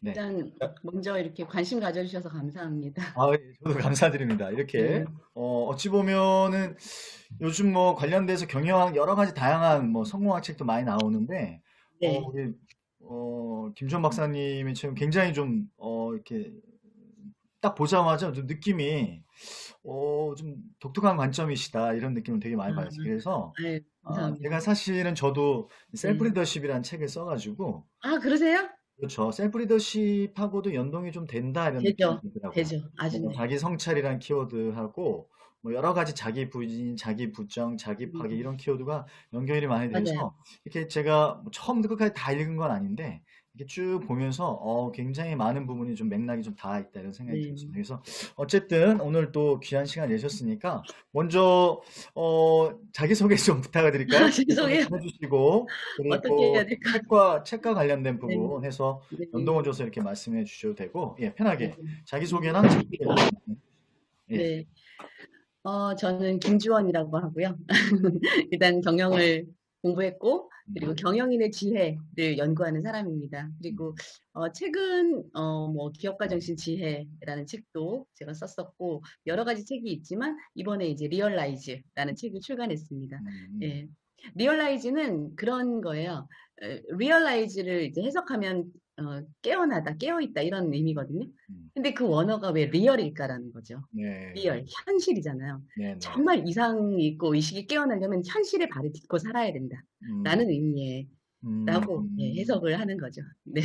네. 일단 먼저 이렇게 관심 가져주셔서 감사합니다. 아, 예, 저도 감사드립니다. 이렇게, 네, 어찌 보면은 요즘 뭐 관련돼서 경영 여러 가지 다양한 뭐 성공학 책도 많이 나오는데, 네, 우리, 김주원 박사님이 지금 굉장히 좀, 이렇게 딱 보자마자 좀 느낌이, 좀 독특한 관점이시다. 이런 느낌을 되게 많이 아, 받았어요. 그래서, 아유, 감사합니다. 제가 사실은 저도 셀프 네. 리더십이라는 책을 써가지고, 아, 그러세요? 그렇죠. 셀프 리더십하고도 연동이 좀 된다 이런 느낌이 되죠, 들더라고요. 되죠. 아주 뭐 네. 자기 성찰이란 키워드하고 뭐 여러 가지 자기 부인, 자기 부정, 자기 파괴 음, 이런 키워드가 연결이 많이 맞아요. 돼서 이렇게 제가 뭐 처음부터 끝까지 다 읽은 건 아닌데 이렇게 쭉 보면서 굉장히 많은 부분이 좀 맥락이 좀 닿아 있다 이런 생각이 네. 들었습니다. 그래서 어쨌든 오늘 또 귀한 시간 내셨으니까 먼저 자기소개 좀 부탁을 드릴까요? 아, 자기소개 죄송해요. 좀 해주시고 어떻게 해야 그리고 될까? 책과 관련된 네, 부분 해서 네, 연동을 줘서 이렇게 말씀해 주셔도 되고, 예, 네, 편하게 네. 자기소개랑 책 소개 좀, 예. 네. 저는 김주원이라고 하고요. 일단 경영을 공부했고, 그리고 음, 경영인의 지혜를 연구하는 사람입니다. 그리고, 음, 책은, 뭐, 기업가 정신 지혜라는 책도 제가 썼었고, 여러 가지 책이 있지만, 이번에 이제 리얼라이즈라는 책을 출간했습니다. 음, 예. 리얼라이즈는 그런 거예요. 리얼라이즈를 이제 해석하면, 깨어나다, 깨어있다, 이런 의미거든요. 음. 근데 그 원어가 왜 리얼일까라는 거죠. 네, 리얼, 현실이잖아요. 네, 네. 정말 이상이 있고 의식이 깨어나려면 현실의 발을 딛고 살아야 된다. 음, 라는 의미의 라고 예, 음. 해석을 하는 거죠. 네.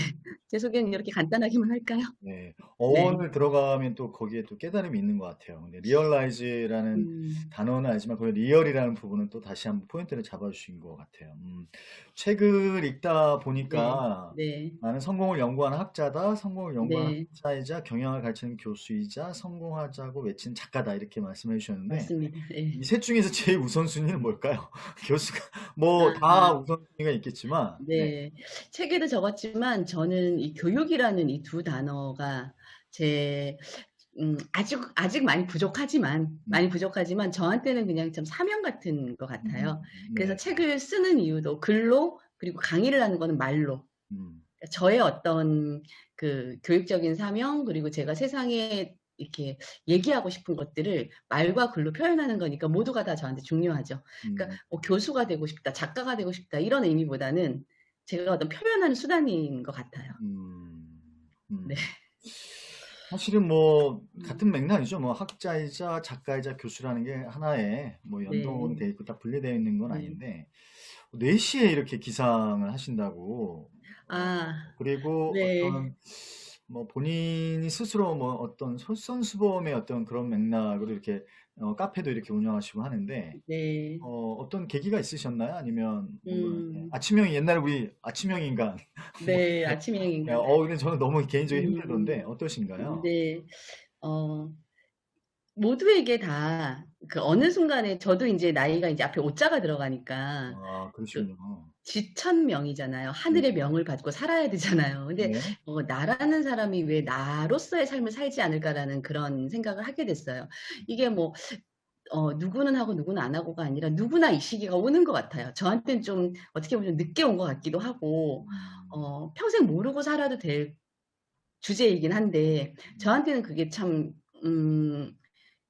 제 소개는 이렇게 간단하게만 할까요? 네, 네. 어원을 들어가면 또 거기에 또 깨달음이 있는 것 같아요. 근데 리얼라이즈라는 음, 단어는 알지만 거기 리얼이라는 부분은 또 다시 한번 포인트를 잡아주신 것 같아요. 책을 읽다 네. 보니까 네. 나는 성공을 연구하는 학자다, 성공을 연구하는 네. 학자이자 경영을 가르치는 교수이자 성공하자고 외치는 작가다 이렇게 말씀해 주셨는데 맞습니다. 네. 이 셋 중에서 제일 우선순위는 뭘까요? 교수가 뭐 다 아, 우선순위가 있겠지만, 네. 네. 책에도 적었지만 저는 이 교육이라는 이 두 단어가 제 아직 많이 부족하지만 저한테는 그냥 좀 사명 같은 것 같아요. 그래서 네. 책을 쓰는 이유도 글로, 그리고 강의를 하는 거는 말로. 음, 저의 어떤 그 교육적인 사명, 그리고 제가 세상에 이렇게 얘기하고 싶은 것들을 말과 글로 표현하는 거니까 모두가 다 저한테 중요하죠. 그러니까 음, 뭐 교수가 되고 싶다, 작가가 되고 싶다, 이런 의미보다는 제가 어떤 표현하는 수단인 것 같아요. 음, 네. 음. 사실은 뭐 음, 같은 맥락이죠. 뭐 학자이자 작가이자 교수라는 게 하나의 뭐 연동으로 네. 돼 있고 다 분리되어 있는 건 네. 아닌데 4시에 이렇게 기상을 하신다고 아, 그리고 네. 어떤 뭐 본인이 스스로 뭐 어떤 솔선수범의 어떤 그런 맥락으로 이렇게 카페도 이렇게 운영하시고 하는데 네. 어떤 계기가 있으셨나요? 아니면 뭔가 예, 음, 아침형이 옛날에 우리 아침형 인간 뭐 네. 이렇게 아침형 인간. 근데 저는 너무 개인적으로 힘들던데 음, 어떠신가요? 네. 어, 모두에게 다 그 어느 순간에 저도 이제 나이가 이제 앞에 오자가 들어가니까 아, 그 그러시군요. 지천명이잖아요. 네, 하늘의 명을 받고 살아야 되잖아요. 근데 네, 나라는 사람이 왜 나로서의 삶을 살지 않을까라는 그런 생각을 하게 됐어요. 이게 뭐 누구는 하고 누구는 안 하고가 아니라 누구나 이 시기가 오는 것 같아요. 저한테는 좀 어떻게 보면 늦게 온 것 같기도 하고, 음, 평생 모르고 살아도 될 주제이긴 한데, 음, 저한테는 그게 참, 음,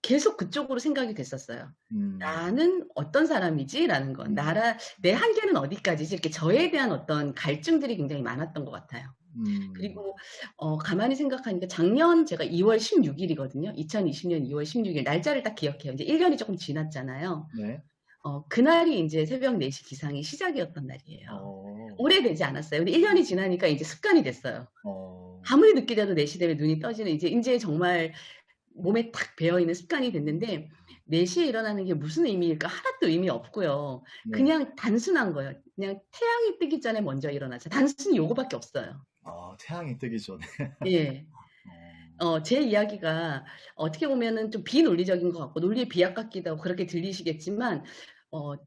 계속 그쪽으로 생각이 됐었어요. 음, 나는 어떤 사람이지? 라는 건. 음, 내 한계는 어디까지지? 이렇게 저에 대한 어떤 갈증들이 굉장히 많았던 것 같아요. 음, 그리고 가만히 생각하니까 작년 제가 2월 16일이거든요. 2020년 2월 16일 날짜를 딱 기억해요. 이제 1년이 조금 지났잖아요. 네, 그날이 이제 새벽 4시 기상이 시작이었던 날이에요. 어, 오래되지 않았어요. 근데 1년이 지나니까 이제 습관이 됐어요. 어, 아무리 늦게 자도 4시 되면 눈이 떠지는 이제 정말 몸에 탁 배어 있는 습관이 됐는데 4시에 일어나는 게 무슨 의미일까? 하나도 의미 없고요. 네, 그냥 단순한 거예요. 그냥 태양이 뜨기 전에 먼저 일어나자. 단순히 요거밖에 없어요. 태양이 뜨기 전에, 예. 어, 제 이야기가 어떻게 보면은 좀 비논리적인 것 같고 논리의 비약 같기도 하고 그렇게 들리시겠지만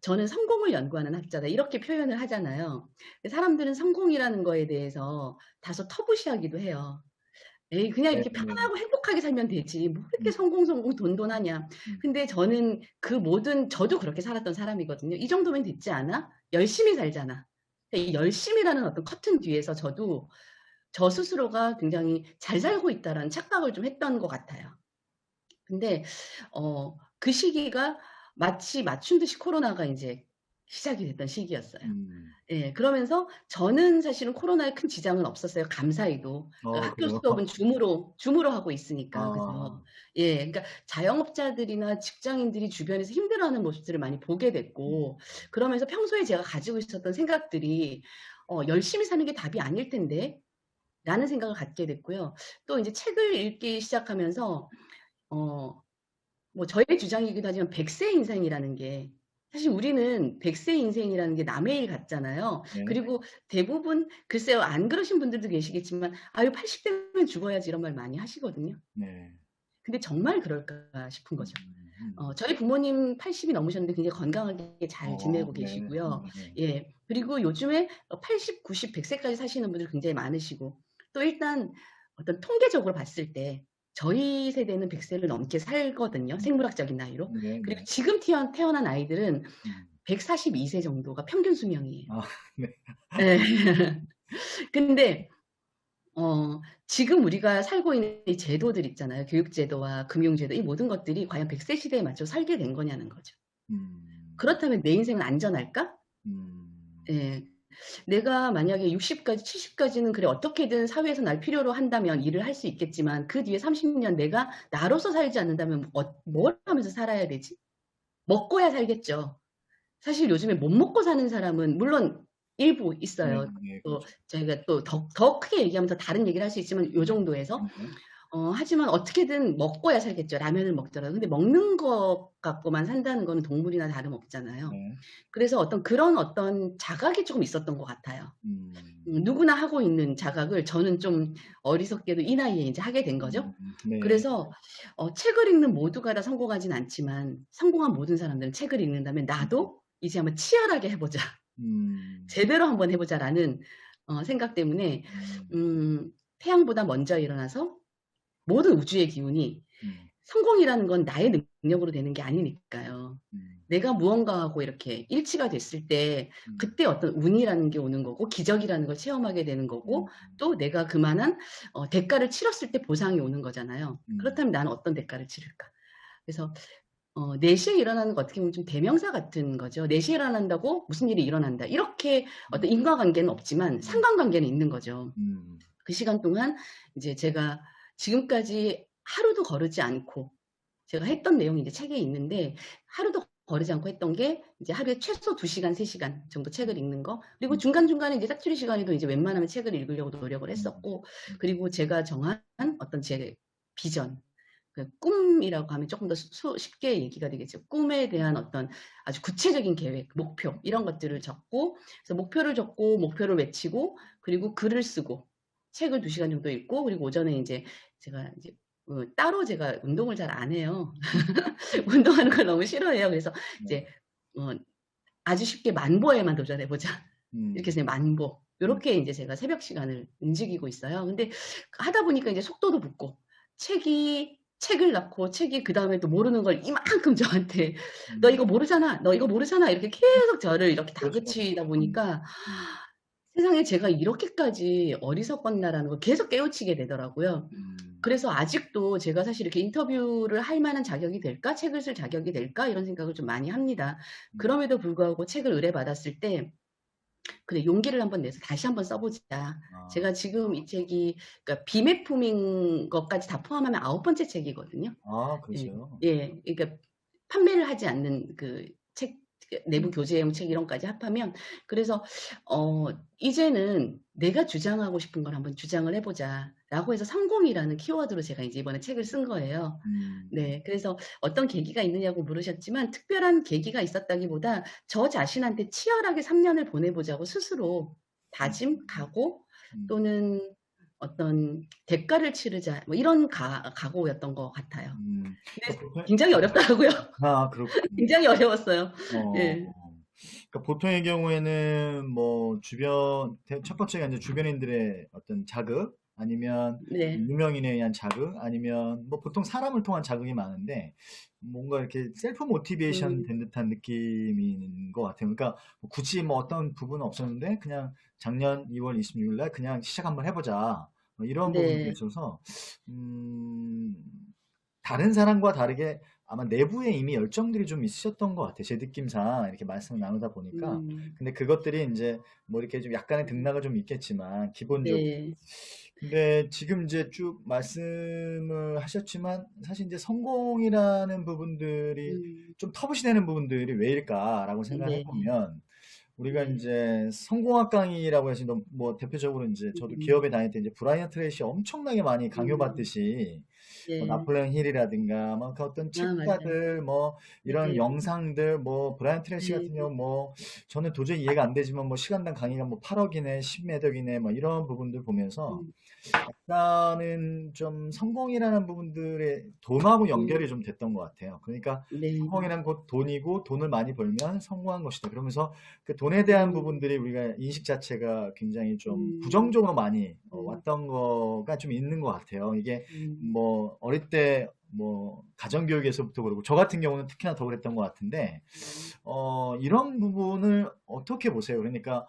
저는 성공을 연구하는 학자다 이렇게 표현을 하잖아요. 사람들은 성공이라는 거에 대해서 다소 터부시하기도 해요. 에이, 그냥 네, 이렇게 네, 편하고 행복하게 살면 되지. 뭐 이렇게 음, 성공, 돈하냐. 음, 근데 저는 저도 그렇게 살았던 사람이거든요. 이 정도면 됐지 않아? 열심히 살잖아. 이 열심이라는 어떤 커튼 뒤에서 저도 저 스스로가 굉장히 잘 살고 있다라는 착각을 좀 했던 것 같아요. 근데 그 시기가 마치 맞춘 듯이 코로나가 인제 시작이 됐던 시기였어요. 음. 예. 그러면서 저는 사실은 코로나에 큰 지장은 없었어요, 감사히도. 그 학교 그래요? 수업은 줌으로 하고 있으니까. 그죠. 아. 예. 그러니까 자영업자들이나 직장인들이 주변에서 힘들어하는 모습들을 많이 보게 음. 됐고, 그러면서 평소에 제가 가지고 있었던 생각들이 '열심히 사는 게 답이 아닐 텐데.' 라는 생각을 갖게 됐고요. 또 인제 책을 읽기 시작하면서 어 뭐 저의 주장이기도 하지만 100세 인생이라는 게, 사실 우리는 100세 인생이라는 게 남의 일 같잖아요. 네. 그리고 대부분 글쎄요, 안 그러신 분들도 계시겠지만 "아유 80 되면 죽어야지." 이런 말 많이 하시거든요. 네. 근데 정말 그럴까 싶은 거죠. 음. 저희 부모님 80이 넘으셨는데 굉장히 건강하게 잘 지내고 네. 계시고요. 네. 예. 그리고 요즘에 80, 90, 100 세까지 사시는 분들 굉장히 많으시고, 또 일단 어떤 통계적으로 봤을 때 저희 세대는 100 세를 넘게 살거든요, 음. 생물학적인 나이로. 그리고 네네. 지금 태어난 아이들은 음. 142세 정도가 평균 수명이에요. 아 네. 예. 근데 지금 우리가 살고 있는 이 제도들 있잖아요. 교육제도와 금융제도, 이 모든 것들이 과연 100세 시대에 맞춰 살게 된 거냐는 거죠. 음. 그렇다면 내 인생은 안전할까? 음. 예. 내가 만약에 60 까지 70 까지는 그래 어떻게든 사회에서 날 필요로 한다면 일을 할 수 있겠지만, 그 뒤에 30년 내가 나로서 살지 않는다면 뭘 하면서 살아야 되지? 먹고야 살겠죠. 사실 요즘에 못 먹고 사는 사람은 물론 일부 네. 있어요. 네. 또 그렇죠. 저희가 또 더 크게 얘기하면 더 다른 얘기를 할 수 있지만 요 정도에서 네. 하지만 어떻게든 먹고야 살겠죠, 라면을 먹더라도. 근데 먹는 것 갖고만 산다는 거는 동물이나 다름없잖아요. 네. 그래서 그런 자각이 쪼금 있었던 것 같아요. 음. 누구나 하고 있는 자각을 저는 좀 어리석게도 이 나이에 인제 하게 된 거죠. 네. 그래서 책을 읽는 모두가 다 성공하진 않지만, 성공한 모든 사람들은 책을 읽는다면 '나도 이제 한번 치열하게 해 보자. 음. 제대로 한번 해 보자.'라는 생각 때문에 음. 태양보다 먼저 일어나서 모든 우주의 기운이, 음. 성공이라는 건 나의 능력으로 되는 게 아니니까요. 음. 내가 무언가하고 이렇게 일치가 됐을 때 음. 그때 어떤 운이라는 게 오는 거고, 기적이라는 걸 체험하게 되는 거고, 음. 또 내가 그만한 대가를 치렀을 때 보상이 오는 거잖아요. 음. 그렇다면 나는 어떤 대가를 치를까? 그래서 4 시에 일어나는 거 어떻게 보면 좀 대명사 같은 거죠. 4 시에 일어난다고 무슨 일이 일어난다, 이렇게 어떤 음. 인과관계는 없지만 음. 상관관계는 있는 거죠. 음. 그 시간 동안 이제 제가 지금까지 하루도 거르지 않고 제가 했던 내용이 이제 책에 있는데, 하루도 거르지 않고 했던 게 이제 하루에 최소 2 시간, 3 시간 정도 책을 읽는 거. 그리고 음. 중간중간에 이제 사투리 시간에도 이제 웬만하면 책을 읽으려고 노력을 음. 했었고, 음. 그리고 제가 정한 어떤 제 비전, 그 꿈이라고 하면 쪼끔 더 쉽게 얘기가 되겠죠. 꿈에 대한 어떤 아주 구체적인 계획, 목표, 이런 것들을 적고, 그래서 목표를 적고 목표를 외치고, 그리고 글을 쓰고 책을 2 시간 정도 읽고, 그리고 오전에 인제 제가 이제 따로 제가 운동을 잘 안 해요. 운동하는 걸 너무 싫어해요. 그래서 네. 이제 어 아주 쉽게 만보에만 도전해 보자. 이렇게 음. 해서 만보, 음. 요렇게 인제 제가 새벽 시간을 움직이고 있어요. 근데 하다 보니까 이제 속도도 붙고, 책을 낳고 책이 그다음에 또 모르는 걸 이만큼 저한테 "너 음. 이거 모르잖아. 너 이거 모르잖아." 이렇게 계속 저를 이렇게 그렇죠. 다그치다 음. 보니까 음. 세상에 제가 이렇게까지 어리석었나라는 걸 계속 깨우치게 되더라고요. 음. 그래서 아직도 제가 사실 이렇게 '인터뷰를 할 만한 자격이 될까? 책을 쓸 자격이 될까?' 이런 생각을 좀 많이 합니다. 음. 그럼에도 불구하고 책을 의뢰받았을 때 '그래, 용기를 한번 내서 다시 한번 써 보자.' 아. 제가 지금 이 책이, 그러니까 비매품인 것까지 다 포함하면 9번째 책이거든요. 아 예. 그러세요? 예. 그러니까 판매를 하지 않는 그 책, 내부 음. 교재용 책 이런 까지 합하면. 그래서 이제는 '내가 주장하고 싶은 걸 한번 주장을 해 보자.'라고 해서 성공이라는 키워드로 제가 이제 이번에 책을 쓴 거예요. 음. 네. 그래서 어떤 계기가 있느냐고 물으셨지만, 특별한 계기가 있었다기보다 저 자신한테 치열하게 3 년을 보내 보자고 스스로 다짐, 음. 각오, 음. 또는 어떤 '대가를 치르자.' 뭐 이런 각오였던 것 같아요. 음. 근데 그러니까 보통 굉장히 어렵더라고요. 그렇군요. 굉장히 어려웠어요. 어. 예. 그러니까 보통의 경우에는 뭐 첫 번째가 인제 주변인들의 어떤 자극, 아니면 네. 유명인에 의한 자극, 아니면 뭐 보통 사람을 통한 자극이 많은데, 뭔가 이렇게 셀프 모티베이션 음. 된 듯한 느낌인 것 같아요. 그러니까 뭐 굳이 뭐 어떤 부분은 없었는데 그냥 작년 2월 26일 날 그냥 시작 한번 해보자. 뭐 이런 부분들이 네. 있어서 음, 다른 사람과 다르게 아마 내부에 이미 열정들이 좀 있으셨던 것 같아요. 제 느낌상 이렇게 말씀을 나누다 보니까. 음. 근데 그것들이 이제 뭐 이렇게 좀 약간의 등락은 좀 있겠지만 기본적으로. 네. 근데 지금 이제 쭉 말씀을 하셨지만 사실 이제 성공이라는 부분들이 음. 좀 터부시되는 부분들이 왜일까라고 생각을 네. 해보면 우리가 네. 이제 성공학 강의라고 해서 뭐 대표적으로 이제 저도 음. 기업에 다닐 때 이제 브라이언 트레이시 엄청나게 많이 음. 강요받듯이 뭐 네. 나폴레옹 힐이라든가 뭐 그 어떤 아, 맞아요. 책자들 뭐 이런 네. 영상들 뭐 브라이언 트레이시 네. 같은 경우 뭐 저는 도저히 이해가 안 되지만 뭐 시간당 강의가 뭐 8억이네 10몇 억이네 뭐 이런 부분들 보면서 음. 나는 좀 성공이라는 부분들의 돈하고 음. 연결이 좀 됐던 것 같아요. 그러니까 네. 성공이란 곧 돈이고 돈을 많이 벌면 성공한 것이다. 그러면서 그 돈에 대한 음. 부분들이 우리가 인식 자체가 굉장히 좀 음. 부정적으로 많이 음. 왔던 거가 좀 있는 것 같아요. 이게 음. 뭐 어릴 때 뭐 가정교육에서부터 그러고 저 같은 경우는 특히나 더 그랬던 것 같은데 음. 이런 부분을 어떻게 보세요? 그러니까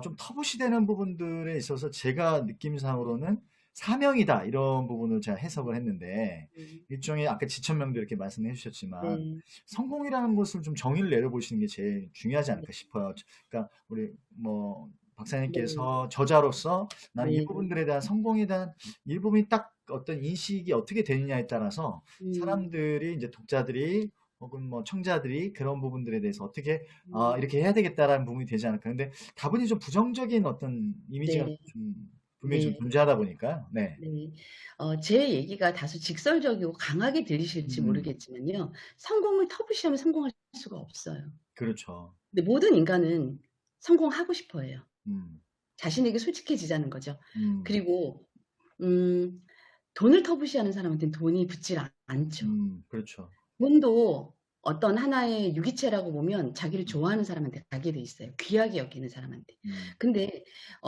좀 터부시되는 부분들에 있어서 제가 느낌상으로는 사명이다 이런 부분을 제가 해석을 했는데 음. 일종의 아까 지천명도 이렇게 말씀해 주셨지만 네. 성공이라는 것을 좀 정의를 내려보시는 게 제일 중요하지 네. 않을까 싶어요. 그러니까 우리 뭐 네. 박사님께서 저자로서 나는 이 네. 부분들에 대한 성공에 대한 일부분이 딱 어떤 인식이 어떻게 되느냐에 따라서 음. 사람들이 이제 독자들이 혹은 뭐 청자들이 그런 부분들에 대해서 어떻게 음. 이렇게 해야 되겠다라는 부분이 되지 않을까. 근데 다분히 좀 부정적인 어떤 이미지가 네. 좀 분명히 좀 네. 존재하다 보니까, 네. 네. 제 얘기가 다소 직설적이고 강하게 들리실지 음, 모르겠지만요. 성공을 터부시하면 성공할 수가 없어요. 그렇죠. 근데 모든 인간은 성공하고 싶어 해요. 음, 자신에게 솔직해지자는 거죠. 음, 그리고 음 돈을 터부시하는 사람한테는 돈이 붙질 않죠. 그렇죠. 돈도 어떤 하나의 유기체라고 보면 자기를 좋아하는 사람한테 가게 돼 있어요, 귀하게 여기는 사람한테. 음, 근데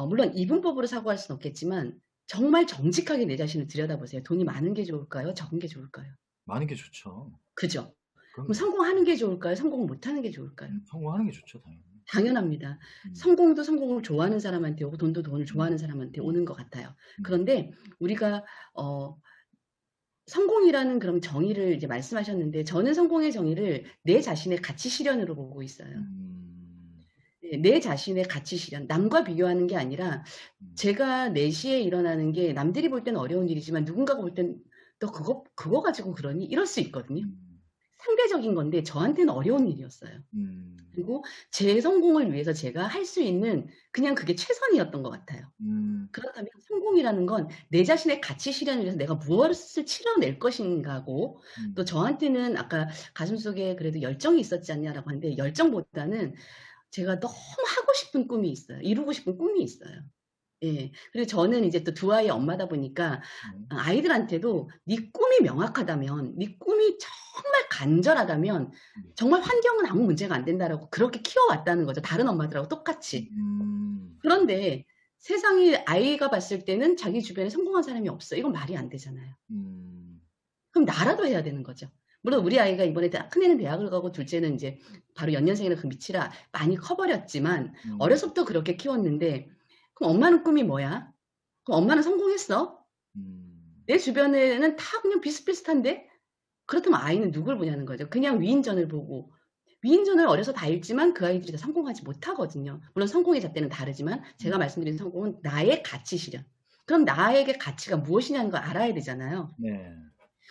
물론 이분법으로 사고할 수는 없겠지만 정말 정직하게 내 자신을 들여다보세요. 돈이 많은 게 좋을까요? 적은 게 좋을까요? 많은 게 좋죠. 그죠? 그럼 그럼요. 성공하는 게 좋을까요? 성공을 못하는 게 좋을까요? 성공하는 게 좋죠, 당연히. 당연합니다. 음, 성공도 성공을 좋아하는 사람한테 오고 돈도 돈을 음, 좋아하는 사람한테 음, 오는 것 같아요. 음, 그런데 우리가 성공이라는 그럼 정의를 이제 말씀하셨는데 저는 성공의 정의를 내 자신의 가치 실현으로 보고 있어요. 음, 네, 내 자신의 가치 실현. 남과 비교하는 게 아니라 음, 제가 4시에 일어나는 게 남들이 볼 때는 어려운 일이지만 누군가가 볼 땐 "너 그거 가지고 그러니?" 이럴 수 있거든요. 음, 상대적인 건데 저한테는 어려운 일이었어요. 음, 그리고 제 성공을 위해서 제가 할 수 있는 그냥 그게 최선이었던 것 같아요. 음, 그렇다면 성공이라는 건 내 자신의 가치 실현을 위해서 내가 무엇을 치러낼 것인가고 또 음, 저한테는 아까 "가슴속에 그래도 열정이 있었지 않냐?"라고 하는데 열정보다는 제가 너무 하고 싶은 꿈이 있어요. 이루고 싶은 꿈이 있어요. 예. 그리고 저는 이제 또 두 아이의 엄마다 보니까 음, 아이들한테도 "네 꿈이 명확하다면 네 꿈이 정말 간절하다면 음, 정말 환경은 아무 문제가 안 된다."라고 그렇게 키워왔다는 거죠, 다른 엄마들하고 똑같이. 음, 그런데 세상에 아이가 봤을 때는 자기 주변에 성공한 사람이 없어. 이건 말이 안 되잖아요. 음, 그럼 나라도 해야 되는 거죠. 물론 우리 아이가 이번에 큰애는 대학을 가고 둘째는 인제 바로 연년생이라 그 밑이라 많이 커 버렸지만 음, 어려서부터 그렇게 키웠는데 그럼 엄마는 꿈이 뭐야? 그럼 엄마는 성공했어? 음, 내 주변에는 다 그냥 비슷비슷한데? 그렇다면 아이는 누굴 보냐는 거죠. 그냥 위인전을 보고 위인전을 어려서 다 읽지만 그 아이들이 다 성공하지 못하거든요. 물론 성공의 잣대는 다르지만 제가 음, 말씀드린 성공은 나의 가치 실현. 그럼 나에게 가치가 무엇이냐는 걸 알아야 되잖아요. 네.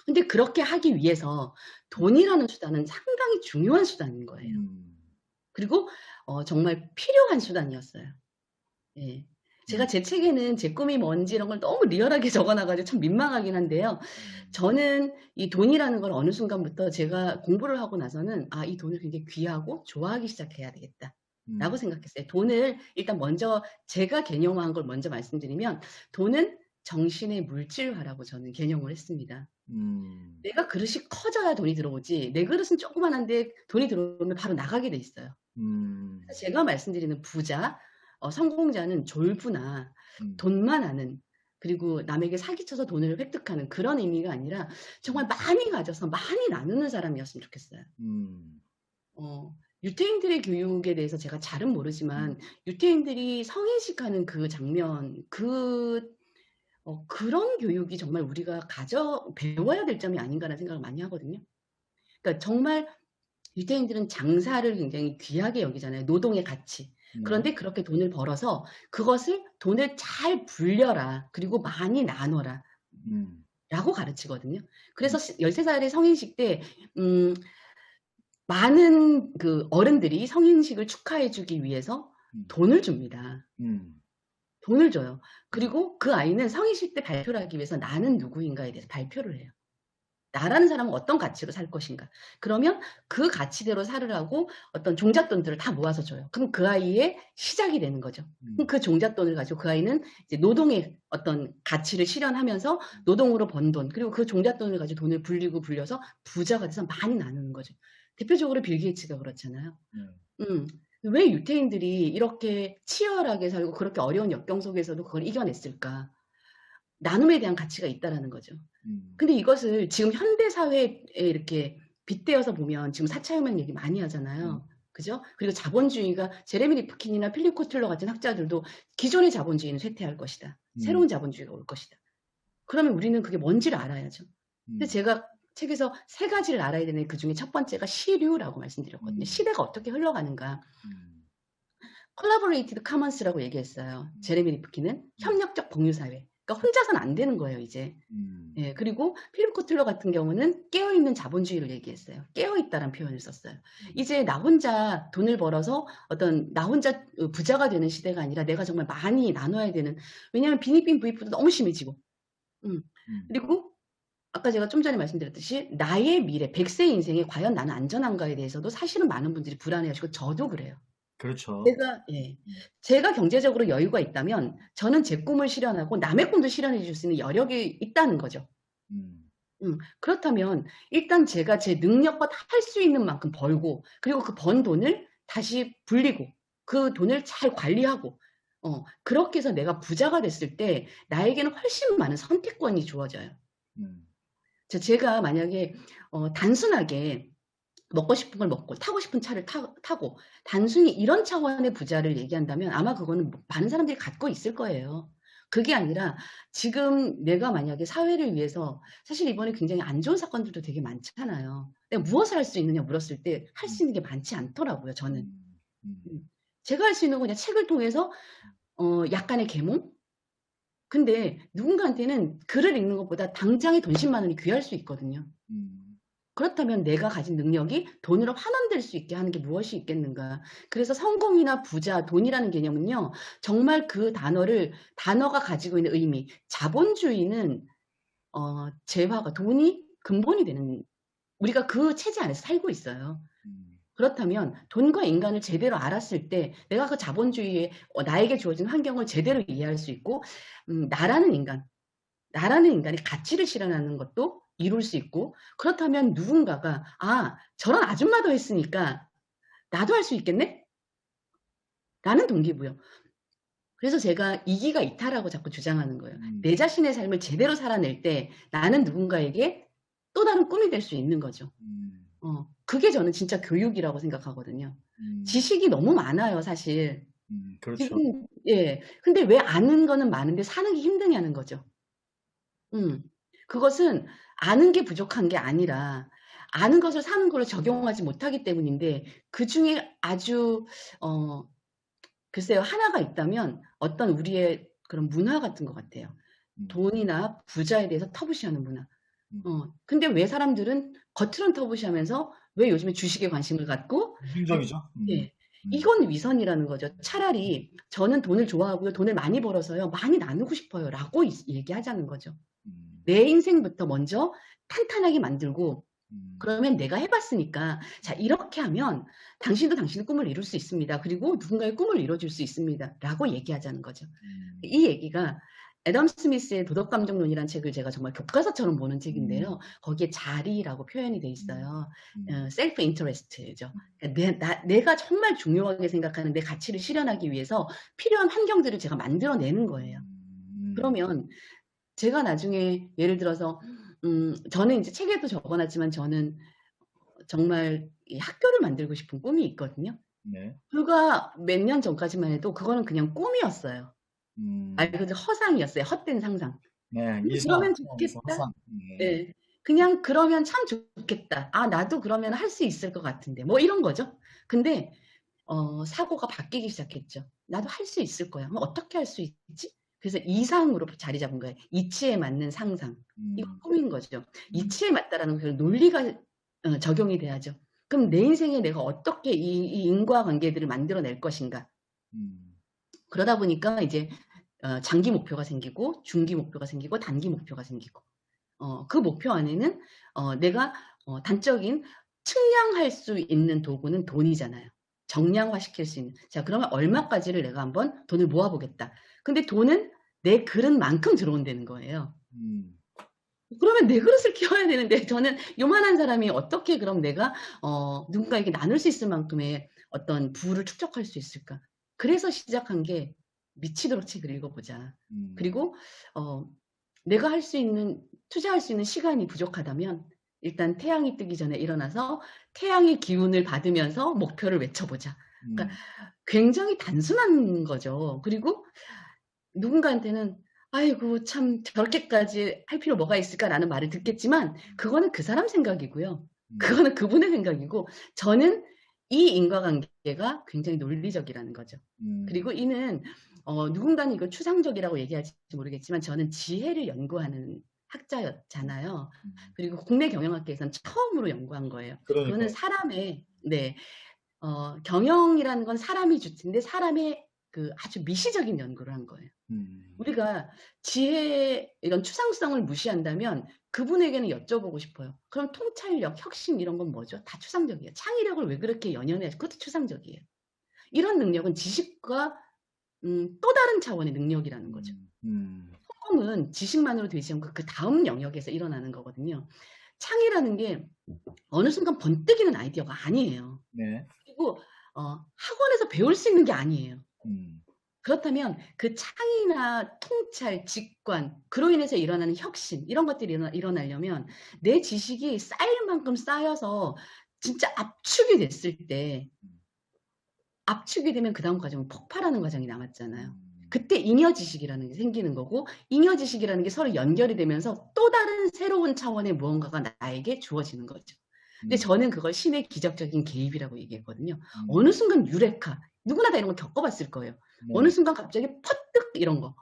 근데 그렇게 하기 위해서 돈이라는 수단은 상당히 중요한 수단인 거예요. 음, 그리고 정말 필요한 수단이었어요. 예. 제가 음, 제 책에는 제 꿈이 뭔지 이런 걸 너무 리얼하게 적어 놔 가지고 참 민망하긴 한데요. 음, 저는 이 돈이라는 걸 어느 순간부터 제가 공부를 하고 나서는 '아 이 돈을 굉장히 귀하고 좋아하기 시작해야 되겠다.'라고 음, 생각했어요. 돈을 일단 먼저 제가 개념화한 걸 먼저 말씀드리면 돈은 정신의 물질화라고 저는 개념을 했습니다. 음, 내가 그릇이 커져야 돈이 들어오지 내 그릇은 조그마한데 돈이 들어오면 바로 나가게 돼 있어요. 음, 제가 말씀드리는 부자, 성공자는 졸부나 음, 돈만 아는 그리고 남에게 사기쳐서 돈을 획득하는 그런 의미가 아니라 정말 음, 많이 가져서 많이 나누는 사람이었으면 좋겠어요. 음, 어 유태인들의 교육에 대해서 제가 잘은 모르지만 유태인들이 성인식하는 그 장면, 그런 교육이 정말 우리가 배워야 될 점이 아닌가라는 생각을 많이 하거든요. 그러니까 정말 유태인들은 장사를 굉장히 귀하게 여기잖아요. 노동의 가치. 네. 그런데 그렇게 돈을 벌어서 돈을 잘 불려라. 그리고 많이 나눠라. 라고 가르치거든요. 그래서 13살의 성인식 때, 많은 그 어른들이 성인식을 축하해주기 위해서 돈을 줍니다. 돈을 줘요. 그리고 그 아이는 성인식 때 발표를 하기 위해서 나는 누구인가에 대해서 발표를 해요. 나라는 사람은 어떤 가치로 살 것인가. 그러면 그 가치대로 살으라고 어떤 종잣돈들을 다 모아서 줘요. 그럼 그 아이의 시작이 되는 거죠. 그럼 그 종잣돈을 가지고 그 아이는 이제 노동의 어떤 가치를 실현하면서 노동으로 번 돈, 그리고 그 종잣돈을 가지고 돈을 불려서 부자가 돼서 많이 나누는 거죠. 대표적으로 빌 게이츠가 그렇잖아요. 왜 유태인들이 이렇게 치열하게 살고 그렇게 어려운 역경 속에서도 그걸 이겨냈을까? 나눔에 대한 가치가 있다라는 거죠. 근데 이것을 지금 현대 사회에 이렇게 빗대어서 보면 지금 4차 혁명 얘기 많이 하잖아요. 그죠? 그리고 자본주의가 제레미 리프킨이나 필립 코틀러 같은 학자들도 기존의 자본주의는 쇠퇴할 것이다. 새로운 자본주의가 올 것이다. 그러면 우리는 그게 뭔지를 알아야죠. 근데 제가 책에서 3가지를 알아야 되는 그 중에 첫 번째가 시류라고 말씀드렸거든요. 시대가 어떻게 흘러가는가. 콜라보레이티드 카먼스라고 얘기했어요. 제레미 리프킨은 협력적 공유사회. 그러니까 혼자서는 안 되는 거예요, 이제. 예, 그리고 필립 코틀러 같은 경우는 깨어있는 자본주의를 얘기했어요. 깨어있다라는 표현을 썼어요. 이제 나 혼자 돈을 벌어서 나 혼자 부자가 되는 시대가 아니라 내가 정말 많이 나눠야 되는, 왜냐하면 빈익빈 부익부도 너무 심해지고. 그리고 아까 제가 좀 전에 말씀드렸듯이 나의 미래, 100세 인생에 과연 나는 안전한가에 대해서도 사실은 많은 분들이 불안해하시고 저도 그래요. 그렇죠. 제가 경제적으로 여유가 있다면 저는 제 꿈을 실현하고 남의 꿈도 실현해 줄 수 있는 여력이 있다는 거죠. 그렇다면 일단 제가 제 능력과 할 수 있는 만큼 벌고, 그리고 그 번 돈을 다시 불리고 그 돈을 잘 관리하고, 그렇게 해서 내가 부자가 됐을 때 나에게는 훨씬 많은 선택권이 주어져요. 제가 만약에 단순하게 먹고 싶은 걸 먹고 타고 싶은 차를 타고 단순히 이런 차원의 부자를 얘기한다면 아마 그거는 많은 사람들이 갖고 있을 거예요. 그게 아니라 지금 내가 만약에 사회를 위해서, 사실 이번에 굉장히 안 좋은 사건들도 되게 많잖아요. 내가 무엇을 할 수 있느냐 물었을 때 할 수 있는 게 많지 않더라고요, 저는. 제가 할 수 있는 건 그냥 책을 통해서 약간의 계몽? 근데 누군가한테는 글을 읽는 것보다 당장의 돈 10만 원이 귀할 수 있거든요. 그렇다면 내가 가진 능력이 돈으로 환원될 수 있게 하는 게 무엇이 있겠는가. 그래서 성공이나 부자, 돈이라는 개념은요, 정말 그 단어가 가지고 있는 의미, 자본주의는 돈이 근본이 되는, 우리가 그 체제 안에서 살고 있어요. 그렇다면 돈과 인간을 제대로 알았을 때 내가 그 자본주의에 나에게 주어진 환경을 제대로 이해할 수 있고, 나라는 인간의 가치를 실현하는 것도 이룰 수 있고, 그렇다면 누군가가 저런 아줌마도 했으니까 나도 할 수 있겠네? 라는 동기부여. 그래서 제가 이기가 이타라고 자꾸 주장하는 거예요. 내 자신의 삶을 제대로 살아낼 때 나는 누군가에게 또 다른 꿈이 될 수 있는 거죠. 그게 저는 진짜 교육이라고 생각하거든요. 지식이 너무 많아요, 사실. 그렇죠. 지금, 근데 왜 아는 거는 많은데 사는 게 힘드냐는 거죠. 그것은 아는 게 부족한 게 아니라 아는 것을 사는 걸로 적용하지 못하기 때문인데, 그 중에 아주 글쎄요, 하나가 있다면 어떤 우리의 그런 문화 같은 것 같아요. 돈이나 부자에 대해서 터부시하는 문화. 근데 왜 사람들은 겉으로는 터부시하면서 왜 요즘에 주식에 관심을 갖고? 긍정이죠. 이건 위선이라는 거죠. 차라리 저는 돈을 좋아하고요, 돈을 많이 벌어서요, 많이 나누고 싶어요 라고 얘기하자는 거죠. 내 인생부터 먼저 탄탄하게 만들고, 그러면 내가 해봤으니까, 자, 이렇게 하면 당신도 당신의 꿈을 이룰 수 있습니다. 그리고 누군가의 꿈을 이뤄줄 수 있습니다. 라고 얘기하자는 거죠. 이 얘기가 애덤 스미스의 도덕감정론이라는 책을 제가 정말 교과서처럼 보는 책인데요. 거기에 자리라고 표현이 돼 있어요. 셀프 인터레스트죠. 그러니까 내가 정말 중요하게 생각하는 내 가치를 실현하기 위해서 필요한 환경들을 제가 만들어내는 거예요. 그러면 제가 나중에 예를 들어서 저는 이제 책에도 적어놨지만 저는 정말 이 학교를 만들고 싶은 꿈이 있거든요. 네. 불과 몇 년 전까지만 해도 그거는 그냥 꿈이었어요. 말 음. 그대로 허상이었어요. 헛된 상상. 네. 그냥 이상, 그러면 뭐 좋겠다. 화상. 네. 예. 그냥 그러면 참 좋겠다. 아, 나도 그러면 할 수 있을 것 같은데. 뭐 이런 거죠. 근데 사고가 바뀌기 시작했죠. 나도 할 수 있을 거야. 그럼 어떻게 할 수 있지? 그래서 이상으로 자리 잡은 거예요. 이치에 맞는 상상. 이거 음. 꿈인 거죠. 음. 이치에 맞다라는 그 논리가 적용이 돼야죠. 그럼 내 인생에 내가 어떻게 이 인과관계들을 만들어낼 것인가. 음. 그러다 보니까 이제 장기 목표가 생기고 중기 목표가 생기고 단기 목표가 생기고 그 목표 안에는 내가 단적인 측량할 수 있는 도구는 돈이잖아요. 정량화시킬 수 있는. 자, 그러면 얼마까지를 내가 한번 돈을 모아보겠다. 근데 돈은 내 그릇만큼 들어온다는 거예요. 음. 그러면 내 그릇을 키워야 되는데 저는 요만한 사람이 어떻게 그럼 내가 누군가에게 나눌 수 있을 만큼의 어떤 부를 축적할 수 있을까? 그래서 시작한 게 미치도록 책을 읽어보자. 음. 그리고 내가 할 수 있는 투자할 수 있는 시간이 부족하다면 일단 태양이 뜨기 전에 일어나서 태양의 기운을 받으면서 목표를 외쳐보자. 그러니까 굉장히 단순한 거죠. 그리고 누군가한테는 아이고 참 저렇게까지 할 필요 뭐가 있을까라는 말을 듣겠지만 그거는 그 사람 생각이고요. 그거는 그분의 생각이고 저는 이 인과관계가 굉장히 논리적이라는 거죠. 그리고 이는 누군가는 이걸 추상적이라고 얘기할지 모르겠지만 저는 지혜를 연구하는 학자였잖아요. 그리고 국내 경영학계에서는 처음으로 연구한 거예요. 그러니까요. 그거는 사람의 경영이라는 건 사람이 주체인데 사람의 그 아주 미시적인 연구를 한 거예요. 우리가 지혜 이런 추상성을 무시한다면 그분에게는 여쭤보고 싶어요. 그럼 통찰력, 혁신 이런 건 뭐죠? 다 추상적이에요. 창의력을 왜 그렇게 연연해? 그것도 추상적이에요. 이런 능력은 지식과 또 다른 차원의 능력이라는 거죠. 성공은 지식만으로 되지 않고 그 다음 영역에서 일어나는 거거든요. 창의라는 게 어느 순간 번뜩이는 아이디어가 아니에요. 네. 그리고 학원에서 배울 수 있는 게 아니에요. 그렇다면 그 창의나 통찰, 직관, 그로 인해서 일어나는 혁신 이런 것들이 일어나려면 내 지식이 쌓일 만큼 쌓여서 진짜 압축이 됐을 때 압축이 되면 그 다음 과정은 폭발하는 과정이 남았잖아요. 그때 잉여 지식이라는 게 생기는 거고 잉여 지식이라는 게 서로 연결이 되면서 또 다른 새로운 차원의 무언가가 나에게 주어지는 거죠. 근데 저는 그걸 신의 기적적인 개입이라고 얘기했거든요. 어느 순간 유레카, 누구나 다 이런 걸 겪어봤을 거예요. 어느 순간 갑자기 퍼뜩 이런 거.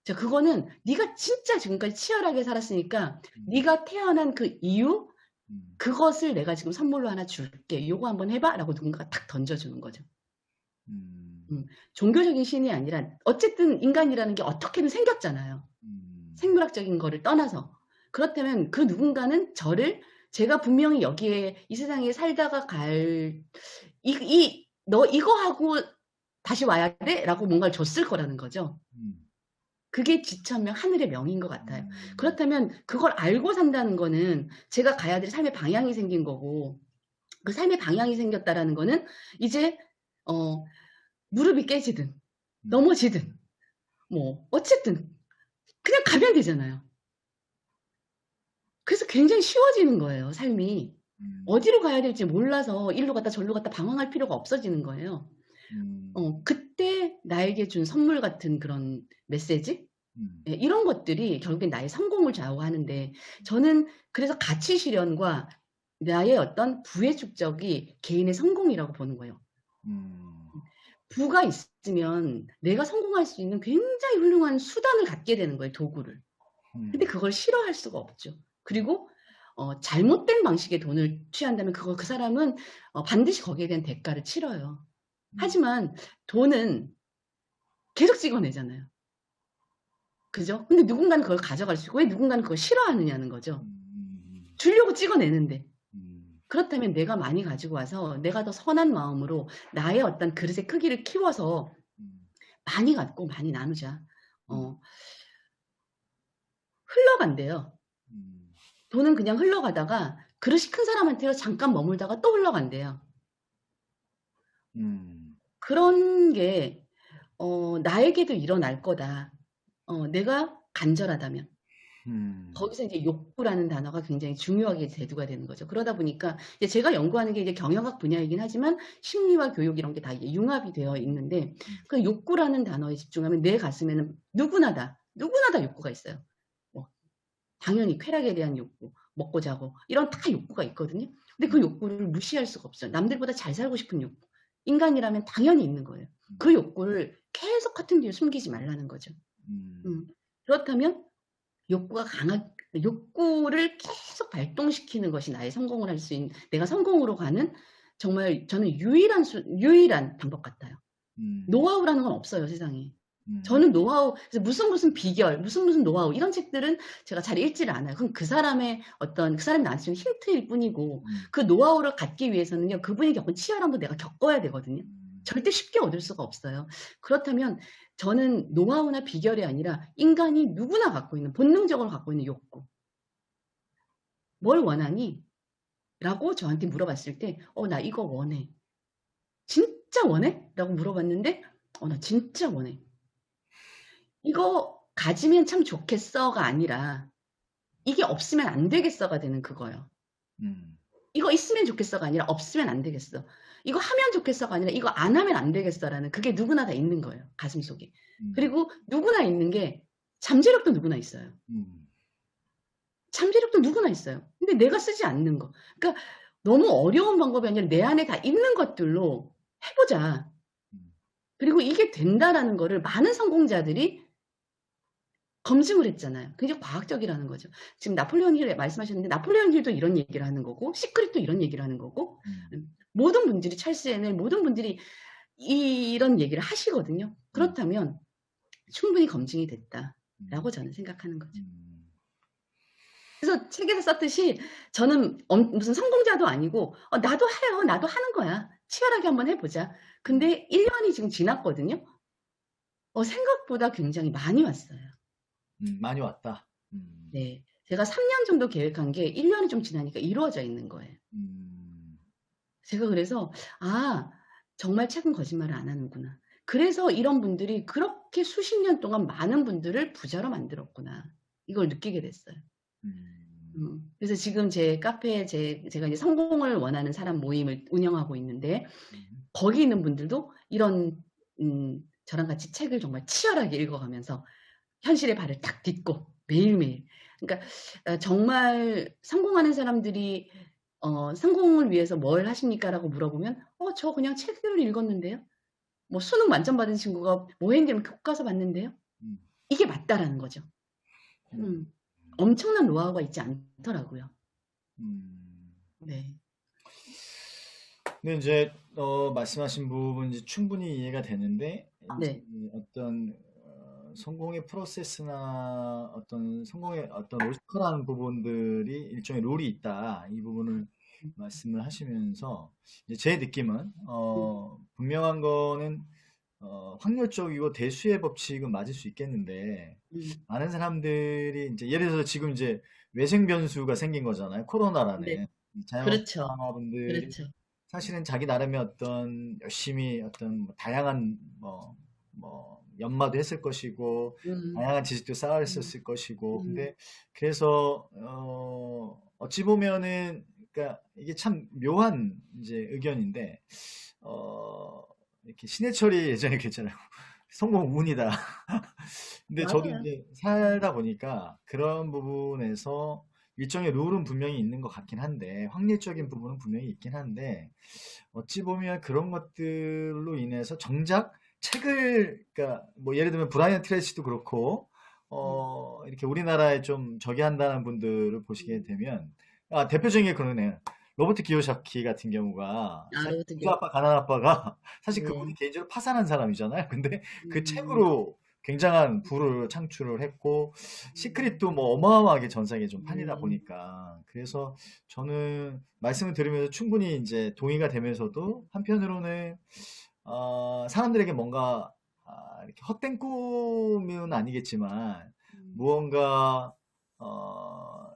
자, 그거는 네가 진짜 지금까지 치열하게 살았으니까 네가 태어난 그 이유 그것을 내가 지금 선물로 하나 줄게. 요거 한번 해봐 라고 누군가가 탁 던져주는 거죠. 종교적인 신이 아니라 어쨌든 인간이라는 게 어떻게든 생겼잖아요. 생물학적인 거를 떠나서. 그렇다면 그 누군가는 제가 분명히 여기에 이 세상에 살다가 너 이거 하고 다시 와야 돼? 라고 뭔가를 줬을 거라는 거죠. 그게 지천명, 하늘의 명인 것 같아요. 그렇다면 그걸 알고 산다는 거는 제가 가야 될 삶의 방향이 생긴 거고 그 삶의 방향이 생겼다라는 거는 이제 무릎이 깨지든 넘어지든 뭐 어쨌든 그냥 가면 되잖아요. 그래서 굉장히 쉬워지는 거예요, 삶이. 어디로 가야 될지 몰라서 일로 갔다 절로 갔다 방황할 필요가 없어지는 거예요. 그때 나에게 준 선물 같은 그런 메시지? 네, 이런 것들이 결국엔 나의 성공을 좌우하는데 저는 그래서 가치 실현과 나의 어떤 부의 축적이 개인의 성공이라고 보는 거예요. 부가 있으면 내가 성공할 수 있는 굉장히 훌륭한 수단을 갖게 되는 거예요, 도구를. 근데 그걸 싫어할 수가 없죠. 그리고 잘못된 방식의 돈을 취한다면 그 사람은 반드시 거기에 대한 대가를 치러요. 하지만 돈은 계속 찍어내잖아요. 그죠? 근데 누군가는 그걸 가져갈 수 있고 왜 누군가는 그걸 싫어하느냐는 거죠. 주려고 찍어내는데. 그렇다면 내가 많이 가지고 와서 내가 더 선한 마음으로 나의 어떤 그릇의 크기를 키워서 많이 갖고 많이 나누자. 흘러간대요. 돈은 그냥 흘러가다가 그릇이 큰 사람한테 잠깐 머물다가 또 흘러간대요. 그런 게 나에게도 일어날 거다. 내가 간절하다면. 음. 거기서 이제 욕구라는 단어가 굉장히 중요하게 대두가 되는 거죠. 그러다 보니까 이제 제가 연구하는 게 이제 경영학 분야이긴 하지만 심리와 교육 이런 게 다 융합이 되어 있는데 음. 그 욕구라는 단어에 집중하면 내 가슴에는 누구나 다 욕구가 있어요. 뭐 당연히 쾌락에 대한 욕구, 먹고 자고 이런 다 욕구가 있거든요. 근데 그 욕구를 무시할 수가 없어요. 남들보다 잘 살고 싶은 욕구. 인간이라면 당연히 있는 거예요. 그 욕구를 계속 커튼 뒤에 숨기지 말라는 거죠. 음. 그렇다면 욕구를 계속 발동시키는 것이 나의 성공을 할 수 있는, 내가 성공으로 가는 정말 저는 유일한 방법 같아요. 음. 노하우라는 건 없어요, 세상에. 음. 저는 노하우, 그래서 무슨 비결, 무슨 노하우, 이런 책들은 제가 잘 읽지를 않아요. 그럼 그 사람이 나한테 주는 힌트일 뿐이고, 그 노하우를 갖기 위해서는요, 그분이 겪은 치열함도 내가 겪어야 되거든요. 절대 쉽게 얻을 수가 없어요. 그렇다면 저는 노하우나 비결이 아니라 인간이 누구나 갖고 있는, 본능적으로 갖고 있는 욕구. 뭘 원하니? 라고 저한테 물어봤을 때, 나 이거 원해. 진짜 원해? 라고 물어봤는데, 나 진짜 원해. 이거 가지면 참 좋겠어가 아니라, 이게 없으면 안 되겠어가 되는 그거예요. 이거 있으면 좋겠어가 아니라 없으면 안 되겠어. 이거 하면 좋겠어가 아니라 이거 안 하면 안 되겠어라는 그게 누구나 다 있는 거예요. 가슴속에. 그리고 누구나 있는 게 잠재력도 누구나 있어요. 잠재력도 누구나 있어요. 근데 내가 쓰지 않는 거. 그러니까 너무 어려운 방법이 아니라 내 안에 다 있는 것들로 해보자. 그리고 이게 된다라는 거를 많은 성공자들이 검증을 했잖아요. 굉장히 과학적이라는 거죠. 지금 나폴레옹 힐 말씀하셨는데 나폴레옹 힐도 이런 얘기를 하는 거고 시크릿도 이런 얘기를 하는 거고 모든 분들이 찰스 엔엘 모든 분들이 이런 얘기를 하시거든요. 그렇다면 충분히 검증이 됐다라고 저는 생각하는 거죠. 그래서 책에서 썼듯이 저는 무슨 성공자도 아니고 나도 해요. 나도 하는 거야. 치열하게 한번 해보자. 근데 1년이 지금 지났거든요. 생각보다 굉장히 많이 왔어요. 많이 왔다. 네. 제가 3년 정도 계획한 게 1년이 좀 지나니까 이루어져 있는 거예요. 제가 그래서 정말 책은 거짓말을 안 하는구나. 그래서 이런 분들이 그렇게 수십 년 동안 많은 분들을 부자로 만들었구나. 이걸 느끼게 됐어요. 그래서 지금 제 카페에 제가 이제 성공을 원하는 사람 모임을 운영하고 있는데 거기 있는 분들도 이런 저랑 같이 책을 정말 치열하게 읽어가면서 현실의 발을 딱 딛고 매일매일. 그러니까 정말 성공하는 사람들이 성공을 위해서 뭘 하십니까? 라고 물어보면 저 그냥 책을 읽었는데요. 뭐 수능 만점 받은 친구가 뭐 했는데 교과서 봤는데요. 이게 맞다라는 거죠. 엄청난 노하우가 있지 않더라고요. 네. 근데 이제 말씀하신 부분 이제 충분히 이해가 되는데 네. 어떤 성공의 프로세스나 어떤 성공의 어떤 로지컬한 부분들이 일종의 룰이 있다. 이 부분을 말씀을 하시면서 이제 제 느낌은 분명한 거는 확률적이고 대수의 법칙은 맞을 수 있겠는데 많은 사람들이 이제 예를 들어서 지금 이제 외생 변수가 생긴 거잖아요. 코로나라는 네. 그렇죠. 자영업자분들이 그렇죠. 사실은 자기 나름의 어떤 열심히 어떤 다양한 연마도 했을 것이고 다양한 지식도 쌓았을 것이고 근데 그래서 어찌 보면은 그러니까 이게 참 묘한 이제 의견인데 이렇게 신해철이 예전에 그랬잖아요. 성공 운이다. 근데 저도 맞아요. 이제 살다 보니까 그런 부분에서 일정의 룰은 분명히 있는 것 같긴 한데 확률적인 부분은 분명히 있긴 한데 어찌 보면 그런 것들로 인해서 정작 책을 그러니까 뭐 예를 들면 브라이언 트레이시도 그렇고 이렇게 우리나라에 좀 저기 한다는 분들을 보시게 되면 대표적인 게 그러네요. 로버트 기요사키 같은 경우가 사실 로버트 부자 아빠 가난 아빠가 사실 네. 그분이 개인적으로 파산한 사람이잖아요. 근데 그 책으로 굉장한 부를 창출을 했고 시크릿도 뭐 어마어마하게 전 세계에 좀 팔리다 보니까 그래서 저는 말씀을 들으면서 충분히 이제 동의가 되면서도 한편으로는 사람들에게 뭔가 이렇게 헛된 꿈은 아니겠지만 무언가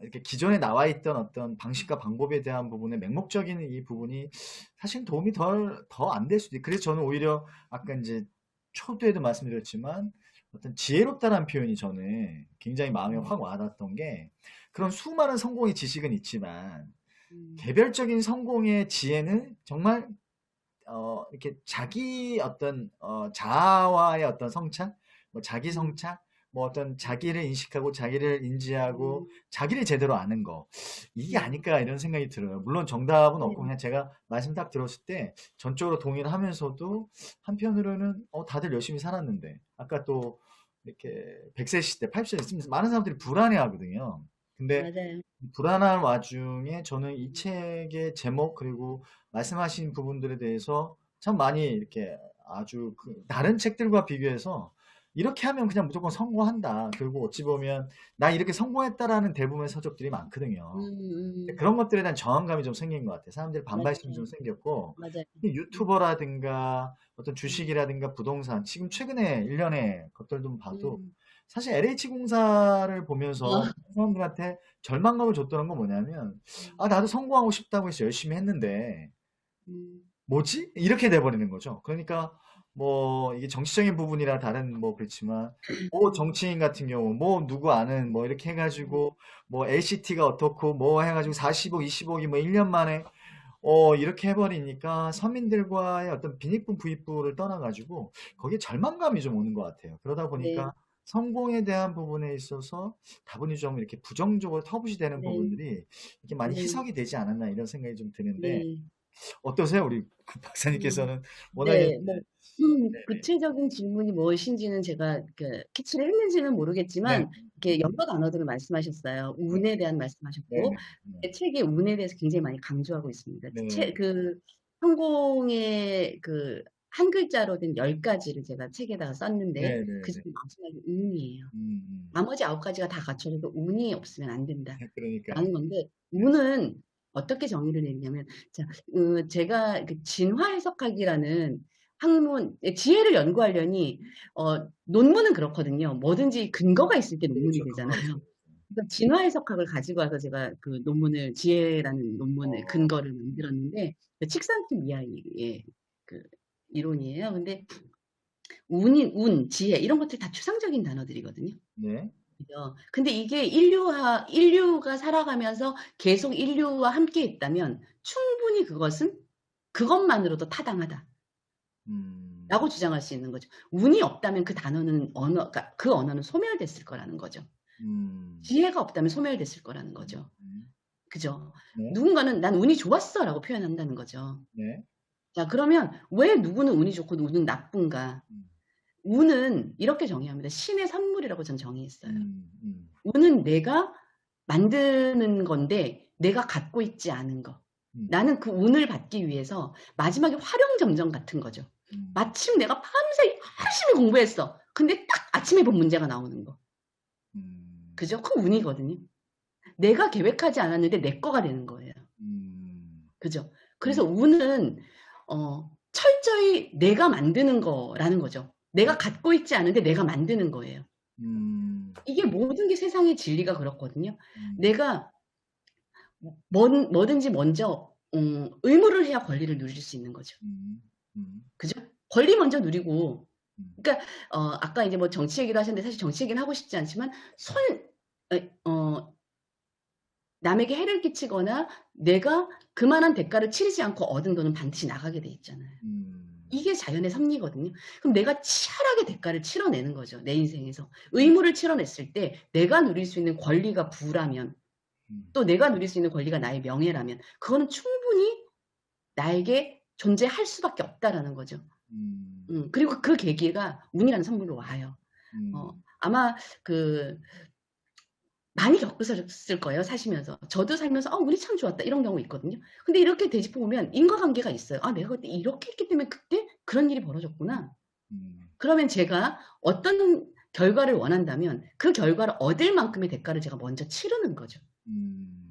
이렇게 기존에 나와 있던 어떤 방식과 방법에 대한 부분에 맹목적인 이 부분이 사실 도움이 더 안 될 수도 있고 그래서 저는 오히려 아까 이제 초두에도 말씀드렸지만 어떤 지혜롭다라는 표현이 저는 굉장히 마음에 확 와닿았던 게 그런 수많은 성공의 지식은 있지만 음. 개별적인 성공의 지혜는 정말 이렇게 자기 어떤 자아와의 어떤 성찰, 뭐 자기 음. 성찰, 뭐 어떤 자기를 인식하고 자기를 인지하고 음. 자기를 제대로 아는 거 이게 음. 아닐까 이런 생각이 들어요. 물론 정답은 네. 없고 그냥 제가 말씀 딱 들었을 때 전적으로 동의를 하면서도 한편으로는 다들 열심히 살았는데 아까 또 이렇게 100세 시대, 80세 시대 많은 사람들이 불안해하거든요. 근데 맞아요. 불안한 와중에 저는 이 책의 제목 그리고 말씀하신 부분들에 대해서 참 많이 이렇게 아주 다른 책들과 비교해서 이렇게 하면 그냥 무조건 성공한다. 그리고 어찌 보면 나 이렇게 성공했다라는 대부분의 서적들이 많거든요. 그런 것들에 대한 저항감이 좀 생긴 것 같아요. 사람들이 반발심이 좀 맞아요. 생겼고 맞아요. 음. 유튜버라든가 어떤 음. 주식이라든가 부동산 지금 최근에 일련의 것들 좀 봐도 음. 사실 LH공사를 보면서 어. 사람들한테 절망감을 줬다는 건 뭐냐면 아 음. 나도 성공하고 싶다고 해서 열심히 했는데 음. 뭐지? 이렇게 돼버리는 거죠. 그러니까 뭐 이게 정치적인 부분이라 다른 뭐 그렇지만 뭐 음. 정치인 같은 경우 뭐 누구 아는 뭐 이렇게 음. 해가지고 뭐 LCT가 어떻고 뭐 해가지고 40억, 20억이 뭐 1년 만에 이렇게 해버리니까 서민들과의 어떤 빈익분 부익부를 떠나가지고 거기에 절망감이 좀 오는 것 같아요. 그러다 네. 보니까 성공에 대한 부분에 있어서 다분히 좀 이렇게 부정적으로 터부시되는 네. 부분들이 이렇게 많이 네. 희석이 되지 않았나 이런 생각이 좀 드는데 네. 어떠세요? 우리 음. 박사님께서는 워낙에 네. 뭐 네네. 구체적인 질문이 무엇인지는 제가 캐치를 했는지는 네. 모르겠지만 이렇게 여러 단어들을 말씀하셨어요. 네. 운에 대한 말씀하셨고 네네. 네. 제 책에 운에 대해서 굉장히 많이 강조하고 있습니다. 네. 성공의 한 글자로 된 10가지를 제가 책에다가 썼는데 네네네. 그중에 마지막이 운이에요. 음, 음. 나머지 9가지가 다 갖춰져도 운이 없으면 안 된다. 그러니까요. 라는 건데 네. 운은 어떻게 정의를 내리냐면 자, 제가 진화 해석학이라는 학문 지혜를 연구하려니 논문은 그렇거든요. 뭐든지 근거가 있을 때 논문이 그렇죠. 근거가 있어요. 되잖아요. 그러니까 진화 해석학을 가지고 와서 제가 그 논문을 지혜라는 논문의 어, 근거를 만들었는데 칙산팀 이하의 그 이론이에요. 근데 운, 지혜 이런 것들 다 추상적인 단어들이거든요. 네. 그죠. 근데 이게 인류가 살아가면서 계속 인류와 함께 있다면 충분히 그것만으로도 타당하다라고 음, 주장할 수 있는 거죠. 운이 없다면 그 단어는 그러니까 그 언어는 소멸됐을 거라는 거죠. 음, 지혜가 없다면 소멸됐을 거라는 거죠. 음. 그죠. 네. 누군가는 난 운이 좋았어라고 표현한다는 거죠. 네. 자, 그러면 왜 누구는 운이 좋고 누구는 나쁜가? 음, 운은 이렇게 정의합니다. 신의 선물이라고 전 정의했어요. 음, 음, 운은 내가 만드는 건데 내가 갖고 있지 않은 거. 음, 나는 그 운을 받기 위해서 마지막에 화룡점정 같은 거죠. 음, 마침 내가 밤새 열심히 공부했어. 근데 딱 아침에 본 문제가 나오는 거. 음, 그죠? 그 운이거든요. 내가 계획하지 않았는데 내 거가 되는 거예요. 그죠? 그래서 음, 운은 철저히 내가 만드는 거라는 거죠. 내가 갖고 있지 않은데 내가 만드는 거예요. 음, 이게 모든 게 세상의 진리가 그렇거든요. 음, 내가 뭐든지 먼저 의무를 해야 권리를 누릴 수 있는 거죠. 음, 음, 그죠? 권리 먼저 누리고 음, 그러니까 아까 이제 뭐 정치 얘기도 하셨는데 사실 정치 얘기는 하고 싶지 않지만 남에게 해를 끼치거나 내가 그만한 대가를 치르지 않고 얻은 돈은 반드시 나가게 돼 있잖아요. 이게 자연의 섭리거든요. 그럼 내가 치열하게 대가를 치러내는 거죠. 내 인생에서. 의무를 치러냈을 때 내가 누릴 수 있는 권리가 부라면 또 내가 누릴 수 있는 권리가 나의 명예라면 그거는 충분히 나에게 존재할 수밖에 없다라는 거죠. 그리고 그 계기가 운이라는 선물로 와요. 아마 많이 겪으셨을 거예요, 사시면서. 저도 살면서 운이 참 좋았다 이런 경우 있거든요. 근데 이렇게 되짚어 보면 인과관계가 있어요. 내가 그때 이렇게 했기 때문에 그때 그런 일이 벌어졌구나. 그러면 제가 어떤 결과를 원한다면 그 결과를 얻을 만큼의 대가를 제가 먼저 치르는 거죠.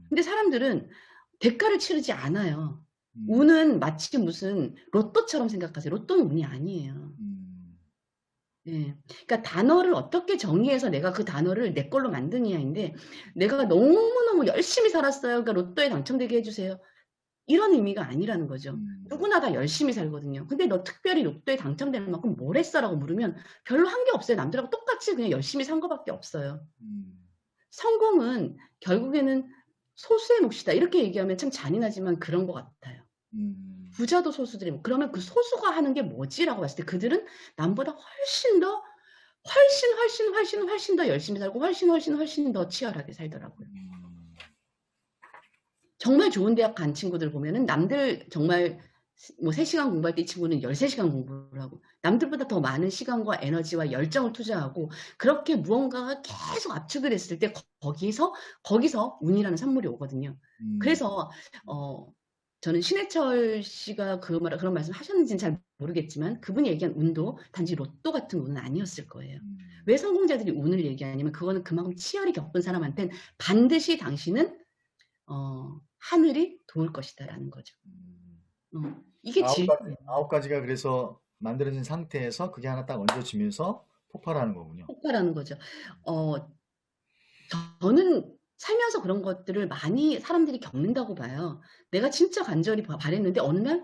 근데 사람들은 대가를 치르지 않아요. 운은 마치 무슨 로또처럼 생각하세요. 로또는 운이 아니에요. 예. 그러니까 단어를 어떻게 정의해서 내가 그 단어를 내 걸로 만드느냐인데 내가 너무너무 열심히 살았어요. 그러니까 로또에 당첨되게 해주세요. 이런 의미가 아니라는 거죠. 음. 누구나 다 열심히 살거든요. 근데 너 특별히 로또에 당첨되는 만큼 뭘 했어라고 물으면 별로 한 게 없어요. 남들하고 똑같이 그냥 열심히 산 거밖에 없어요. 성공은 결국에는 소수의 몫이다. 이렇게 얘기하면 참 잔인하지만 그런 것 같아요. 부자도 소수들이 그러면 그 소수가 하는 게 뭐지라고 봤을 때 그들은 남보다 훨씬 더 열심히 살고 훨씬 더 치열하게 살더라고요. 정말 좋은 대학 간 친구들 보면은 남들 정말 뭐 3시간 공부할 때 이 친구는 13시간 공부를 하고 남들보다 더 많은 시간과 에너지와 열정을 투자하고 그렇게 무언가가 계속 압축을 했을 때 거기서 운이라는 산물이 오거든요. 그래서 저는 신해철 씨가 그런 말씀 하셨는지는 잘 모르겠지만 그분이 얘기한 운도 단지 로또 같은 운은 아니었을 거예요. 왜 성공자들이 운을 얘기하냐면 그거는 그만큼 치열히 겪은 사람한테는 반드시 당신은 하늘이 도울 것이다라는 거죠. 이게 아홉 가지가 그래서 만들어진 상태에서 그게 하나 딱 얹어지면서 폭발하는 거군요. 폭발하는 거죠. 저는 살면서 그런 것들을 많이 사람들이 겪는다고 봐요. 내가 진짜 간절히 바랬는데 어느 날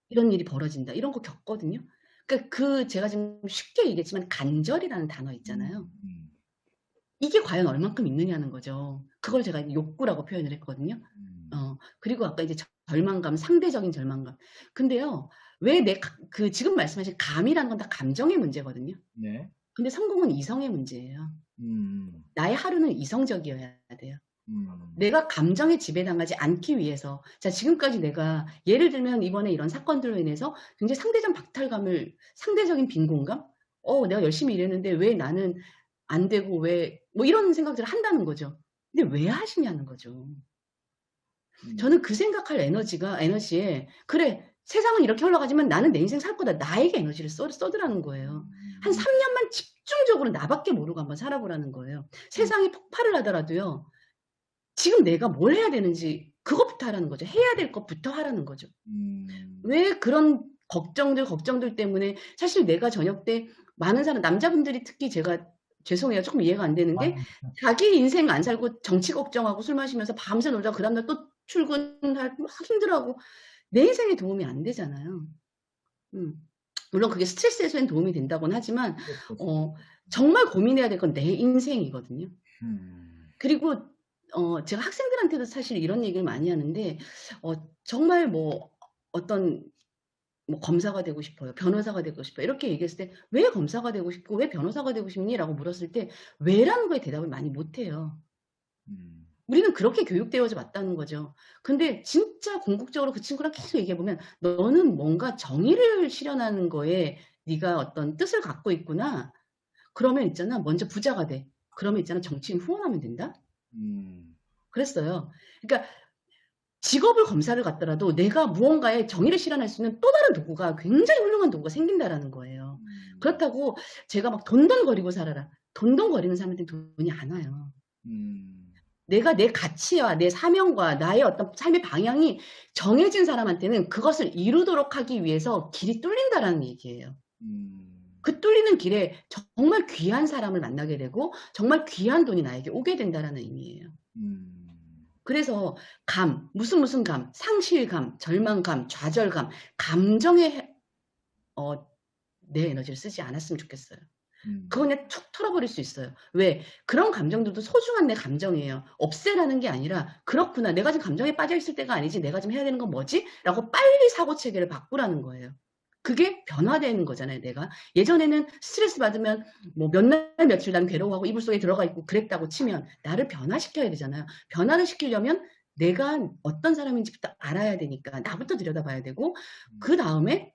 이런 일이 벌어진다. 이런 거 겪거든요. 그러니까 제가 지금 쉽게 얘기했지만 간절이라는 단어 있잖아요. 이게 과연 얼만큼 있느냐는 거죠. 그걸 제가 욕구라고 표현을 했거든요. 그리고 아까 이제 절망감, 상대적인 절망감. 근데요, 왜 지금 말씀하신 감이라는 건 다 감정의 문제거든요. 네. 근데 성공은 이성의 문제예요. 나의 하루는 이성적이어야 돼요. 내가 감정에 지배당하지 않기 위해서. 자, 지금까지 내가 예를 들면 이번에 이런 사건들로 인해서 굉장히 상대적인 빈곤감? 내가 열심히 일했는데 왜 나는 안 되고 뭐 이런 생각들을 한다는 거죠. 근데 왜 하시냐는 거죠. 저는 그 생각할 에너지에 그래 세상은 이렇게 흘러가지만 나는 내 인생 살 거다. 나에게 에너지를 써더라는 거예요. 한 3년만 집중적으로 나밖에 모르고 한번 살아보라는 거예요. 세상이 폭발을 하더라도요. 지금 내가 뭘 해야 되는지 그것부터 하라는 거죠. 해야 될 것부터 하라는 거죠. 왜 그런 걱정들 때문에 사실 내가 저녁 때 많은 남자분들이 특히 제가 죄송해요. 조금 이해가 안 되는 게 자기 인생 안 살고 정치 걱정하고 술 마시면서 밤새 놀다가 그 다음날 또 출근하고 막 힘들어하고 내 인생에 도움이 안 되잖아요. 물론 그게 스트레스 해소엔 도움이 된다고는 하지만 정말 고민해야 될 건 내 인생이거든요. 그리고 제가 학생들한테도 사실 이런 얘기를 많이 하는데 정말 뭐 어떤 뭐 검사가 되고 싶어요. 변호사가 되고 싶어요. 이렇게 얘기했을 때 왜 검사가 되고 싶고 왜 변호사가 되고 싶니? 라고 물었을 때 왜라는 거에 대답을 많이 못해요. 우리는 그렇게 교육되어져 왔다는 거죠. 근데 진짜 궁극적으로 그 친구랑 계속 얘기해보면 너는 뭔가 정의를 실현하는 거에 네가 어떤 뜻을 갖고 있구나. 그러면 있잖아. 먼저 부자가 돼. 그러면 있잖아. 정치인 후원하면 된다. 그랬어요. 그러니까 직업을 검사를 갖더라도 내가 무언가에 정의를 실현할 수 있는 또 다른 도구가 굉장히 훌륭한 도구가 생긴다라는 거예요. 그렇다고 제가 막 돈돈거리고 살아라. 돈돈거리는 사람한테는 돈이 안 와요. 내가 내 가치와 내 사명과 나의 어떤 삶의 방향이 정해진 사람한테는 그것을 이루도록 하기 위해서 길이 뚫린다라는 얘기예요. 그 뚫리는 길에 정말 귀한 사람을 만나게 되고 정말 귀한 돈이 나에게 오게 된다라는 의미예요. 그래서 무슨 감, 상실감, 절망감, 좌절감, 감정에 내 에너지를 쓰지 않았으면 좋겠어요. 그거 그냥 툭 털어버릴 수 있어요. 왜? 그런 감정들도 소중한 내 감정이에요. 없애라는 게 아니라 그렇구나. 내가 지금 감정에 빠져있을 때가 아니지. 내가 지금 해야 되는 건 뭐지? 라고 빨리 사고체계를 바꾸라는 거예요. 그게 변화되는 거잖아요. 내가 예전에는 스트레스 받으면 뭐 몇 날 며칠 난 괴로워하고 이불 속에 들어가 있고 그랬다고 치면 나를 변화시켜야 되잖아요. 변화를 시키려면 내가 어떤 사람인지부터 알아야 되니까 나부터 들여다봐야 되고 그 다음에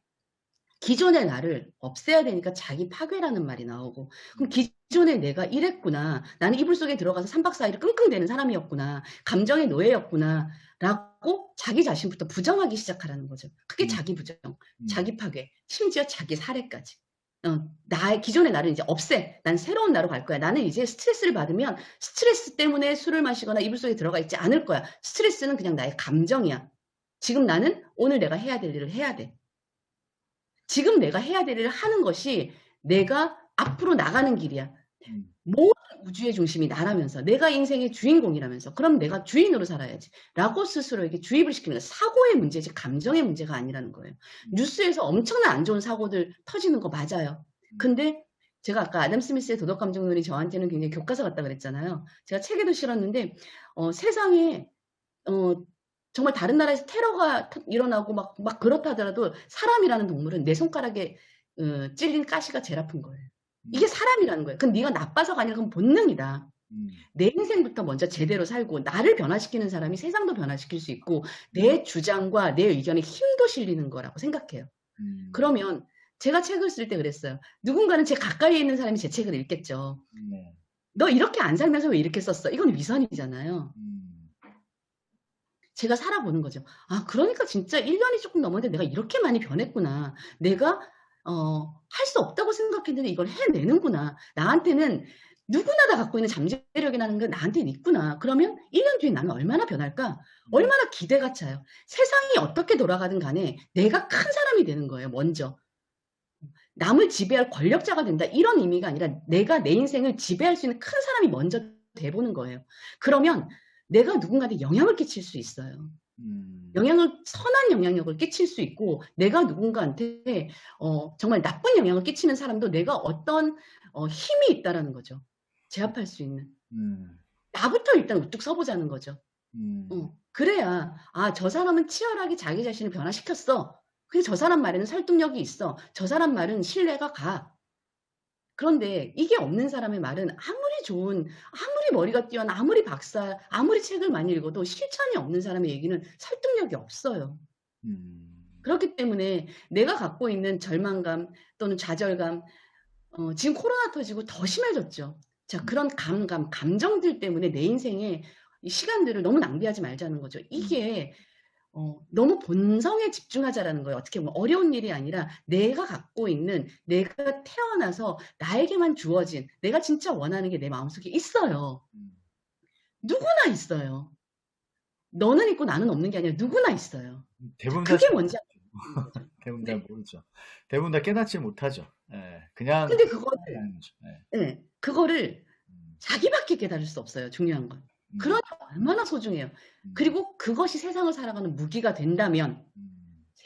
기존의 나를 없애야 되니까 자기 파괴라는 말이 나오고 그럼 기존에 내가 이랬구나. 나는 이불 속에 들어가서 3박 4일 끙끙대는 사람이었구나. 감정의 노예였구나. 라고 자기 자신부터 부정하기 시작하라는 거죠. 그게 자기 부정, 자기 파괴, 심지어 자기 살해까지. 기존의 나를 이제 없애. 난 새로운 나로 갈 거야. 나는 이제 스트레스를 받으면 스트레스 때문에 술을 마시거나 이불 속에 들어가 있지 않을 거야. 스트레스는 그냥 나의 감정이야. 지금 나는 오늘 내가 해야 될 일을 해야 돼. 지금 내가 해야 될 일을 하는 것이 내가 앞으로 나가는 길이야. 음. 모든 우주의 중심이 나라면서 내가 인생의 주인공이라면서 그럼 내가 주인으로 살아야지 라고 스스로에게 주입을 시키는 거예요. 사고의 문제지 감정의 문제가 아니라는 거예요. 뉴스에서 엄청난 안 좋은 사고들 터지는 거 맞아요. 근데 제가 아까 아담 스미스의 도덕감정론이 저한테는 굉장히 교과서 같다 그랬잖아요. 제가 책에도 실었는데 세상에 정말 다른 나라에서 테러가 일어나고 막 그렇다 하더라도 사람이라는 동물은 내 손가락에 찔린 가시가 제일 아픈 거예요. 이게 사람이라는 거예요. 그건 네가 나빠서가 아니라 그건 본능이다. 내 인생부터 먼저 제대로 살고 나를 변화시키는 사람이 세상도 변화시킬 수 있고 내 주장과 내 의견에 힘도 실리는 거라고 생각해요. 그러면 제가 책을 쓸 때 그랬어요. 누군가는 제 가까이에 있는 사람이 제 책을 읽겠죠. 네. 너 이렇게 안 살면서 왜 이렇게 썼어? 이건 위선이잖아요. 제가 살아보는 거죠. 아, 그러니까 진짜 1년이 조금 넘었는데 내가 이렇게 많이 변했구나. 내가 할 수 없다고 생각했는데 이걸 해내는구나. 나한테는 누구나 다 갖고 있는 잠재력이라는 게 나한테는 있구나. 그러면 1년 뒤에 나는 얼마나 변할까? 얼마나 기대가 차요. 세상이 어떻게 돌아가든 간에 내가 큰 사람이 되는 거예요. 먼저. 남을 지배할 권력자가 된다. 이런 의미가 아니라 내가 내 인생을 지배할 수 있는 큰 사람이 먼저 돼보는 거예요. 그러면 내가 누군가한테 영향을 끼칠 수 있어요. 선한 영향력을 끼칠 수 있고 내가 누군가한테 정말 나쁜 영향을 끼치는 사람도 내가 어떤 힘이 있다라는 거죠. 제압할 수 있는. 나부터 일단 우뚝 서보자는 거죠. 그래야 저 사람은 치열하게 자기 자신을 변화시켰어. 그래서 저 사람 말에는 설득력이 있어. 저 사람 말은 신뢰가 가. 그런데 이게 없는 사람의 말은 아무리 좋은, 아무리 머리가 뛰어나, 아무리 박사, 아무리 책을 많이 읽어도 실천이 없는 사람의 얘기는 설득력이 없어요. 그렇기 때문에 내가 갖고 있는 절망감 또는 좌절감, 지금 코로나 터지고 더 심해졌죠. 자, 그런 감정들 때문에 내 인생에 이 시간들을 너무 낭비하지 말자는 거죠. 이게 너무 본성에 집중하자라는 거예요. 어떻게 보면 어려운 일이 아니라 내가 갖고 있는 내가 태어나서 나에게만 주어진 내가 진짜 원하는 게 내 마음속에 있어요. 누구나 있어요. 너는 있고 나는 없는 게 아니라 누구나 있어요. 대부분 그게 뭔지 대부분 다 모르죠. 대부분 다 깨닫지 못하죠. 그냥 근데 그거를 자기밖에 깨달을 수 없어요. 중요한 건. 그러니까 얼마나 소중해요. 그리고 그것이 세상을 살아가는 무기가 된다면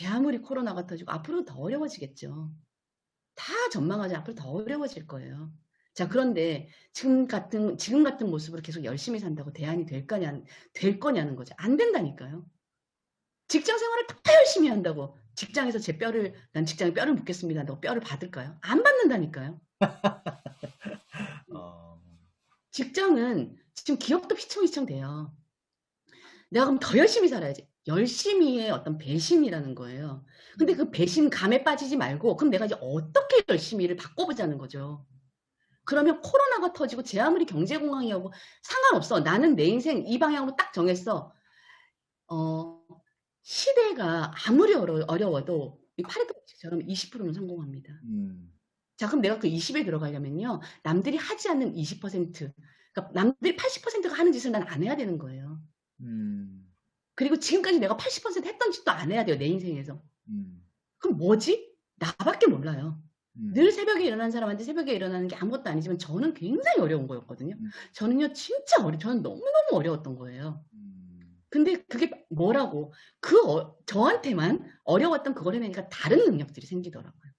아무리 코로나가 터지고 앞으로 더 어려워지겠죠. 다 전망하지 앞으로 더 어려워질 거예요. 자, 그런데 지금 같은 모습으로 계속 열심히 산다고 대안이 될 거냐는 거죠. 안 된다니까요. 직장 생활을 더 열심히 한다고 직장에서 난 직장에 뼈를 묻겠습니다. 너 뼈를 받을까요? 안 받는다니까요. 직장은 지금 기업도 휘청휘청 돼요. 내가 그럼 더 열심히 살아야지. 열심히의 어떤 배신이라는 거예요. 근데 그 배신감에 빠지지 말고 그럼 내가 이제 어떻게 열심히를 바꿔보자는 거죠. 그러면 코로나가 터지고 제 아무리 경제공황이 오고 상관없어. 나는 내 인생 이 방향으로 딱 정했어. 시대가 아무리 어려워도 이 파레토 법칙처럼 20%는 성공합니다. 자, 그럼 내가 그 20에 들어가려면요. 남들이 하지 않는 20%, 그러니까 남들이 80%가 하는 짓을 난 안 해야 되는 거예요. 그리고 지금까지 내가 80% 했던 짓도 안 해야 돼요. 내 인생에서. 그럼 뭐지? 나밖에 몰라요. 늘 새벽에 일어나는 사람한테 새벽에 일어나는 게 아무것도 아니지만 저는 굉장히 어려운 거였거든요. 저는요. 진짜 저는 너무너무 어려웠던 거예요. 근데 그게 뭐라고 저한테만 어려웠던 그걸 해내니까 다른 능력들이 생기더라고요.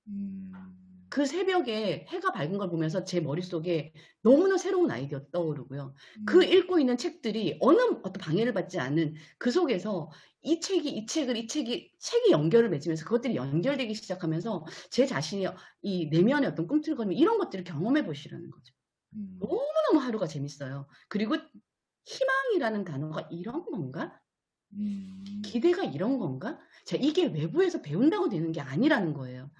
그 새벽에 해가 밝은 걸 보면서 제 머릿속에 너무나 새로운 아이디어 떠오르고요. 그 읽고 있는 책들이 어떤 방해를 받지 않는 그 속에서 책이 연결을 맺으면서 그것들이 연결되기 시작하면서 제 자신이 이 내면의 어떤 꿈틀거림 이런 것들을 경험해 보시라는 거죠. 너무너무 하루가 재밌어요. 그리고 희망이라는 단어가 이런 건가? 기대가 이런 건가? 자, 이게 외부에서 배운다고 되는 게 아니라는 거예요.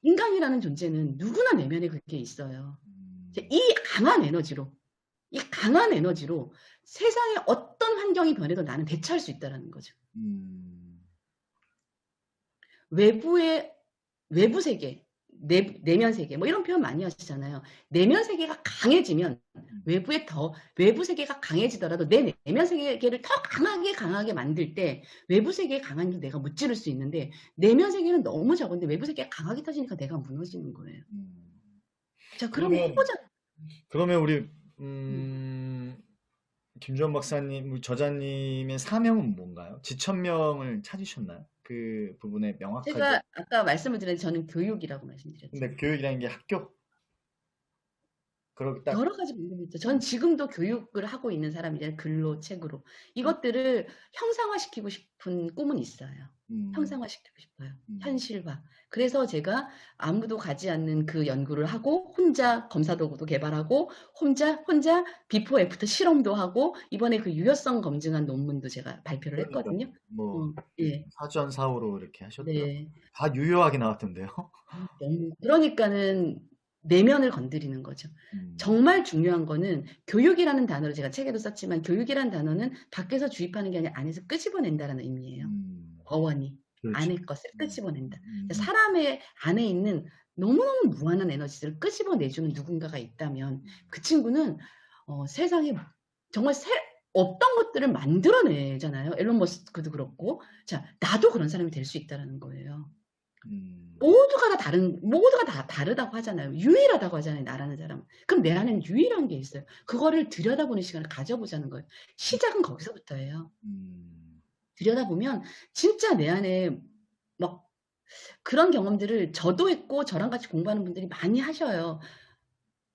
인간이라는 존재는 누구나 내면에 그게 있어요. 이 강한 에너지로 세상의 어떤 환경이 변해도 나는 대처할 수 있다는 거죠. 외부 세계, 내면 세계 뭐 이런 표현 많이 하시잖아요. 내면 세계가 강해지면 외부 세계가 강해지더라도 내 내면 세계를 더 강하게 만들 때 외부 세계에 강한 게 내가 무찌를 수 있는데 내면 세계는 너무 적은데 외부 세계가 강하게 터지니까 내가 무너지는 거예요. 자, 그러면 해보자. 그러면 우리 음. 김주원 박사님, 우리 저자님의 사명은 뭔가요? 지천명을 찾으셨나요? 그 부분에 명확하게. 제가 아까 말씀을 드렸는데 저는 교육이라고 근데 말씀드렸잖아요. 교육이라는 게 학교 그렇게 딱. 여러 가지 방법이 있죠. 전 지금도 교육을 하고 있는 사람이잖아요. 글로, 책으로. 이것들을 형상화시키고 싶은 꿈은 있어요. 음, 형상화시키고 싶어요. 음, 현실화. 그래서 제가 아무도 가지 않는 그 연구를 하고 혼자 검사 도구도 개발하고 혼자 비포 애프터 실험도 하고 이번에 그 유효성 검증한 논문도 제가 발표를 그러니까 했거든요. 뭐 예. 사전사후로 이렇게 하셨더라고요. 네. 다 유효하게 나왔던데요. 너무 그러니까는 내면을 건드리는 거죠. 음, 정말 중요한 거는 교육이라는 단어를 제가 책에도 썼지만 교육이라는 단어는 밖에서 주입하는 게 아니라 안에서 끄집어낸다라는 의미예요. 음, 어원이. 그렇죠. 안의 것을 끄집어낸다. 음, 사람의 안에 있는 너무너무 무한한 에너지를 끄집어내주는 누군가가 있다면 그 친구는 세상에 정말 어떤 것들을 만들어내잖아요. 앨런 머스크도 그렇고. 자, 나도 그런 사람이 될 수 있다라는 거예요. 음, 모두가 다 다르다고 하잖아요. 유일하다고 하잖아요, 나라는 사람. 그럼 내 안에는 유일한 게 있어요. 그거를 들여다보는 시간을 가져보자는 거예요. 시작은 거기서부터예요. 음, 들여다보면 진짜 내 안에 막 그런 경험들을 저도 했고 저랑 같이 공부하는 분들이 많이 하셔요.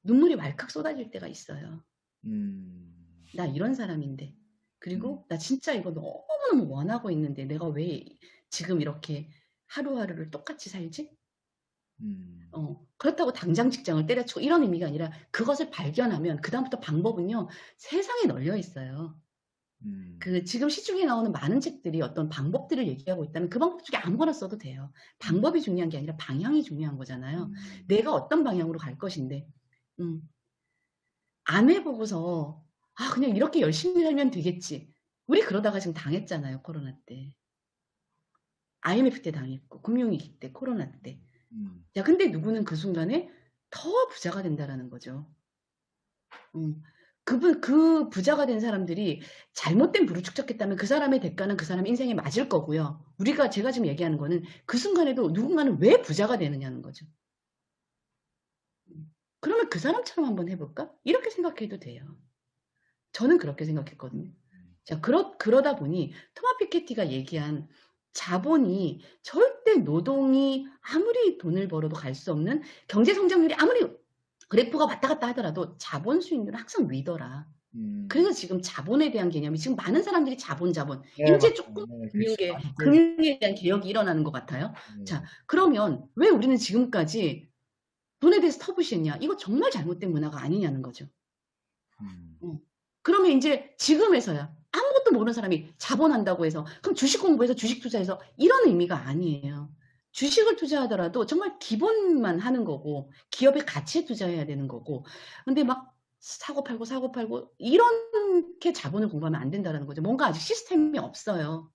눈물이 왈칵 쏟아질 때가 있어요. 음, 나 이런 사람인데. 음, 그리고 나 진짜 이거 너무너무 원하고 있는데 내가 왜 지금 이렇게 하루하루를 똑같이 살지? 음, 그렇다고 당장 직장을 때려치고 이런 의미가 아니라 그것을 발견하면 그다음부터 방법은요, 세상에 널려 있어요. 음, 그 지금 시중에 나오는 많은 책들이 어떤 방법들을 얘기하고 있다면 그 방법 중에 아무거나 써도 돼요. 음, 방법이 중요한 게 아니라 방향이 중요한 거잖아요. 음, 내가 어떤 방향으로 갈 것인데, 음, 안 해보고서, 아, 그냥 이렇게 열심히 살면 되겠지. 우리 그러다가 지금 당했잖아요, 코로나 때. IMF 때 당했고, 금융위기 때, 코로나 때. 음, 야, 근데 누구는 그 순간에 더 부자가 된다라는 거죠. 음. 그 부자가 된 사람들이 잘못된 부를 축적했다면 그 사람의 대가는 그 사람 인생에 맞을 거고요. 제가 지금 얘기하는 거는 그 순간에도 누군가는 왜 부자가 되느냐는 거죠. 그러면 그 사람처럼 한번 해볼까? 이렇게 생각해도 돼요. 저는 그렇게 생각했거든요. 자, 그러다 보니 토마 피케티가 얘기한 자본이 절대 노동이 아무리 돈을 벌어도 갈 수 없는 경제 성장률이 아무리 그래프가 왔다 갔다 하더라도 자본 수익률은 항상 위더라. 음. 그래서 지금 자본에 대한 개념이 지금 많은 사람들이 자본. 네, 이제 맞아요. 조금 네, 그렇죠. 많이 들. 금융에 대한 개혁이 일어나는 것 같아요. 자, 네. 그러면 왜 우리는 지금까지 돈에 대해서 터부시했냐? 이거 정말 잘못된 문화가 아니냐는 거죠. 음, 어. 그러면 이제 지금에서야 아무것도 모르는 사람이 자본한다고 해서 그럼 주식 공부해서 주식 투자해서 이런 의미가 아니에요. 주식을 투자하더라도 정말 기본만 하는 거고 기업의 가치에 투자해야 되는 거고 근데 막 사고 팔고 이렇게 자본을 공부하면 안 된다는 거죠. 뭔가 아직 시스템이 없어요.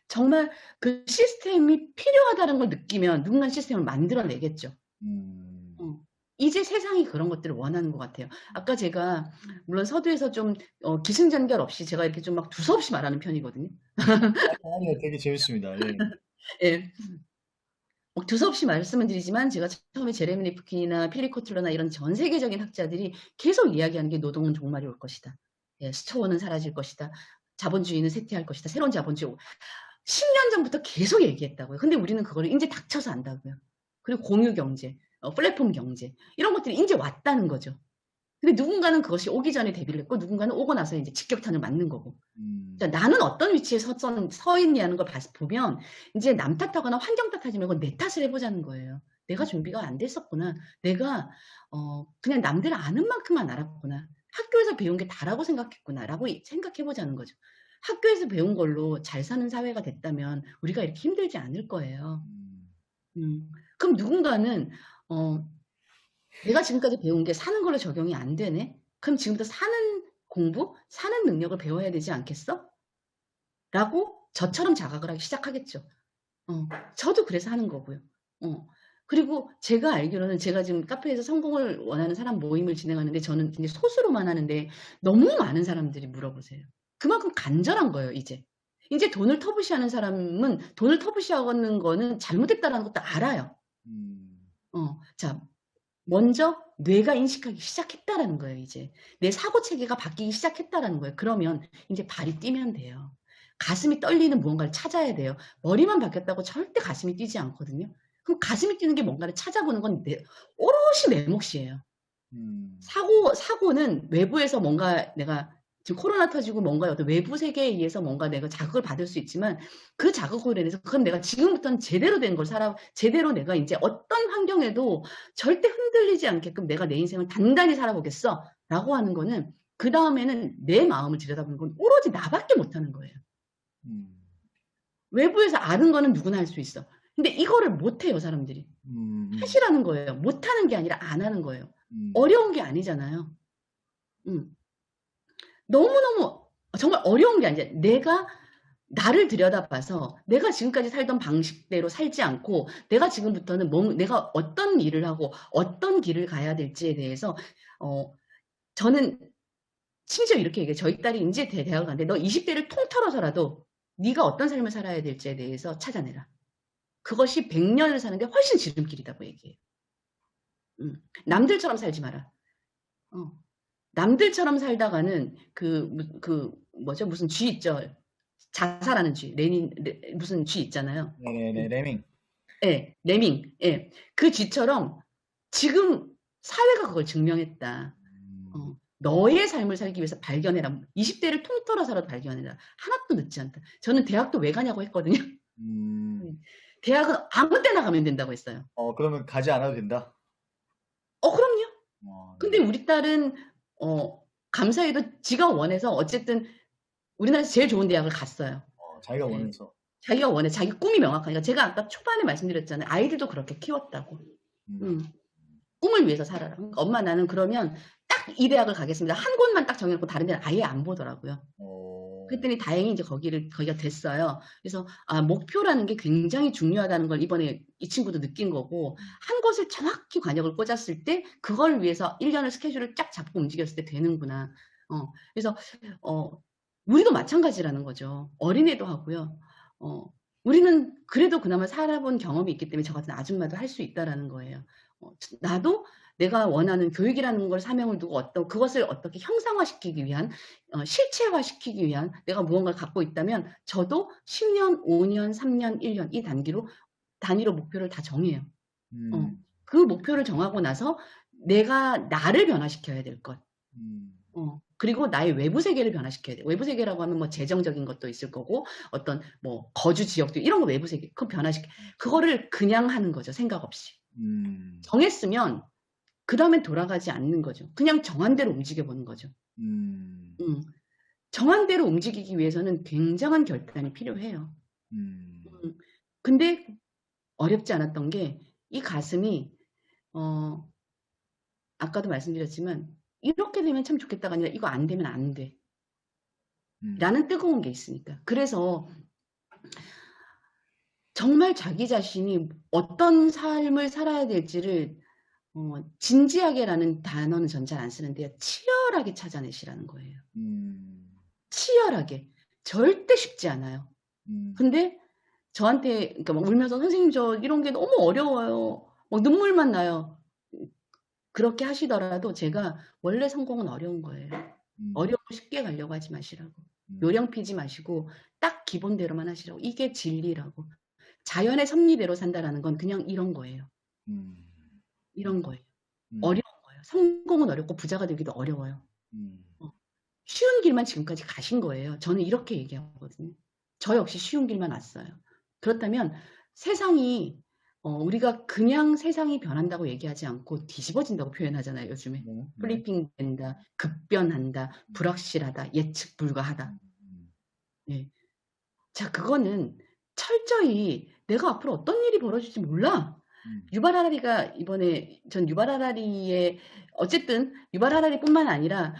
정말 그 시스템이 필요하다는 걸 느끼면 누군가 시스템을 만들어내겠죠. 음. 어. 이제 세상이 그런 것들을 원하는 것 같아요. 아까 제가 물론 서두에서 좀 기승전결 없이 제가 이렇게 좀 막 두서없이 말하는 편이거든요. 아니요, 되게 재밌습니다. 예. 예. 두서없이 말씀을 드리지만 제가 처음에 제레미 리프킨이나 필립 코틀러나 이런 전 세계적인 학자들이 계속 이야기하는 게 노동은 종말이 올 것이다. 예, 스토어는 사라질 것이다. 자본주의는 쇠퇴할 것이다. 새로운 자본주의. 10년 전부터 계속 얘기했다고요. 근데 우리는 그거를 이제 닥쳐서 안다고요. 그리고 공유 경제, 플랫폼 경제 이런 것들이 이제 왔다는 거죠. 근데 누군가는 그것이 오기 전에 대비를 했고 누군가는 오고 나서 이제 직격탄을 맞는 거고. 자, 나는 어떤 위치에 서 있냐는 걸 보면 이제 남 탓하거나 환경 탓하지 말고 내 탓을 해보자는 거예요. 내가 준비가 안 됐었구나. 내가 그냥 남들 아는 만큼만 알았구나. 학교에서 배운 게 다라고 생각했구나라고 생각해보자는 거죠. 학교에서 배운 걸로 잘 사는 사회가 됐다면 우리가 이렇게 힘들지 않을 거예요. 그럼 누군가는 내가 지금까지 배운 게 사는 걸로 적용이 안 되네? 그럼 지금부터 사는 공부, 사는 능력을 배워야 되지 않겠어? 라고 저처럼 자각을 하기 시작하겠죠. 저도 그래서 하는 거고요. 그리고 제가 알기로는 제가 지금 카페에서 성공을 원하는 사람 모임을 진행하는데 저는 굉장히 소수로만 하는데 너무 많은 사람들이 물어보세요. 그만큼 간절한 거예요, 이제. 이제 돈을 터부시하는 사람은 돈을 터부시하는 거는 잘못됐다라는 것도 알아요. 자, 먼저 뇌가 인식하기 시작했다라는 거예요, 이제. 내 사고 체계가 바뀌기 시작했다라는 거예요. 그러면 이제 발이 뛰면 돼요. 가슴이 떨리는 무언가를 찾아야 돼요. 머리만 바뀌었다고 절대 가슴이 뛰지 않거든요. 그럼 가슴이 뛰는 게 뭔가를 찾아보는 건 오롯이 내 몫이에요. 사고는 외부에서 뭔가 내가 지금 코로나 터지고 뭔가 어떤 외부 세계에 의해서 뭔가 내가 자극을 받을 수 있지만 그 자극으로 인해서 그럼 내가 지금부터는 제대로 된 걸 제대로 내가 이제 어떤 환경에도 절대 흔들리지 않게끔 내가 내 인생을 단단히 살아보겠어 라고 하는 거는 그 다음에는 내 마음을 들여다보는 건 오로지 나밖에 못하는 거예요. 외부에서 아는 거는 누구나 할 수 있어. 근데 이거를 못해요, 사람들이. 하시라는 거예요. 못하는 게 아니라 안 하는 거예요. 어려운 게 아니잖아요. 너무너무 정말 어려운 게 아니라 내가 나를 들여다봐서 내가 지금까지 살던 방식대로 살지 않고 내가 지금부터는 내가 어떤 일을 하고 어떤 길을 가야 될지에 대해서 저는 심지어 이렇게 얘기해요. 저희 딸이 이제 대학을 가는데 너 20대를 통틀어서라도 네가 어떤 삶을 살아야 될지에 대해서 찾아내라. 그것이 100년을 사는 게 훨씬 지름길이라고 얘기해요. 남들처럼 살지 마라. 남들처럼 살다가는 뭐죠? 무슨 쥐 있죠? 자살하는 쥐. 무슨 쥐 있잖아요. 네네네, 레밍. 네, 레밍. 예. 그 쥐처럼 지금 사회가 그걸 증명했다. 너의 삶을 살기 위해서 발견해라. 20대를 통틀어서라도 발견해라. 하나도 늦지 않다. 저는 대학도 왜 가냐고 했거든요. 대학은 아무 때나 가면 된다고 했어요. 그러면 가지 않아도 된다? 그럼요. 근데 우리 딸은 감사히도 지가 원해서 어쨌든 우리나라에서 제일 좋은 대학을 갔어요. 자기가 원해서. 자기가 원해. 자기 꿈이 명확하니까. 제가 아까 초반에 말씀드렸잖아요. 아이들도 그렇게 키웠다고. 꿈을 위해서 살아라. 그러니까 엄마 나는 그러면 딱 이 대학을 가겠습니다. 한 곳만 딱 정해놓고 다른 데는 아예 안 보더라고요. 그랬더니 다행히 이제 거기가 됐어요. 그래서 목표라는 게 굉장히 중요하다는 걸 이번에 이 친구도 느낀 거고 한 곳을 정확히 관역을 꽂았을 때 그걸 위해서 1년을 스케줄을 쫙 잡고 움직였을 때 되는구나. 그래서 우리도 마찬가지라는 거죠. 어린애도 하고요. 우리는 그래도 그나마 살아본 경험이 있기 때문에 저 같은 아줌마도 할 수 있다라는 거예요. 나도 내가 원하는 교육이라는 걸 사명을 두고 그것을 어떻게 형상화시키기 위한 실체화시키기 위한 내가 무언가를 갖고 있다면 저도 10년, 5년, 3년, 1년 이 단위로 목표를 다 정해요. 그 목표를 정하고 나서 내가 나를 변화시켜야 될 것. 그리고 나의 외부 세계를 변화시켜야 돼. 외부 세계라고 하면 뭐 재정적인 것도 있을 거고 어떤 뭐 거주 지역도 이런 거 외부 세계 그거 변화시켜. 그거를 그냥 하는 거죠. 생각 없이. 정했으면 그 다음엔 돌아가지 않는 거죠. 그냥 정한 대로 움직여 보는 거죠. 정한 대로 움직이기 위해서는 굉장한 결단이 필요해요. 근데 어렵지 않았던 게 이 가슴이 아까도 말씀드렸지만 이렇게 되면 참 좋겠다가 아니라 이거 안 되면 안 돼. 라는 뜨거운 게 있으니까. 그래서 정말 자기 자신이 어떤 삶을 살아야 될지를 진지하게라는 단어는 전 잘 안 쓰는데요. 치열하게 찾아내시라는 거예요. 치열하게. 절대 쉽지 않아요. 근데 저한테 그러니까 막 울면서 선생님 저 이런 게 너무 어려워요. 막 눈물만 나요. 그렇게 하시더라도 제가 원래 성공은 어려운 거예요. 어려운 쉽게 가려고 하지 마시라고. 요령 피지 마시고 딱 기본대로만 하시라고. 이게 진리라고. 자연의 섭리대로 산다라는 건 그냥 이런 거예요. 이런 거예요. 어려운 거예요. 성공은 어렵고 부자가 되기도 어려워요. 쉬운 길만 지금까지 가신 거예요. 저는 이렇게 얘기하거든요. 저 역시 쉬운 길만 왔어요. 그렇다면 세상이 우리가 그냥 세상이 변한다고 얘기하지 않고 뒤집어진다고 표현하잖아요. 요즘에. 플리핑 된다, 급변한다, 불확실하다, 예측 불가하다. 네. 자, 그거는 철저히 내가 앞으로 어떤 일이 벌어질지 몰라. 유발 하라리가 이번에 전 유발 하라리의 어쨌든 유발 하라리뿐만 아니라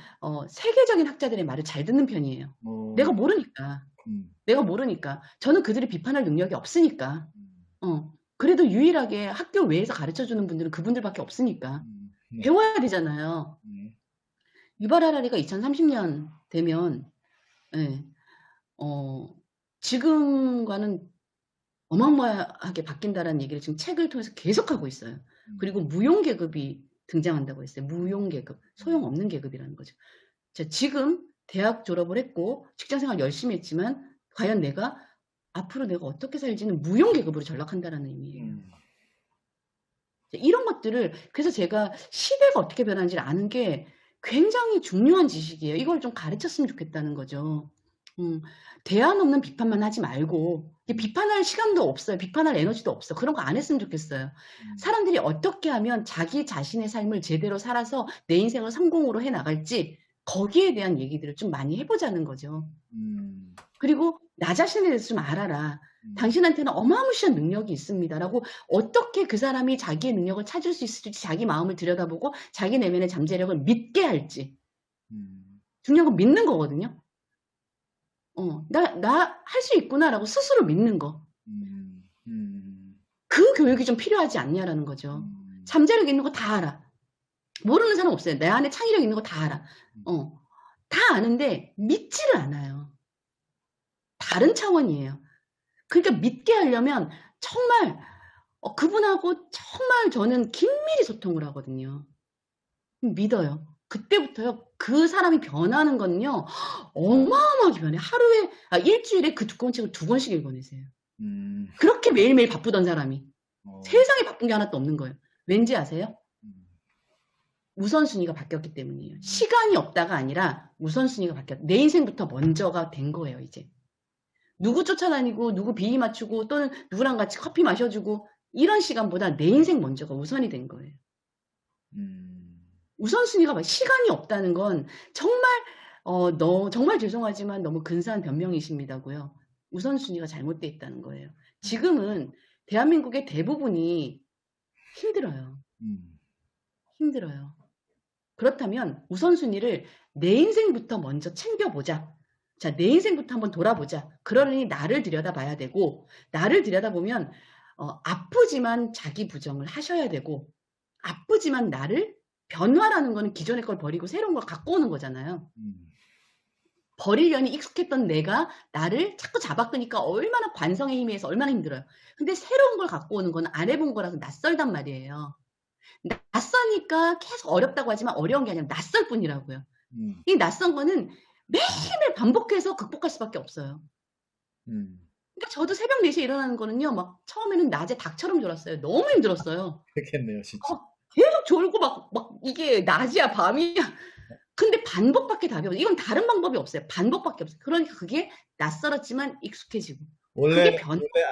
세계적인 학자들의 말을 잘 듣는 편이에요. 내가 모르니까. 저는 그들을 비판할 능력이 없으니까. 그래도 유일하게 학교 외에서 가르쳐주는 분들은 그분들밖에 없으니까. 배워야 되잖아요. 유발 하라리가 2030년 되면 지금과는 어마어마하게 바뀐다라는 얘기를 지금 책을 통해서 계속하고 있어요. 그리고 무용계급이 등장한다고 했어요. 무용 계급, 소용없는 계급이라는 거죠. 자, 지금 대학 졸업을 했고 직장 생활 열심히 했지만 과연 내가 앞으로 내가 어떻게 살지는 무용 계급으로 전락한다라는 의미예요. 이런 것들을 그래서 제가 시대가 어떻게 변하는지를 아는 게 굉장히 중요한 지식이에요. 이걸 좀 가르쳤으면 좋겠다는 거죠. 대안 없는 비판만 하지 말고 비판할 시간도 없어요. 비판할 에너지도 없어. 그런 거 안 했으면 좋겠어요. 사람들이 어떻게 하면 자기 자신의 삶을 제대로 살아서 내 인생을 성공으로 해나갈지 거기에 대한 얘기들을 좀 많이 해보자는 거죠. 그리고 나 자신에 대해서 좀 알아라. 당신한테는 어마무시한 능력이 있습니다라고 어떻게 그 사람이 자기의 능력을 찾을 수 있을지 자기 마음을 들여다보고 자기 내면의 잠재력을 믿게 할지. 중요한 건 믿는 거거든요. 나 할 수 있구나라고 스스로 믿는 거. 그 교육이 좀 필요하지 않냐라는 거죠. 잠재력 있는 거 다 알아. 모르는 사람 없어요. 내 안에 창의력 있는 거 다 알아. 다 아는데 믿지를 않아요. 다른 차원이에요. 그러니까 믿게 하려면 정말 그분하고 정말 저는 긴밀히 소통을 하거든요. 믿어요. 그때부터요. 그 사람이 변하는 건요. 어마어마하게 변해. 일주일에 그 두꺼운 책을 2권씩 읽어내세요. 그렇게 매일매일 바쁘던 사람이. 세상에 바쁜 게 하나도 없는 거예요. 왠지 아세요? 우선순위가 바뀌었기 때문이에요. 시간이 없다가 아니라 우선순위가 바뀌었. 내 인생부터 먼저가 된 거예요, 이제. 누구 쫓아다니고 누구 비위 맞추고 또는 누구랑 같이 커피 마셔주고 이런 시간보다 내 인생 먼저가 우선이 된 거예요. 우선순위가 시간이 없다는 건 정말 정말 죄송하지만 너무 근사한 변명이십니다고요. 우선순위가 잘못되어 있다는 거예요. 지금은 대한민국의 대부분이 힘들어요. 힘들어요. 그렇다면 우선순위를 내 인생부터 먼저 챙겨보자. 자, 내 인생부터 한번 돌아보자. 그러니 나를 들여다봐야 되고 나를 들여다보면 아프지만 자기 부정을 하셔야 되고 아프지만 나를 변화라는 거는 기존의 걸 버리고 새로운 걸 갖고 오는 거잖아요. 버리려니 익숙했던 내가 나를 자꾸 잡아끄니까 얼마나 관성의 힘에 의해서 얼마나 힘들어요. 근데 새로운 걸 갖고 오는 건 안 해본 거라서 낯설단 말이에요. 낯서니까 계속 어렵다고 하지만 어려운 게 아니라 낯설 뿐이라고요. 이 낯선 거는 매일매일 반복해서 극복할 수밖에 없어요. 그러니까 저도 새벽 4시에 일어나는 거는요. 막 처음에는 낮에 닭처럼 졸았어요. 너무 힘들었어요. 그렇겠네요, 진짜. 계속 졸고 막 이게 낮이야 밤이야. 근데 반복밖에 답이 없어요. 이건 다른 방법이 없어요. 반복밖에 없어요. 그러니까 그게 낯설었지만 익숙해지고. 원래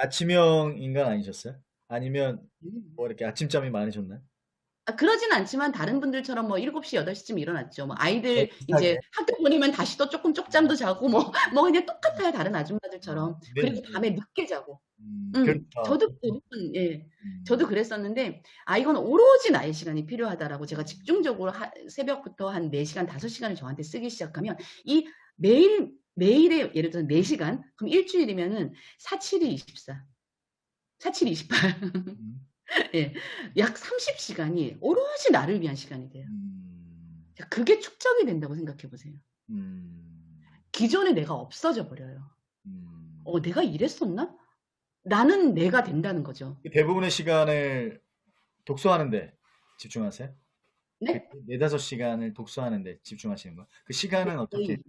아침형 인간 아니셨어요? 아니면 뭐 이렇게 아침잠이 많으셨나요? 그러진 않지만 다른 분들처럼 뭐 7시, 8시쯤 일어났죠. 뭐 아이들 이제 학교 보내면 다시 또 조금 쪽잠도 자고 뭐 그냥 똑같아요. 다른 아줌마들처럼. 그리고 밤에 늦게 자고. 저도 대부분, 예. 저도 그랬었는데, 이건 오로지 나의 시간이 필요하다라고 제가 집중적으로 새벽부터 한 4시간, 5시간을 저한테 쓰기 시작하면, 이 매일에 예를 들어서 4시간, 그럼 일주일이면은 4, 7이 24. 4, 7이 28. 예. 약 30시간이 오로지 나를 위한 시간이 돼요. 그게 축적이 된다고 생각해 보세요. 기존에 내가 없어져 버려요. 내가 이랬었나? 나는 내가 된다는 거죠. 대부분의 시간을 독서하는데 집중하세요? 네? 4-5시간을 독서하는데 집중하시는 거예요? 그 시간은 어떻게?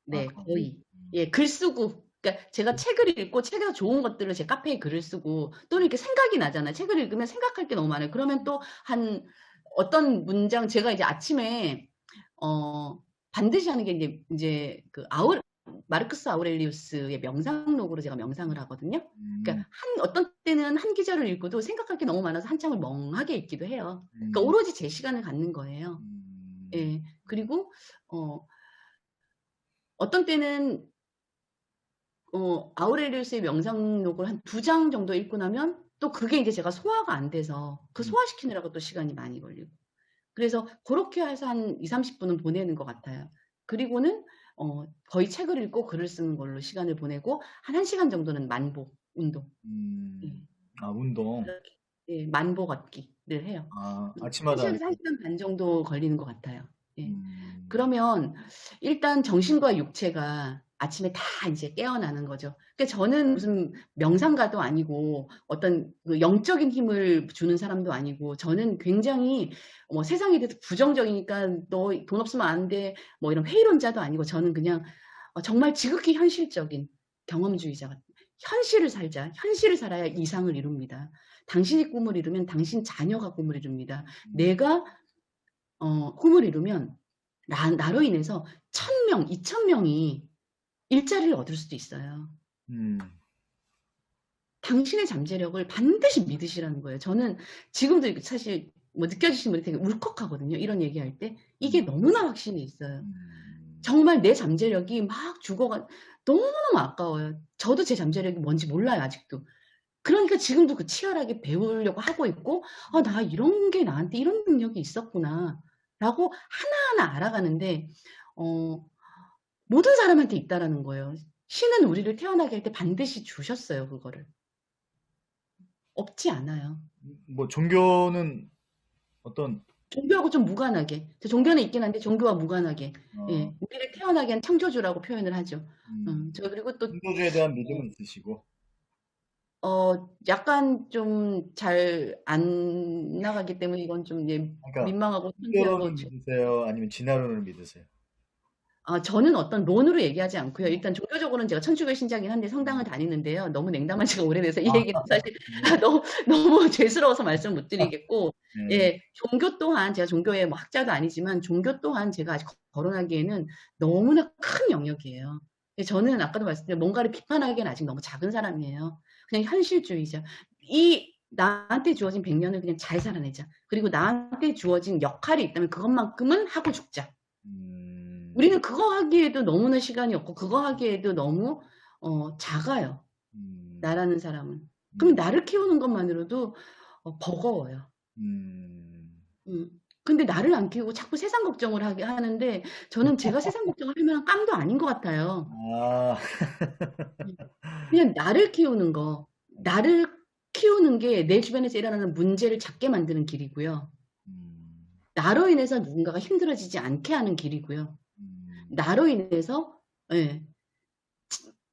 네, 거의. 예, 글 쓰고. 그러니까 제가 책을 읽고 책에서 좋은 것들을 제 카페에 글을 쓰고 또는 이렇게 생각이 나잖아요. 책을 읽으면 생각할 게 너무 많아요. 그러면 또 어떤 문장 제가 이제 아침에 반드시 하는 게 이제 그 마르크스 아우렐리우스의 명상록으로 제가 명상을 하거든요. 그러니까 어떤 때는 한 기절을 읽고도 생각할 게 너무 많아서 한참을 멍하게 읽기도 해요. 그러니까 오로지 제 시간을 갖는 거예요. 예. 그리고 어떤 때는 아우렐리우스의 명상록을 한 2장 정도 읽고 나면 또 그게 이제 제가 소화가 안 돼서 그 소화시키느라고 또 시간이 많이 걸리고. 그래서 그렇게 해서 한 20-30분은 보내는 것 같아요. 그리고는 거의 책을 읽고 글을 쓰는 걸로 시간을 보내고 한 1시간 정도는 만보 운동. 예. 운동. 예, 만보 걷기를 해요. 아침마다 1시간 반 정도 걸리는 것 같아요. 예. 그러면 일단 정신과 육체가 아침에 다 이제 깨어나는 거죠. 그러니까 저는 무슨 명상가도 아니고 어떤 그 영적인 힘을 주는 사람도 아니고 저는 굉장히 뭐 세상에 대해서 부정적이니까 너 돈 없으면 안 돼. 뭐 이런 회의론자도 아니고 저는 그냥 정말 지극히 현실적인 경험주의자가 현실을 살자. 현실을 살아야 이상을 이룹니다. 당신이 꿈을 이루면 당신 자녀가 꿈을 이룹니다. 내가 꿈을 이루면 나로 인해서 1,000명, 2,000명이 일자리를 얻을 수도 있어요. 당신의 잠재력을 반드시 믿으시라는 거예요. 저는 지금도 사실 뭐 느껴지시는 분이 되게 울컥하거든요. 이런 얘기할 때. 이게 너무나 확신이 있어요. 정말 내 잠재력이 막 죽어가 너무너무 아까워요. 저도 제 잠재력이 뭔지 몰라요, 아직도. 그러니까 지금도 그 치열하게 배우려고 하고 있고, 나 이런 게 나한테 이런 능력이 있었구나. 라고 하나하나 알아가는데, 모든 사람한테 있다라는 거예요. 신은 우리를 태어나게 할 때 반드시 주셨어요, 그거를. 없지 않아요. 뭐 종교는 어떤 종교하고 좀 무관하게. 종교는 있긴 한데 종교와 무관하게. 예, 우리를 태어나게 한 창조주라고 표현을 하죠. 저 그리고 또 창조주에 대한 믿음은 있으시고. 약간 좀 잘 안 나가기 때문에 이건 좀 예, 그러니까 민망하고 창피하고 종교론을 믿으세요? 아니면 진화론을 믿으세요? 저는 어떤 론으로 얘기하지 않고요. 일단 종교적으로는 제가 천주교 신자긴 한데 성당을 다니는데요. 너무 냉담한 지가 오래돼서 이 얘기는 사실 너무 죄스러워서 말씀 못 드리겠고, 예, 종교 또한 제가 종교의 뭐 학자도 아니지만 종교 또한 제가 아직 거론하기에는 너무나 큰 영역이에요. 저는 아까도 말씀드린 뭔가를 비판하기에는 아직 너무 작은 사람이에요. 그냥 현실주의자. 나한테 주어진 100년을 그냥 잘 살아내자. 그리고 나한테 주어진 역할이 있다면 그것만큼은 하고 죽자. 우리는 그거 하기에도 너무나 시간이 없고 그거 하기에도 너무 작아요. 나라는 사람은. 그럼 나를 키우는 것만으로도 버거워요. 근데 나를 안 키우고 자꾸 세상 걱정을 하는데 저는 제가 세상 걱정을 할 만한 깡도 아닌 것 같아요. 그냥 나를 키우는 거. 나를 키우는 게 내 주변에서 일어나는 문제를 작게 만드는 길이고요. 나로 인해서 누군가가 힘들어지지 않게 하는 길이고요. 나로 인해서 예,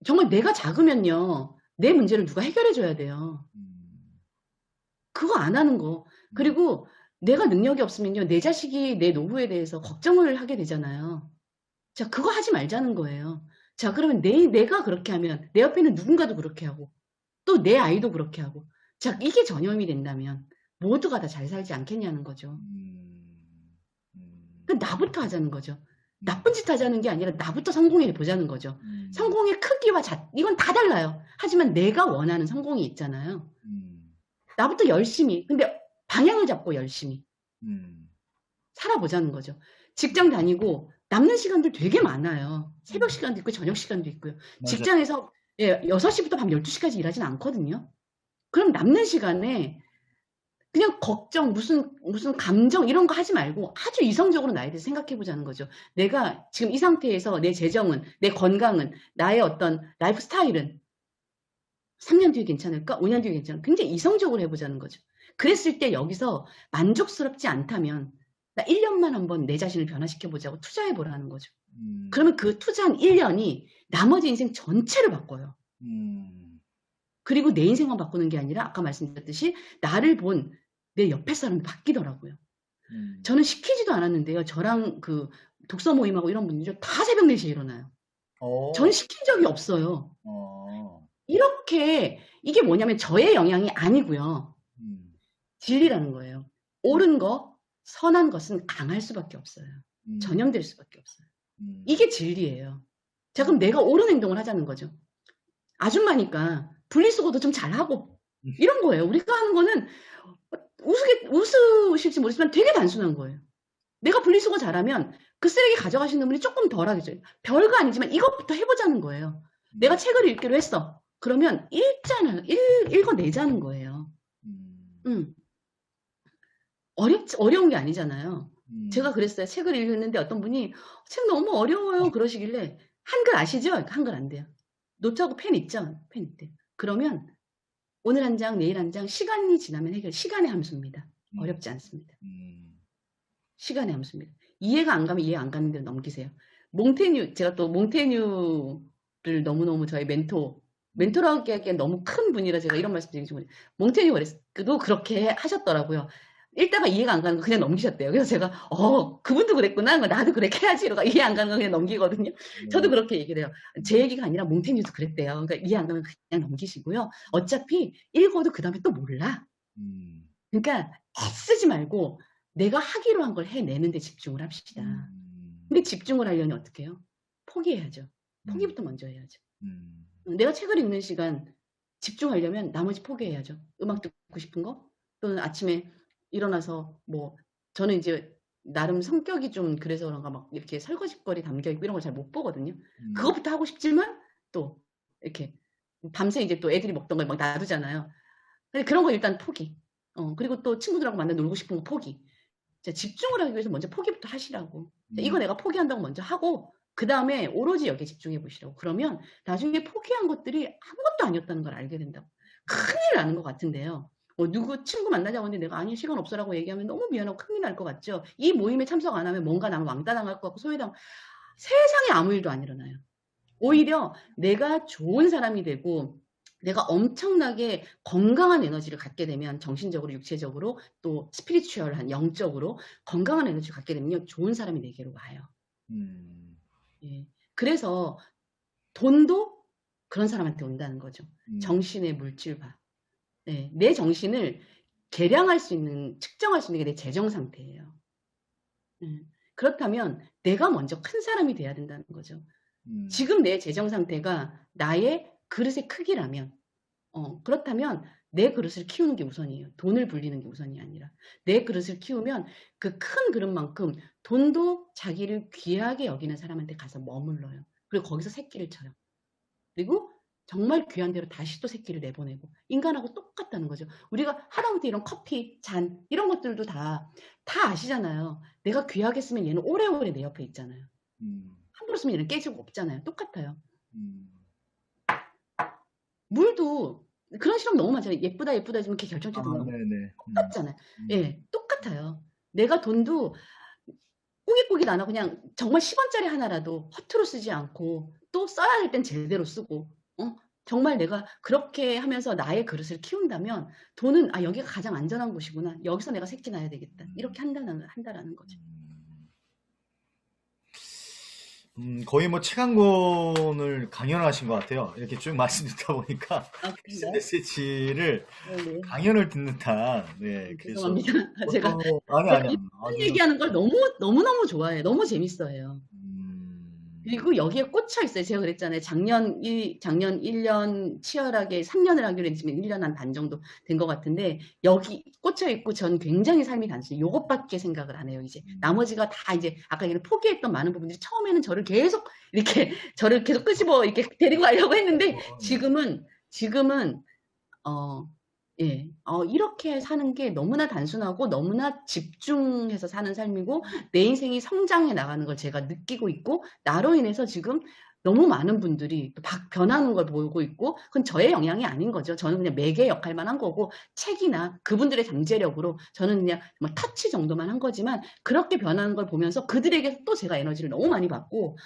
정말 내가 작으면요. 내 문제를 누가 해결해 줘야 돼요. 그거 안 하는 거. 그리고 내가 능력이 없으면요. 내 자식이 내 노후에 대해서 걱정을 하게 되잖아요. 자, 그거 하지 말자는 거예요. 자, 그러면 내가 그렇게 하면 내 옆에 있는 누군가도 그렇게 하고 또 내 아이도 그렇게 하고 자, 이게 전염이 된다면 모두가 다 잘 살지 않겠냐는 거죠. 그러니까 나부터 하자는 거죠. 나쁜 짓 하자는 게 아니라 나부터 성공해 보자는 거죠. 성공의 크기와 이건 다 달라요. 하지만 내가 원하는 성공이 있잖아요. 나부터 열심히, 근데 방향을 잡고 열심히 살아보자는 거죠. 직장 다니고 남는 시간들 되게 많아요. 새벽 시간도 있고 저녁 시간도 있고요. 맞아요. 직장에서 6시부터 밤 12시까지 일하진 않거든요. 그럼 남는 시간에 그냥 걱정, 무슨 감정 이런 거 하지 말고 아주 이성적으로 나에 대해서 생각해 보자는 거죠. 내가 지금 이 상태에서 내 재정은, 내 건강은, 나의 어떤 라이프 스타일은 3년 뒤에 괜찮을까? 5년 뒤에 괜찮을까? 굉장히 이성적으로 해보자는 거죠. 그랬을 때 여기서 만족스럽지 않다면 나 1년만 한번 내 자신을 변화시켜 보자고 투자해 보라는 거죠. 그러면 그 투자한 1년이 나머지 인생 전체를 바꿔요. 그리고 내 인생만 바꾸는 게 아니라 아까 말씀드렸듯이 나를 본 내 옆에 사람도 바뀌더라고요. 저는 시키지도 않았는데요. 저랑 그 독서 모임하고 이런 분들이 다 새벽 4시에 일어나요. 전 시킨 적이 없어요. 이렇게 이게 뭐냐면 저의 영향이 아니고요. 진리라는 거예요. 옳은 거, 선한 것은 강할 수밖에 없어요. 전염될 수밖에 없어요. 이게 진리예요. 자, 그럼 내가 옳은 행동을 하자는 거죠. 아줌마니까 분리수거도 좀 잘하고 이런 거예요. 우리가 하는 거는 웃으실지 모르지만 되게 단순한 거예요. 내가 분리수거 잘하면 그 쓰레기 가져가시는 분이 조금 덜 하겠죠. 별거 아니지만 이것부터 해보자는 거예요. 내가 책을 읽기로 했어. 그러면 읽어내자는 거예요. 어려운 게 아니잖아요. 제가 그랬어요. 책을 읽는데 어떤 분이 책 너무 어려워요 그러시길래 한글 아시죠? 한글 안 돼요. 노트하고 펜 있죠? 펜 있대요. 그러면 오늘 한 장, 내일 한 장, 시간이 지나면 해결. 시간의 함수입니다. 어렵지 않습니다. 시간의 함수입니다. 이해가 안 가면 이해 안 가는 대로 넘기세요. 제가 또 몽테뉴 너무너무 저의 음. 멘토라고 하기엔 너무 큰 분이라 제가 이런 말씀 드리기 좀 몽테뉴 모레스크도 그렇게 하셨더라고요. 읽다가 이해가 안 가는 거 그냥 넘기셨대요. 그래서 제가 그분도 그랬구나. 나도 그렇게 해야지. 이러고 이해 안 가는 거 그냥 넘기거든요. 저도 네. 그렇게 얘기를 해요. 제 얘기가 아니라 몽테뉴도 그랬대요. 그러니까 이해 안 가면 그냥 넘기시고요. 어차피 읽어도 그다음에 또 몰라. 음. 그러니까 애쓰지 말고 내가 하기로 한 걸 해내는 데 집중을 합시다. 음. 근데 집중을 하려면 어떻게 해요? 포기해야죠. 음. 포기부터 먼저 해야죠. 음. 내가 책을 읽는 시간 집중하려면 나머지 포기해야죠. 음악 듣고 싶은 거, 또는 아침에 일어나서 뭐 저는 이제 나름 성격이 좀 그래서 그런가 막 이렇게 설거짓거리 담겨 있고 이런 걸 잘 못 보거든요. 그것부터 하고 싶지만 또 이렇게 밤새 이제 또 애들이 먹던 걸 막 놔두잖아요. 근데 그런 거 일단 포기. 그리고 또 친구들하고 만나 놀고 싶은 거 포기. 자, 집중을 하기 위해서 먼저 포기부터 하시라고. 자, 이거 내가 포기한다고 먼저 하고 그 다음에 오로지 여기에 집중해 보시라고. 그러면 나중에 포기한 것들이 아무것도 아니었다는 걸 알게 된다고. 큰일 나는 것 같은데요. 누구 친구 만나자고 하는데 내가 아니 시간 없어라고 얘기하면 너무 미안하고 큰일 날 것 같죠. 이 모임에 참석 안 하면 뭔가 나는 왕따 당할 것 같고 소외당. 세상에 아무 일도 안 일어나요. 오히려 내가 좋은 사람이 되고 내가 엄청나게 건강한 에너지를 갖게 되면 정신적으로 육체적으로 또 스피리추얼한 영적으로 건강한 에너지를 갖게 되면 좋은 사람이 내게로 와요. 예. 그래서 돈도 그런 사람한테 온다는 거죠. 정신의 물질화. 네. 내 정신을 계량할 수 있는, 측정할 수 있는 게 내 재정 상태예요. 그렇다면 내가 먼저 큰 사람이 돼야 된다는 거죠. 지금 내 재정 상태가 나의 그릇의 크기라면, 그렇다면 내 그릇을 키우는 게 우선이에요. 돈을 불리는 게 우선이 아니라. 내 그릇을 키우면 그 큰 그릇만큼 돈도 자기를 귀하게 여기는 사람한테 가서 머물러요. 그리고 거기서 새끼를 쳐요. 그리고 정말 귀한 대로 다시 또 새끼를 내보내고 인간하고 똑같다는 거죠. 우리가 하다못해 이런 커피, 잔 이런 것들도 다 아시잖아요. 내가 귀하게 쓰면 얘는 오래오래 내 옆에 있잖아요. 함부로 쓰면 얘는 깨지고 없잖아요. 똑같아요. 물도 그런 실험 너무 많잖아요. 예쁘다 예쁘다 지금 이렇게 결정체도 나오고 네네. 똑같잖아요. 예, 똑같아요. 내가 돈도 꾸깃꾸깃 안 하고 그냥 정말 10원짜리 하나라도 허투루 쓰지 않고 또 써야 될 땐 제대로 쓰고 정말 내가 그렇게 하면서 나의 그릇을 키운다면 돈은 여기가 가장 안전한 곳이구나. 여기서 내가 새끼 낳아야 되겠다. 이렇게 한다라는 거죠. 거의 뭐 책 한 권을 강연하신 것 같아요. 이렇게 쭉 말씀 듣다 보니까 퀴즈 그런가요? 메시지를 네. 강연을 듣는 듯한. 네, 그래서 죄송합니다. 제가 아니 이런 아주 얘기하는 걸 너무너무 좋아해요. 너무 재밌어요. 그리고 여기에 꽂혀 있어요. 제가 그랬잖아요. 작년 1년 치열하게 3년을 하기로 했지만 1년 한 반 정도 된 것 같은데 여기 꽂혀 있고 전 굉장히 삶이 단순히 요것밖에 생각을 안 해요. 이제 나머지가 다 이제 아까 얘기를 포기했던 많은 부분들이 처음에는 저를 계속 끄집어 이렇게 데리고 가려고 했는데 지금은 예, 이렇게 사는 게 너무나 단순하고 너무나 집중해서 사는 삶이고 내 인생이 성장해 나가는 걸 제가 느끼고 있고 나로 인해서 지금 너무 많은 분들이 또 변하는 걸 보고 있고 그건 저의 영향이 아닌 거죠. 저는 그냥 매개 역할만 한 거고 책이나 그분들의 잠재력으로 저는 그냥 터치 정도만 한 거지만 그렇게 변하는 걸 보면서 그들에게 또 제가 에너지를 너무 많이 받고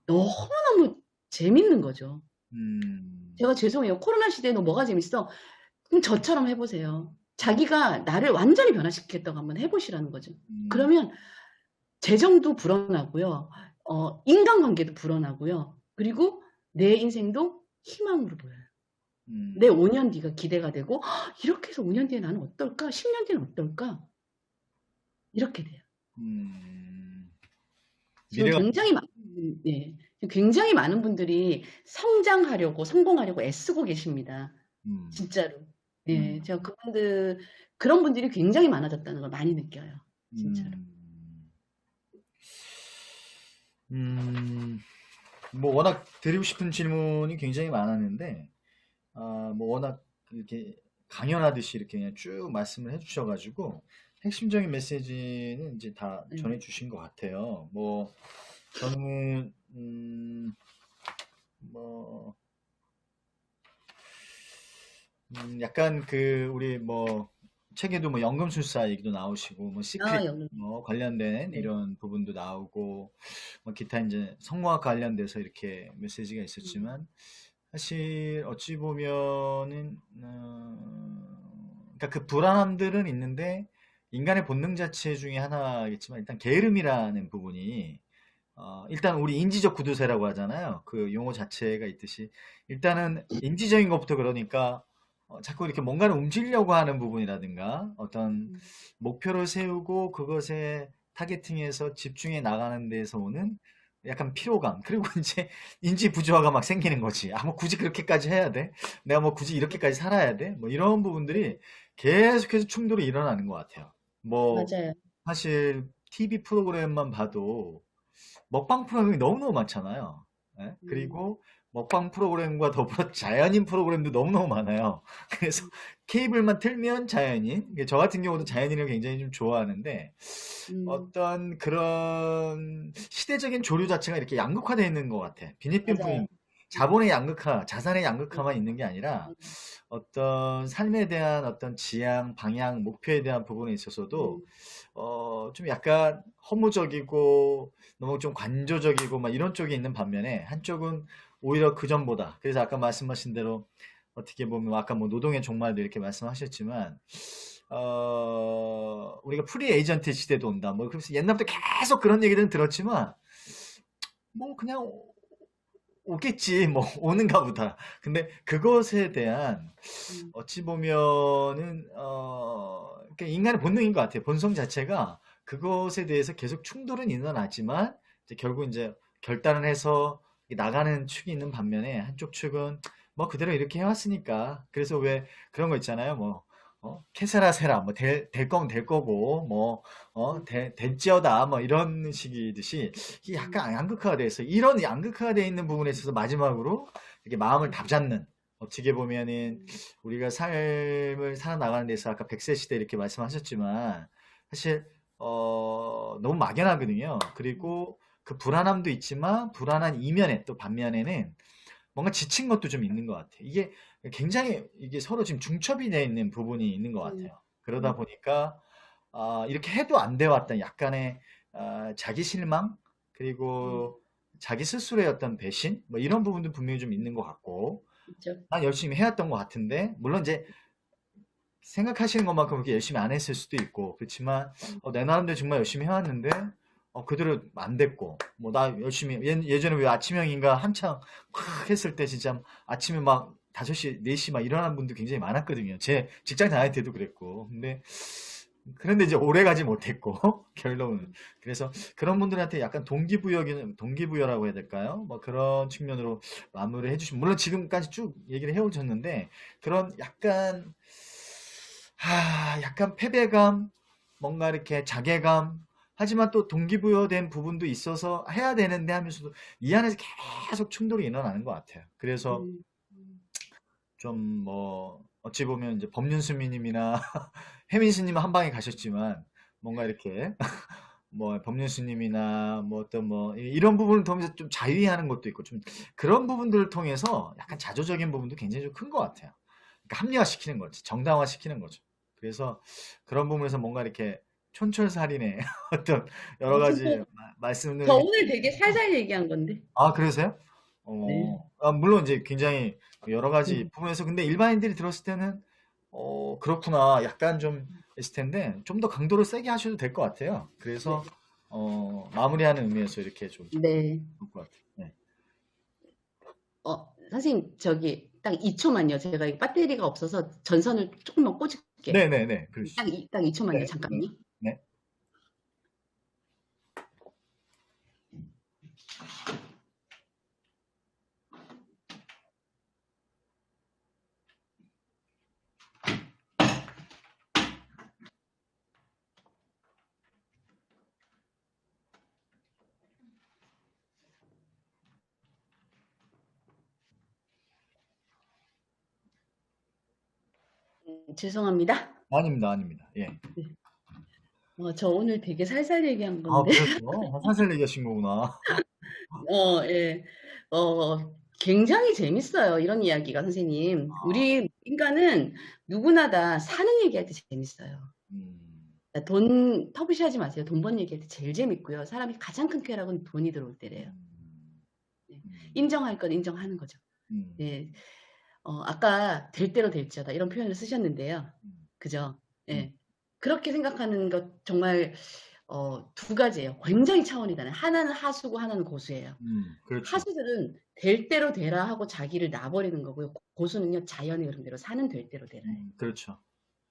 너무너무 재밌는 거죠. 제가 죄송해요. 코로나 시대에 너 뭐가 재밌어? 그럼 저처럼 해보세요. 자기가 나를 완전히 변화시키겠다고 한번 해보시라는 거죠. 그러면 재정도 불어나고요. 인간관계도 불어나고요. 그리고 내 인생도 희망으로 보여요. 내 5년 뒤가 기대가 되고 이렇게 해서 5년 뒤에 나는 어떨까? 10년 뒤는 어떨까? 이렇게 돼요. 지금 굉장히 많은 분들이 성장하려고 성공하려고 애쓰고 계십니다. 진짜로. 예, 제가 그런 분들이 굉장히 많아졌다는 걸 많이 느껴요. 진짜로. 뭐 워낙 드리고 싶은 질문이 굉장히 많았는데 뭐 워낙 이렇게 강연하듯이 이렇게 그냥 쭉 말씀을 해주셔가지고 핵심적인 메시지는 이제 다 전해주신 것 같아요. 뭐 저는 약간 우리 뭐 책에도 뭐 연금술사 얘기도 나오시고 뭐 시크릿 영는 뭐 관련된 네. 이런 부분도 나오고 뭐 기타 이제 성공학 관련돼서 이렇게 메시지가 음, 있었지만 사실 어찌 보면은 그러니까 그 불안함들은 있는데 인간의 본능 자체 중에 하나겠지만 일단 게으름이라는 부분이 일단 우리 인지적 구두쇠라고 하잖아요. 그 용어 자체가 있듯이 일단은 인지적인 것부터 그러니까 자꾸 이렇게 뭔가를 움직이려고 하는 부분이라든가 어떤 음, 목표를 세우고 그것에 타겟팅해서 집중해 나가는 데서 오는 약간 피로감 그리고 이제 인지 부조화가 막 생기는 거지. 아, 뭐 굳이 그렇게까지 해야 돼? 내가 뭐 굳이 이렇게까지 살아야 돼? 뭐 이런 부분들이 계속해서 충돌이 일어나는 것 같아요. 뭐 맞아요. 사실 TV 프로그램만 봐도 먹방 프로그램이 너무너무 많잖아요. 예? 음, 그리고 먹방 프로그램과 더불어 자연인 프로그램도 너무너무 많아요. 그래서 음, 케이블만 틀면 자연인. 저 같은 경우도 자연인을 굉장히 좀 좋아하는데 음, 어떤 그런 시대적인 조류 자체가 이렇게 양극화되어 있는 것 같아. 맞아요. 빈익빈뿐인 음, 자본의 양극화, 자산의 음, 양극화만 있는 게 아니라 음, 어떤 삶에 대한 어떤 지향, 방향, 목표에 대한 부분에 있어서도 음, 좀 약간 허무적이고 너무 좀 관조적이고 막 이런 쪽이 있는 반면에 한쪽은 오히려 그 전보다 그래서 아까 말씀하신 대로 어떻게 보면 아까 뭐 노동의 종말도 이렇게 말씀하셨지만 우리가 프리 에이전트 시대도 온다 뭐 그래서 옛날부터 계속 그런 얘기들은 들었지만 뭐 그냥 오겠지 뭐 오는가 보다 근데 그것에 대한 음, 어찌 보면은 그러니까 인간의 본능인 것 같아요. 본성 자체가 그것에 대해서 계속 충돌은 일어나지만 이제 결국 이제 결단을 해서 나가는 축이 있는 반면에 한쪽 축은 뭐 그대로 이렇게 해왔으니까 그래서 왜 그런 거 있잖아요. 뭐 캐세라 세라 뭐 될 거면 될 거고 뭐 음, 될지어다 뭐 이런 식이듯이 이게 음, 약간 양극화가 돼 있어. 이런 양극화가 돼 있는 부분에 있어서 마지막으로 이렇게 마음을 음, 다잡는 어떻게 보면은 음, 우리가 삶을 살아나가는 데서 아까 100세 시대 이렇게 말씀하셨지만 사실 너무 막연하거든요. 음, 그리고 그 불안함도 있지만 불안한 이면에 또 반면에는 뭔가 지친 것도 좀 있는 것 같아요. 이게 굉장히 이게 서로 지금 중첩이 되어 있는 부분이 있는 것 음, 같아요. 그러다 음, 보니까 이렇게 해도 안 돼 왔던 약간의 자기 실망 음, 그리고 자기 스스로의 어떤 배신 뭐 이런 부분도 분명히 좀 있는 것 같고 그렇죠. 난 열심히 해왔던 것 같은데 물론 이제 생각하시는 것만큼 그렇게 열심히 안 했을 수도 있고 그렇지만 음, 내 나름대로 정말 열심히 해왔는데 그대로 안 됐고 뭐 나 열심히 예전에 왜 아침형인가 한창 막 했을 때 진짜 아침에 막 5시, 4시 막 일어나는 분들 굉장히 많았거든요. 제 직장 다닐 때도 그랬고. 근데 그런데 이제 오래 가지 못했고 결론은 음, 그래서 그런 분들한테 약간 동기부여라고 해야 될까요? 뭐 그런 측면으로 마무리를 해주시면 물론 지금까지 쭉 얘기를 해오셨는데 그런 약간 패배감 뭔가 이렇게 자괴감 하지만 또 동기부여된 부분도 있어서 해야 되는데 하면서도 이 안에서 계속 충돌이 일어나는 것 같아요. 그래서 음, 음, 좀 뭐 어찌 보면 이제 법륜스님이나 혜민스님은 한 방에 가셨지만 뭔가 이렇게 뭐 법륜스님이나 뭐 어떤 뭐 이런 부분을 통해서 좀 자위하는 것도 있고 좀 그런 부분들을 통해서 약간 자조적인 부분도 굉장히 좀 큰 것 같아요. 그러니까 합리화시키는 거지, 정당화시키는 거죠. 그래서 그런 부분에서 뭔가 이렇게 촌철살인의 어떤 여러 가지 저 말씀을 오늘 되게 살살 얘기한 건데. 그러세요? 네. 물론 이제 굉장히 여러 가지 음, 부분에서 근데 일반인들이 들었을 때는 그렇구나. 약간 좀 있을 텐데 좀 더 강도를 세게 하셔도 될 것 같아요. 그래서 네. 마무리하는 의미에서 이렇게 좀 네. 좋을 것 같아요. 네. 선생님, 저기, 딱 2초만요. 제가 이 배터리가 없어서 전선을 조금만 꽂을게요. 네네네. 그러시죠. 딱 2초만요. 네. 잠깐만요. 네. 죄송합니다. 아닙니다. 아닙니다. 예. 네. 저 오늘 되게 살살 얘기한 건데. 그랬어요? 사실 얘기하신 거구나. 예. 어, 굉장히 재밌어요. 이런 이야기가 선생님. 아, 우리 인간은 누구나 다 사는 얘기할 때 재밌어요. 음, 돈 터부시하지 마세요. 돈 버는 얘기할 때 제일 재밌고요. 사람이 가장 큰 쾌락은 돈이 들어올 때래요. 음, 네. 음, 인정할 건 인정하는 거죠. 음, 네. 아까 될 대로 될지어다 이런 표현을 쓰셨는데요. 음, 그죠? 음, 예. 그렇게 생각하는 것 정말 두 가지예요. 굉장히 차원이 다른. 하나는 하수고 하나는 고수예요. 그렇죠. 하수들은 될 대로 되라 하고 자기를 놔버리는 거고요. 고수는요, 자연의 흐름대로 사는 될 대로 되라예요. 그렇죠.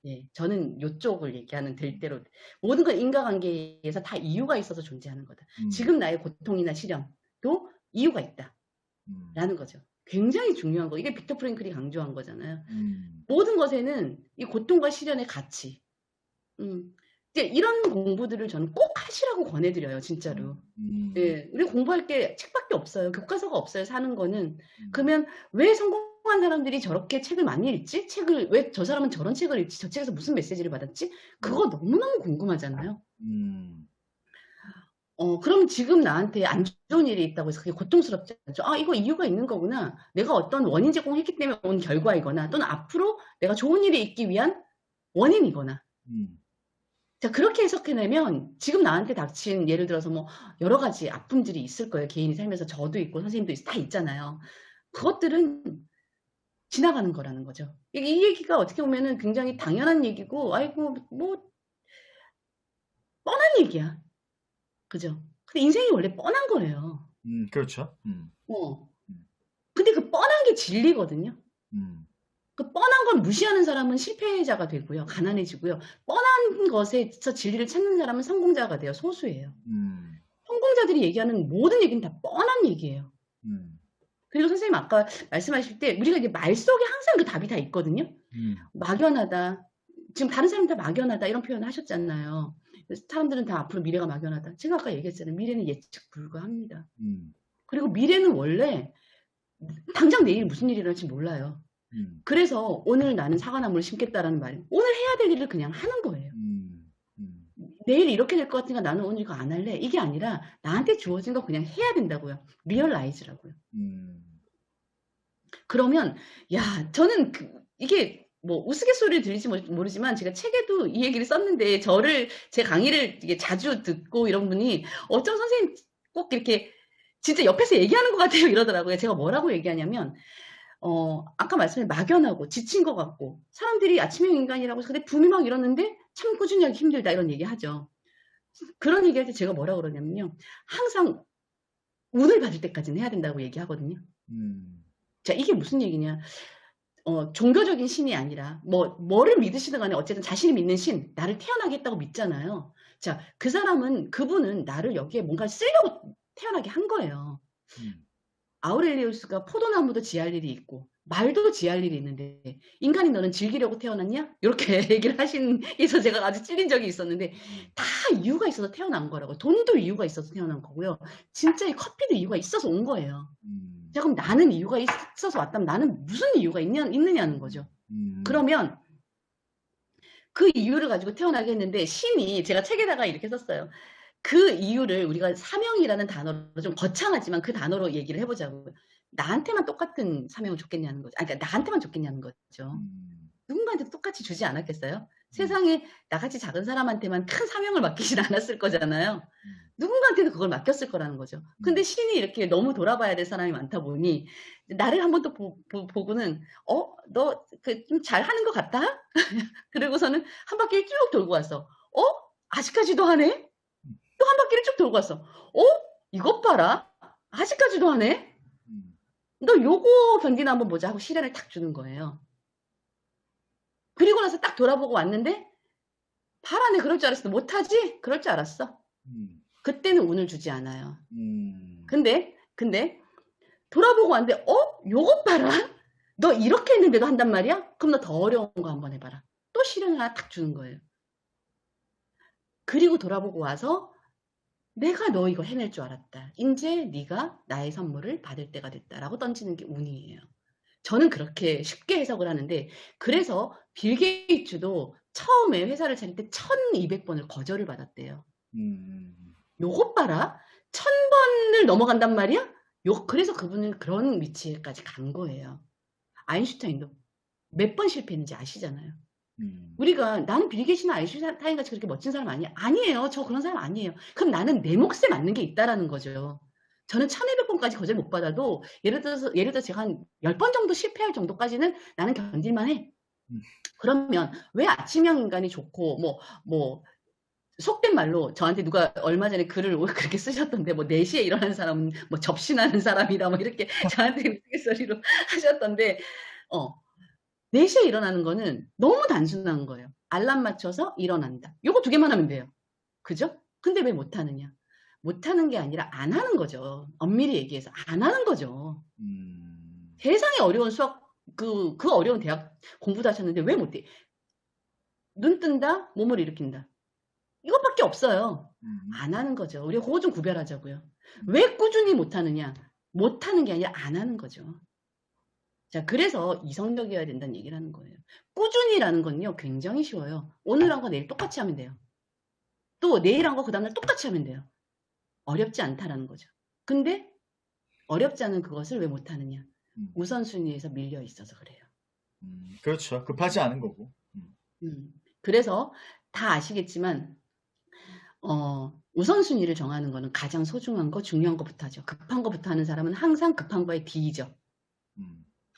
예, 저는 요쪽을 얘기하는 될 대로. 모든 건 인과관계에서 다 이유가 있어서 존재하는 거다. 지금 나의 고통이나 시련도 이유가 있다. 음, 라는 거죠. 굉장히 중요한 거. 이게 빅터 프랭클이 강조한 거잖아요. 음, 모든 것에는 이 고통과 시련의 가치. 이제 이런 공부들을 저는 꼭 하시라고 권해드려요, 진짜로. 예, 우리 공부할 게 책밖에 없어요. 교과서가 없어요, 사는 거는. 그러면 왜 성공한 사람들이 저렇게 책을 많이 읽지? 왜 저 사람은 저런 책을 읽지? 저 책에서 무슨 메시지를 받았지? 그거 너무너무 궁금하잖아요. 그럼 지금 나한테 안 좋은 일이 있다고 해서 그게 고통스럽지 않죠? 아, 이거 이유가 있는 거구나. 내가 어떤 원인 제공했기 때문에 온 결과이거나 또는 앞으로 내가 좋은 일이 있기 위한 원인이거나. 자, 그렇게 해석해내면 지금 나한테 닥친 예를 들어서 뭐 여러 가지 아픔들이 있을 거예요. 개인이 살면서 저도 있고 선생님도 다 있잖아요. 그것들은 지나가는 거라는 거죠. 이 얘기가 어떻게 보면은 굉장히 당연한 얘기고, 아이고, 뭐, 뻔한 얘기야. 그죠? 근데 인생이 원래 뻔한 거예요. 그렇죠. 근데 그 뻔한 게 진리거든요. 그 뻔한 걸 무시하는 사람은 실패자가 되고요. 가난해지고요. 뻔한 것에서 진리를 찾는 사람은 성공자가 돼요. 소수예요. 성공자들이 얘기하는 모든 얘기는 다 뻔한 얘기예요. 그리고 선생님 아까 말씀하실 때 우리가 이제 말 속에 항상 그 답이 다 있거든요. 막연하다. 지금 다른 사람 다 막연하다 이런 표현을 하셨잖아요. 사람들은 다 앞으로 미래가 막연하다. 제가 아까 얘기했잖아요. 미래는 예측 불가합니다. 그리고 미래는 원래 당장 내일 무슨 일이 일어날지 몰라요. 그래서 오늘 나는 사과나무를 심겠다라는 말이 오늘 해야 될 일을 그냥 하는 거예요. 내일 이렇게 될 것 같으니까 나는 오늘 이거 안 할래. 이게 아니라 나한테 주어진 거 그냥 해야 된다고요. 리얼라이즈라고요. 그러면 야 저는 이게 뭐 우스갯소리를 들릴지 모르지만 제가 책에도 이 얘기를 썼는데 제 강의를 이게 자주 듣고 이런 분이 어쩜 선생님 꼭 이렇게 진짜 옆에서 얘기하는 것 같아요 이러더라고요. 제가 뭐라고 얘기하냐면 아까 말씀에 막연하고 지친 것 같고 사람들이 아침형 인간이라고 해서 근데 붐이 막 일었는데 참 꾸준히 하기 힘들다 이런 얘기 하죠. 그런 얘기할 때 제가 뭐라고 그러냐면요. 항상 운을 받을 때까지는 해야 된다고 얘기하거든요. 자, 이게 무슨 얘기냐. 종교적인 신이 아니라 뭐를 믿으시든 간에 어쨌든 자신이 믿는 신, 나를 태어나게 했다고 믿잖아요. 자, 그분은 나를 여기에 뭔가 쓰려고 태어나게 한 거예요. 아우렐리우스가 포도나무도 지할 일이 있고 말도 지할 일이 있는데 인간이 너는 즐기려고 태어났냐? 이렇게 얘기를 하셔서 제가 아주 찔린 적이 있었는데 다 이유가 있어서 태어난 거라고. 돈도 이유가 있어서 태어난 거고요. 진짜 이 커피도 이유가 있어서 온 거예요. 자, 그럼 나는 이유가 있어서 왔다면 나는 무슨 이유가 있느냐는 거죠. 그러면 그 이유를 가지고 태어나게 했는데 신이 제가 책에다가 이렇게 썼어요. 그 이유를 우리가 사명이라는 단어로 좀 거창하지만 그 단어로 얘기를 해보자고요. 나한테만 똑같은 사명을 줬겠냐는 거죠. 그러니까 나한테만 줬겠냐는 거죠. 누군가한테 똑같이 주지 않았겠어요? 세상에 나같이 작은 사람한테만 큰 사명을 맡기진 않았을 거잖아요. 누군가한테도 그걸 맡겼을 거라는 거죠. 근데 신이 이렇게 너무 돌아봐야 될 사람이 많다 보니 나를 한번 또 보고는 너 좀 잘하는 것 같다? 그리고서는 한 바퀴를 쭉 돌고 와서 아직까지도 하네? 또 한 바퀴를 쭉 돌고 왔어. 이것 봐라. 아직까지도 하네? 너 요거 견디나 한번 보자 하고 시련을 탁 주는 거예요. 그리고 나서 딱 돌아보고 왔는데 봐라, 내 그럴 줄 알았어. 못하지? 그럴 줄 알았어. 그때는 운을 주지 않아요. 근데 돌아보고 왔는데 요것 봐라. 너 이렇게 했는데도 한단 말이야? 그럼 너 더 어려운 거 한번 해봐라. 또 시련을 하나 탁 주는 거예요. 그리고 돌아보고 와서 내가 너 이거 해낼 줄 알았다. 이제 네가 나의 선물을 받을 때가 됐다라고 던지는 게 운이에요. 저는 그렇게 쉽게 해석을 하는데 그래서 빌 게이츠도 처음에 회사를 차릴 때 1200번을 거절을 받았대요. 요것 봐라. 1000번을 넘어간단 말이야? 그래서 그분은 그런 위치에까지 간 거예요. 아인슈타인도 몇 번 실패했는지 아시잖아요. 우리가 나는 빌 게이츠나 아인슈타인 같이 그렇게 멋진 사람 아니야. 아니에요. 저 그런 사람 아니에요. 그럼 나는 내 몫에 맞는 게 있다라는 거죠. 저는 1200번까지 거절 못 받아도 예를 들어서 제가 한 10번 정도 실패할 정도까지는 나는 견딜만 해. 음. 그러면 왜 아침형 인간이 좋고 뭐 속된 말로 저한테 누가 얼마 전에 글을 그렇게 쓰셨던데 뭐 4시에 일어나는 사람은 뭐 접신하는 사람이다 뭐 이렇게 저한테 우스갯소리로 하셨던데 4시에 일어나는 거는 너무 단순한 거예요. 알람 맞춰서 일어난다. 요거 2개만 하면 돼요. 그죠? 근데 왜 못하느냐? 못하는 게 아니라 안 하는 거죠. 엄밀히 얘기해서 안 하는 거죠. 세상에 어려운 수학 그 어려운 대학 공부도 하셨는데 왜 못해? 눈 뜬다, 몸을 일으킨다. 이것밖에 없어요. 안 하는 거죠. 우리가 그거 좀 구별하자고요. 왜 꾸준히 못하느냐? 못하는 게 아니라 안 하는 거죠. 자, 그래서 이성적이어야 된다는 얘기를 하는 거예요. 꾸준히라는 건요, 굉장히 쉬워요. 오늘 한 거 내일 똑같이 하면 돼요. 또 내일 한 거 그 다음날 똑같이 하면 돼요. 어렵지 않다라는 거죠. 근데 어렵지 않은 그것을 왜 못하느냐? 우선순위에서 밀려 있어서 그래요. 그렇죠. 급하지 않은 거고. 그래서 다 아시겠지만 우선순위를 정하는 거는 가장 소중한 거, 중요한 거부터 하죠. 급한 거부터 하는 사람은 항상 급한 거에 뒤이죠.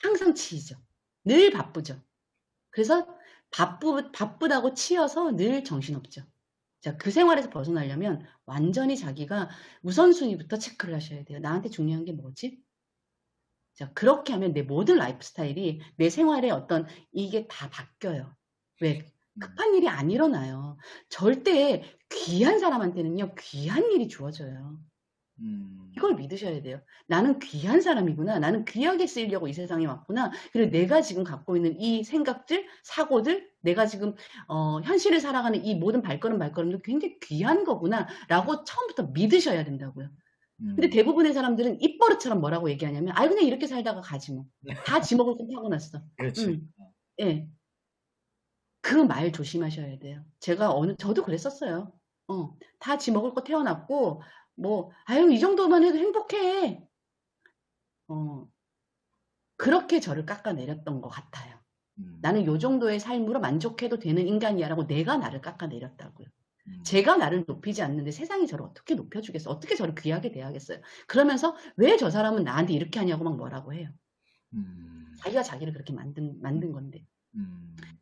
항상 치이죠. 늘 바쁘죠. 그래서 바쁘다고 치여서 늘 정신없죠. 자, 그 생활에서 벗어나려면 완전히 자기가 우선순위부터 체크를 하셔야 돼요. 나한테 중요한 게 뭐지? 자, 그렇게 하면 내 모든 라이프 스타일이 내 생활의 어떤 이게 다 바뀌어요. 왜? 급한 일이 안 일어나요. 절대 귀한 사람한테는요, 귀한 일이 주어져요. 이걸 믿으셔야 돼요. 나는 귀한 사람이구나. 나는 귀하게 쓰이려고 이 세상에 왔구나. 그리고 내가 지금 갖고 있는 이 생각들, 사고들, 내가 지금 현실을 살아가는 이 모든 발걸음도 굉장히 귀한 거구나 라고 처음부터 믿으셔야 된다고요. 근데 대부분의 사람들은 입버릇처럼 뭐라고 얘기하냐면 그냥 이렇게 살다가 가지 뭐. 다 지먹을 거 타고났어. 그렇지. 예. 그 말 조심하셔야 돼요. 저도 그랬었어요. 다 지먹을 거 태어났고 이 정도만 해도 행복해. 그렇게 저를 깎아내렸던 것 같아요. 나는 요 정도의 삶으로 만족해도 되는 인간이야라고 내가 나를 깎아내렸다고요. 제가 나를 높이지 않는데 세상이 저를 어떻게 높여주겠어? 어떻게 저를 귀하게 대하겠어요? 그러면서 왜 저 사람은 나한테 이렇게 하냐고 막 뭐라고 해요. 자기가 자기를 그렇게 만든 건데.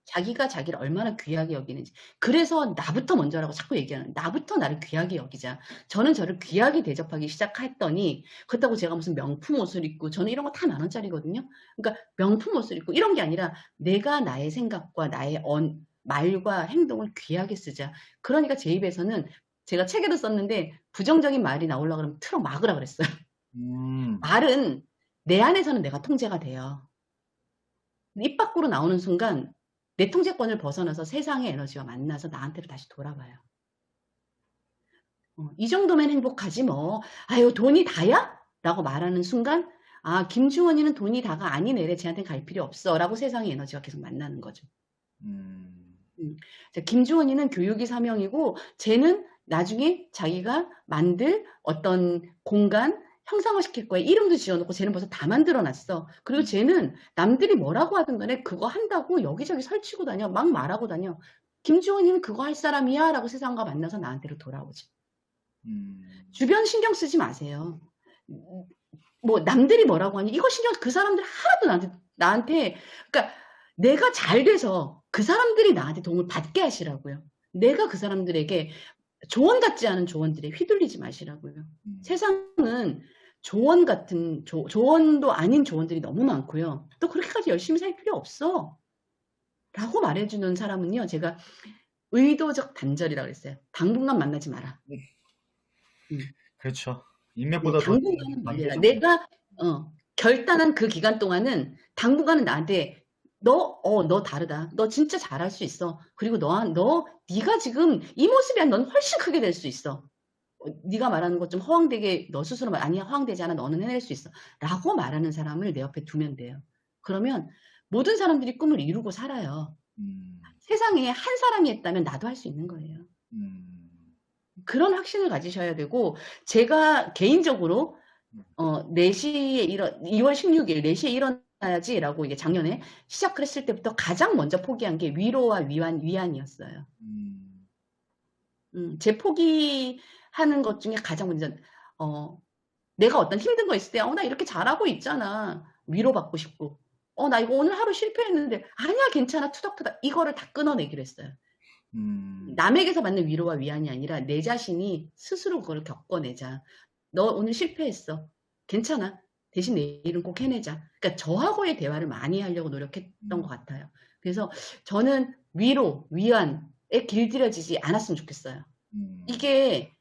자기가 자기를 얼마나 귀하게 여기는지. 그래서 나부터 먼저라고 자꾸 얘기하는. 나부터 나를 귀하게 여기자. 저는 저를 귀하게 대접하기 시작했더니 그렇다고 제가 무슨 명품 옷을 입고 저는 이런 거 다 10,000원짜리거든요. 그러니까 명품 옷을 입고 이런 게 아니라 내가 나의 생각과 나의 말과 행동을 귀하게 쓰자. 그러니까 제 입에서는 제가 책에도 썼는데 부정적인 말이 나오려고 그러면 틀어 막으라 그랬어요. 말은 내 안에서는 내가 통제가 돼요. 입 밖으로 나오는 순간 내 통제권을 벗어나서 세상의 에너지와 만나서 나한테로 다시 돌아와요. 이 정도면 행복하지 뭐. 돈이 다야? 라고 말하는 순간 김주원이는 돈이 다가 아니네. 쟤한테 갈 필요 없어. 라고 세상의 에너지가 계속 만나는 거죠. 자, 김주원이는 교육이 사명이고 쟤는 나중에 자기가 만들 어떤 공간 형상화시킬 거야. 이름도 지어놓고 쟤는 벌써 다 만들어놨어. 그리고 쟤는 남들이 뭐라고 하든 간에 그거 한다고 여기저기 설치고 다녀. 막 말하고 다녀. 김주원이는 그거 할 사람이야 라고 세상과 만나서 나한테로 돌아오지. 주변 신경 쓰지 마세요. 남들이 뭐라고 하니 이거 그 사람들 하나도 나한테 그러니까 내가 잘 돼서 그 사람들이 나한테 도움을 받게 하시라고요. 내가 그 사람들에게 조언 같지 않은 조언들에 휘둘리지 마시라고요. 세상은 조언도 아닌 조언들이 너무 많고요. 또 그렇게까지 열심히 살 필요 없어. 라고 말해주는 사람은요. 제가 의도적 단절이라고 그랬어요. 당분간 만나지 마라. 그렇죠. 인맥보다 더 당분간은 말해라. 내가 결단한 그 기간 동안은 당분간은 나한테 너 다르다. 너 진짜 잘할 수 있어. 그리고 네가 지금 이 모습이야. 넌 훨씬 크게 될 수 있어. 네가 말하는 것 좀 허황되게 너 스스로 아니야 허황되지 않아. 너는 해낼 수 있어. 라고 말하는 사람을 내 옆에 두면 돼요. 그러면 모든 사람들이 꿈을 이루고 살아요. 세상에 한 사람이 했다면 나도 할 수 있는 거예요. 그런 확신을 가지셔야 되고 제가 개인적으로 음. 4시에 2월 16일 4시에 일어나야지라고 이게 작년에 시작을 했을 때부터 가장 먼저 포기한 게 위로와 위안이었어요. 음. 제 포기하는 것 중에 가장 먼저, 내가 어떤 힘든 거 있을 때, 나 이렇게 잘하고 있잖아. 위로받고 싶고. 나 이거 오늘 하루 실패했는데, 아니야, 괜찮아. 투닥투닥. 이거를 다 끊어내기로 했어요. 남에게서 받는 위로와 위안이 아니라 내 자신이 스스로 그걸 겪어내자. 너 오늘 실패했어. 괜찮아. 대신 내일은 꼭 해내자. 그러니까 저하고의 대화를 많이 하려고 노력했던 것 같아요. 그래서 저는 위로, 위안에 길들여지지 않았으면 좋겠어요. 이게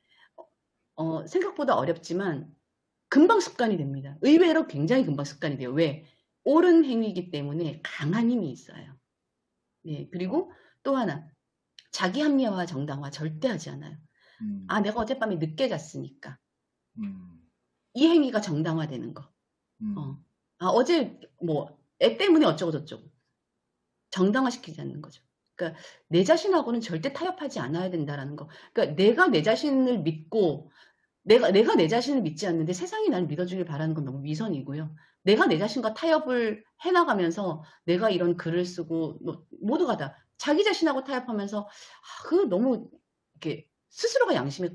생각보다 어렵지만 금방 습관이 됩니다. 의외로 굉장히 금방 습관이 돼요. 왜? 옳은 행위이기 때문에 강한 힘이 있어요. 네, 그리고 또 하나, 자기 합리화와 정당화 절대 하지 않아요. 내가 어젯밤에 늦게 잤으니까 이 행위가 정당화되는 거. 어제 애 때문에 어쩌고 저쩌고 정당화시키지 않는 거죠. 그러니까 내 자신하고는 절대 타협하지 않아야 된다라는 거. 그러니까 내가 내 자신을 믿고 내가 내 자신을 믿지 않는데 세상이 나를 믿어주길 바라는 건 너무 위선이고요. 내가 내 자신과 타협을 해나가면서 내가 이런 글을 쓰고 모두가 다 자기 자신하고 타협하면서 그거 너무 이렇게 스스로가 양심에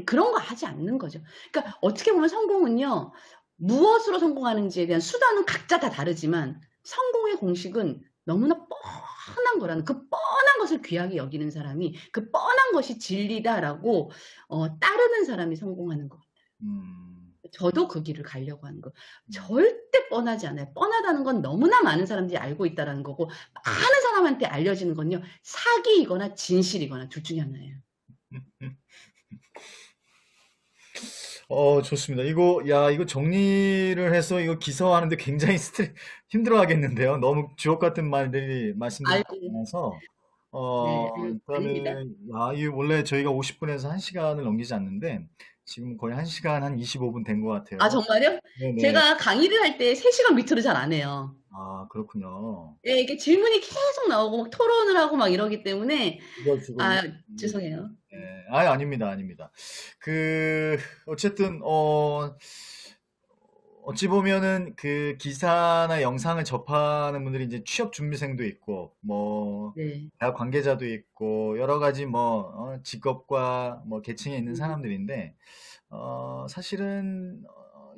그런 거 하지 않는 거죠. 그러니까 어떻게 보면 성공은요. 무엇으로 성공하는지에 대한 수단은 각자 다 다르지만 성공의 공식은 너무나 뻔한 거라는 그 뻔한 것을 귀하게 여기는 사람이 그 뻔한 것이 진리다라고 따르는 사람이 성공하는 것 같아요. 저도 그 길을 가려고 하는 거. 절대 뻔하지 않아요. 뻔하다는 건 너무나 많은 사람들이 알고 있다라는 거고 많은 사람한테 알려지는 건요. 사기이거나 진실이거나 둘 중에 하나예요. 좋습니다. 이거 정리를 해서 이거 기서하는데 굉장히 힘들어 하겠는데요. 너무 주옥 같은 말들이 말씀들이 아이고, 많아서, 네, 아닙니다. 일단은, 이 원래 저희가 50분에서 1시간을 넘기지 않는데, 지금 거의 1시간 한 25분 된 것 같아요. 정말요? 네네. 제가 강의를 할 때 3시간 밑으로 잘 안 해요. 그렇군요. 예, 이게 질문이 계속 나오고 막 토론을 하고 막 이러기 때문에 이거 지금, 죄송해요. 네. 아닙니다, 아닙니다. 어쨌든, 어찌 보면은 그 기사나 영상을 접하는 분들이 이제 취업 준비생도 있고, 네. 대학 관계자도 있고, 여러 가지 직업과 계층에 있는 사람들인데, 사실은,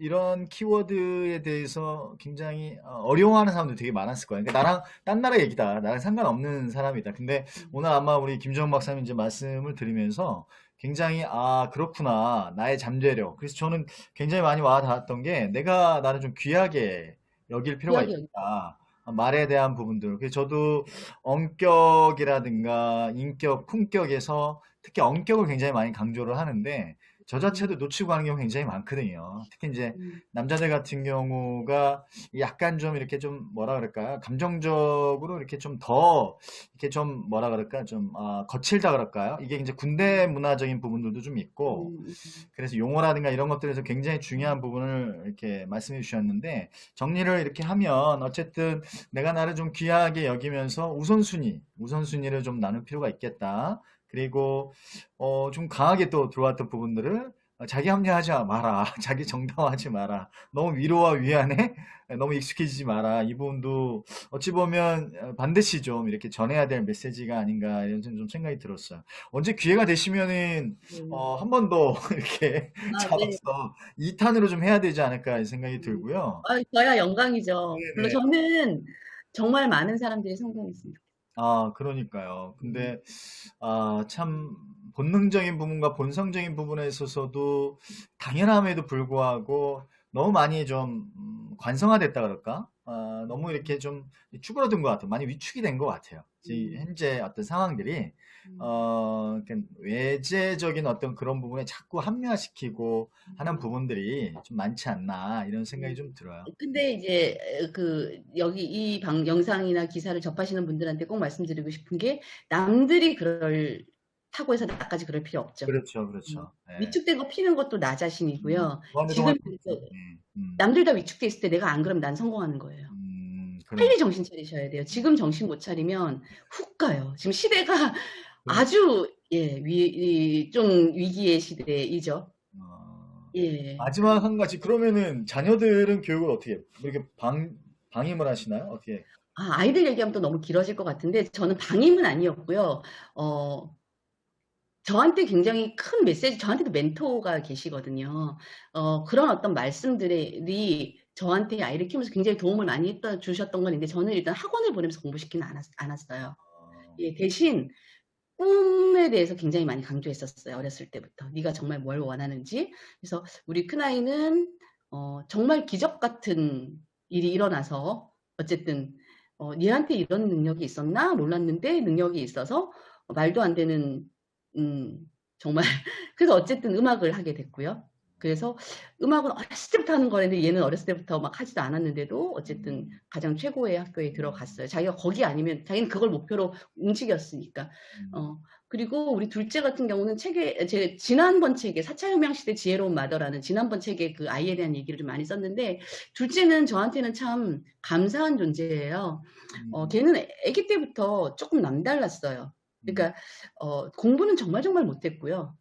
이런 키워드에 대해서 굉장히 어려워하는 사람들 되게 많았을 거예요. 그러니까 나랑 딴 나라 얘기다. 나랑 상관없는 사람이다. 근데 오늘 아마 우리 김정은 박사님 이제 말씀을 들으면서 굉장히 그렇구나. 나의 잠재력. 그래서 저는 굉장히 많이 와 닿았던 게 내가 나를 좀 귀하게 여길 필요가 귀하게 있다. 말에 대한 부분들. 그래서 저도 엄격이라든가 인격, 품격에서 특히 엄격을 굉장히 많이 강조를 하는데 저 자체도 놓치고 가는 경우 굉장히 많거든요. 특히 이제 남자들 같은 경우가 약간 좀 이렇게 좀 뭐라 그럴까요? 감정적으로 이렇게 좀 더 이렇게 좀 뭐라 그럴까? 좀 거칠다 그럴까요? 이게 이제 군대 문화적인 부분들도 좀 있고 그래서 용어라든가 이런 것들에서 굉장히 중요한 부분을 이렇게 말씀해 주셨는데 정리를 이렇게 하면 어쨌든 내가 나를 좀 귀하게 여기면서 우선순위를 좀 나눌 필요가 있겠다. 그리고 좀 강하게 또 들어왔던 부분들을 자기 합리화하지 마라. 자기 정당화하지 마라. 너무 위로와 위안에 너무 익숙해지지 마라. 이 부분도 어찌 보면 반드시 좀 이렇게 전해야 될 메시지가 아닌가 이런 좀 생각이 들었어요. 언제 기회가 되시면은 한 번 더 이렇게 잡아서 2탄으로 좀 해야 되지 않을까 이런 생각이 들고요. 저야 영광이죠. 물론 네네. 저는 정말 많은 사람들이 성공했습니다. 그러니까요. 근데, 참, 본능적인 부분과 본성적인 부분에 있어서도 당연함에도 불구하고 너무 많이 좀, 관성화됐다 그럴까? 너무 이렇게 좀 쭈그러든 것 같아요. 많이 위축이 된 것 같아요. 현재 어떤 상황들이, 그러니까 외재적인 어떤 그런 부분에 자꾸 합리화시키고 하는 부분들이 좀 많지 않나, 이런 생각이 좀 들어요. 근데 이제 여기 이 영상이나 기사를 접하시는 분들한테 꼭 말씀드리고 싶은 게 남들이 그렇다고 해서 나까지 그럴 필요 없죠. 그렇죠, 그렇죠. 네. 위축된 거 피는 것도 나 자신이고요. 무한대동할 지금 수 있죠. 남들 다 위축돼 있을 때 내가 안 그러면 난 성공하는 거예요. 빨리 정신 차리셔야 돼요. 지금 정신 못 차리면 훅 가요. 지금 시대가 아주 좀 위기의 시대이죠. 예. 마지막 한 가지. 그러면은 자녀들은 교육을 어떻게 해요? 뭐 이렇게 방임을 하시나요? 어떻게? 아이들 얘기하면 또 너무 길어질 것 같은데 저는 방임은 아니었고요. 어 저한테 굉장히 큰 메시지, 저한테도 멘토가 계시거든요. 그런 어떤 말씀들이 저한테 아이를 키우면서 굉장히 도움을 많이 주셨던 건 있는데 저는 일단 학원을 보내면서 공부시키는 않았어요. 아, 예, 대신 꿈에 대해서 굉장히 많이 강조했었어요. 어렸을 때부터. 네가 정말 뭘 원하는지. 그래서 우리 큰아이는 정말 기적 같은 일이 일어나서 어쨌든 얘한테 이런 능력이 있었나 몰랐는데 능력이 있어서 말도 안 되는 음, 정말 그래서 어쨌든 음악을 하게 됐고요. 그래서 음악은 어렸을 때부터 하는 거였는데 얘는 어렸을 때부터 막 하지도 않았는데도 어쨌든 가장 최고의 학교에 들어갔어요. 자기가 거기 아니면 자기는 그걸 목표로 움직였으니까. 그리고 우리 둘째 같은 경우는 제 지난번 책에 4차 혁명 시대 지혜로운 마더라는 지난번 책에 그 아이에 대한 얘기를 좀 많이 썼는데 둘째는 저한테는 참 감사한 존재예요. 걔는 아기 때부터 조금 남달랐어요. 그러니까 공부는 정말 못했고요.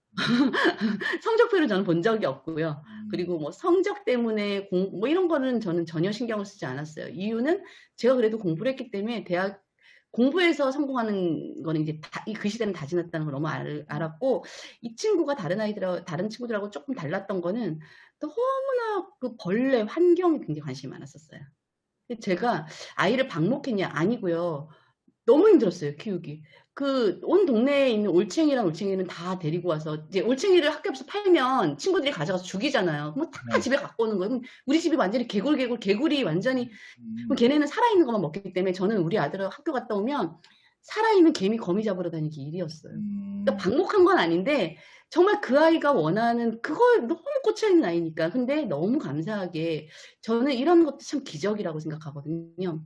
성적표를 저는 본 적이 없고요. 그리고 뭐 성적 때문에 뭐 이런 거는 저는 전혀 신경을 쓰지 않았어요. 이유는 제가 그래도 공부를 했기 때문에 대학 공부해서 성공하는 거는 이제 그 시대는 다 지났다는 걸 너무 알았고 이 친구가 다른 친구들하고 조금 달랐던 거는 너무나 그 벌레 환경에 굉장히 관심이 많았었어요. 제가 아이를 방목했냐? 아니고요. 너무 힘들었어요, 키우기. 온 동네에 있는 올챙이랑 올챙이는 다 데리고 와서, 이제 올챙이를 학교 앞에서 팔면 친구들이 가져가서 죽이잖아요. 그럼 다 네. 집에 갖고 오는 거예요. 그럼 우리 집이 완전히 개구리 완전히, 그럼 걔네는 살아있는 것만 먹기 때문에 저는 우리 아들을 학교 갔다 오면 살아있는 개미 거미 잡으러 다니기 일이었어요. 그러니까 방목한 건 아닌데, 정말 그 아이가 원하는, 그거에 너무 꽂혀있는 아이니까. 근데 너무 감사하게, 저는 이런 것도 참 기적이라고 생각하거든요.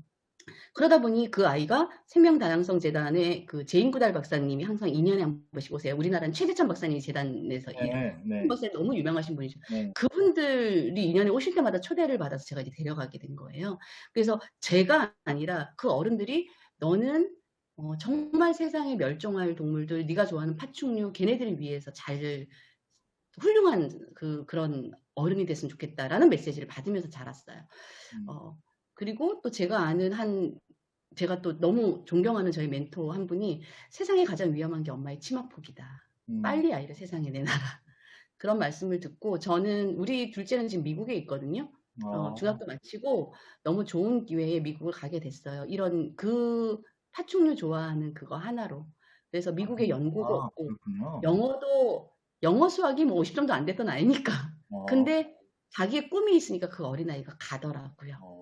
그러다 보니 그 아이가 생명다양성재단의 그 제인구달 박사님이 항상 2년에 한 번씩 오세요. 우리나라는 최재천 박사님이 재단에서 네, 네, 박사님 너무 유명하신 분이죠. 네. 그분들이 2년에 오실 때마다 초대를 받아서 제가 이제 데려가게 된 거예요. 그래서 제가 아니라 그 어른들이 너는 정말 세상에 멸종할 동물들, 네가 좋아하는 파충류, 걔네들을 위해서 훌륭한 그런 어른이 됐으면 좋겠다라는 메시지를 받으면서 자랐어요. 그리고 또 제가 아는 제가 또 너무 존경하는 저희 멘토 한 분이 세상에 가장 위험한 게 엄마의 치마폭이다. 빨리 아이를 세상에 내놔라. 그런 말씀을 듣고 저는 우리 둘째는 지금 미국에 있거든요. 중학교 마치고 너무 좋은 기회에 미국을 가게 됐어요. 이런 그 파충류 좋아하는 그거 하나로. 그래서 미국에 연고가 없고 영어 수학이 뭐 50점도 안 됐던 아이니까. 근데 자기의 꿈이 있으니까 그 어린아이가 가더라고요.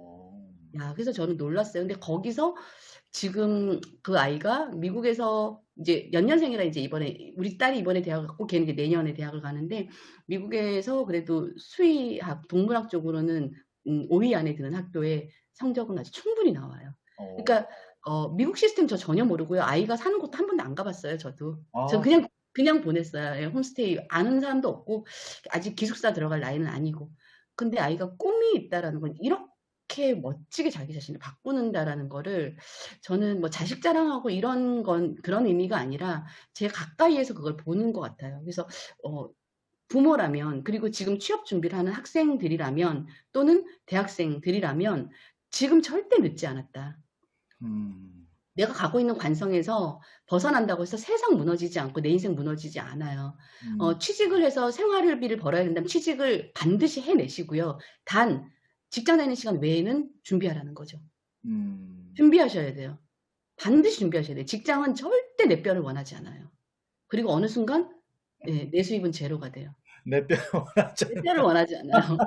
야, 그래서 저는 놀랐어요. 근데 거기서 지금 그 아이가 미국에서 이제 연년생이라 이제 우리 딸이 이번에 대학을 갔고 걔는 이제 내년에 대학을 가는데 미국에서 그래도 수의학, 동물학 쪽으로는 5위 안에 드는 학교에 성적은 아주 충분히 나와요. 그러니까 미국 시스템 저 전혀 모르고요. 아이가 사는 곳도 한 번도 안 가봤어요. 저도. 전 그냥 보냈어요. 예, 홈스테이 아는 사람도 없고 아직 기숙사 들어갈 나이는 아니고. 근데 아이가 꿈이 있다라는 건 이렇게 멋지게 자기 자신을 바꾸는다라는 거를 저는 뭐 자식 자랑하고 이런 건 그런 의미가 아니라 제 가까이에서 그걸 보는 것 같아요. 그래서 부모라면 그리고 지금 취업 준비를 하는 학생들이라면 또는 대학생들이라면 지금 절대 늦지 않았다. 내가 가고 있는 관성에서 벗어난다고 해서 세상 무너지지 않고 내 인생 무너지지 않아요. 취직을 해서 생활비를 벌어야 된다면 취직을 반드시 해내시고요. 단 직장 다니는 시간 외에는 준비하라는 거죠. 준비하셔야 돼요. 반드시 준비하셔야 돼요. 직장은 절대 내 뼈를 원하지 않아요. 그리고 어느 순간 내 수입은 제로가 돼요. 내 뼈를 원하지 않아요.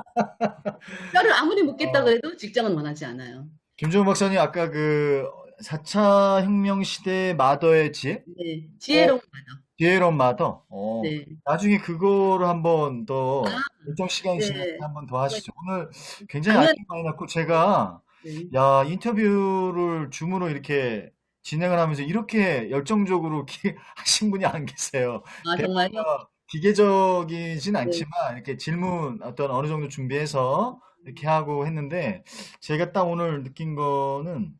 뼈를 아무리 묻겠다 그래도 직장은 원하지 않아요. 김종훈 박사님 아까 그 4차 혁명 시대 마더의 지혜? 네, 지혜로운 마더. 지혜로운 마더. 네. 나중에 그거를 한번 더 일정 시간이 지나면 한번 더 하시죠. 오늘 굉장히 알게 많이 났고 제가 야 인터뷰를 줌으로 이렇게 진행을 하면서 이렇게 열정적으로 하신 분이 안 계세요. 정말요? 기계적이진 않지만 이렇게 질문 어느 정도 준비해서 이렇게 하고 했는데 제가 딱 오늘 느낀 거는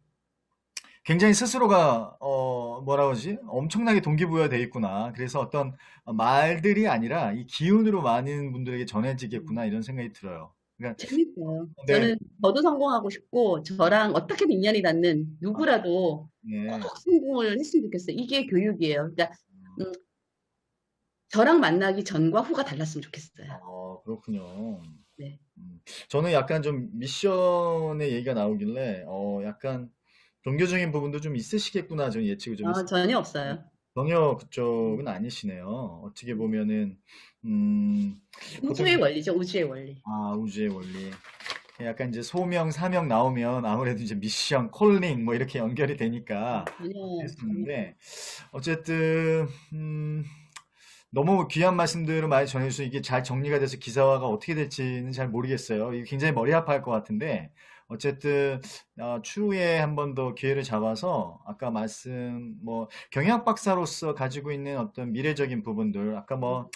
굉장히 스스로가 뭐라 그러지? 엄청나게 동기부여돼 있구나. 그래서 어떤 말들이 아니라 이 기운으로 많은 분들에게 전해지겠구나 이런 생각이 들어요. 그러니까 재밌어요. 네, 저도 성공하고 싶고, 저랑 어떻게든 인연이 닿는 누구라도 꼭 네, 성공을 했으면 좋겠어요. 이게 교육이에요. 그러니까, 음, 저랑 만나기 전과 후가 달랐으면 좋겠어요. 그렇군요. 네. 저는 약간 좀 미션의 얘기가 나오길래 약간 종교적인 부분도 좀 있으시겠구나 저는 예측을 좀 했어요. 전혀 없어요. 전혀 음, 그쪽은 아니시네요. 어떻게 음. 보면은 음, 보통 우주의 원리죠, 우주의 원리. 우주의 원리. 약간 이제 소명, 사명 나오면 아무래도 이제 미션, 콜링 뭐 이렇게 연결이 되니까 전혀. 했었는데 어쨌든 너무 귀한 말씀들을 많이 전해주셔서 이게 잘 정리가 돼서 기사화가 어떻게 될지는 잘 모르겠어요. 이게 굉장히 머리 아파할 것 같은데 어쨌든 추후에 한 번 더 기회를 잡아서 아까 말씀 뭐 경영학 박사로서 가지고 있는 어떤 미래적인 부분들 아까 뭐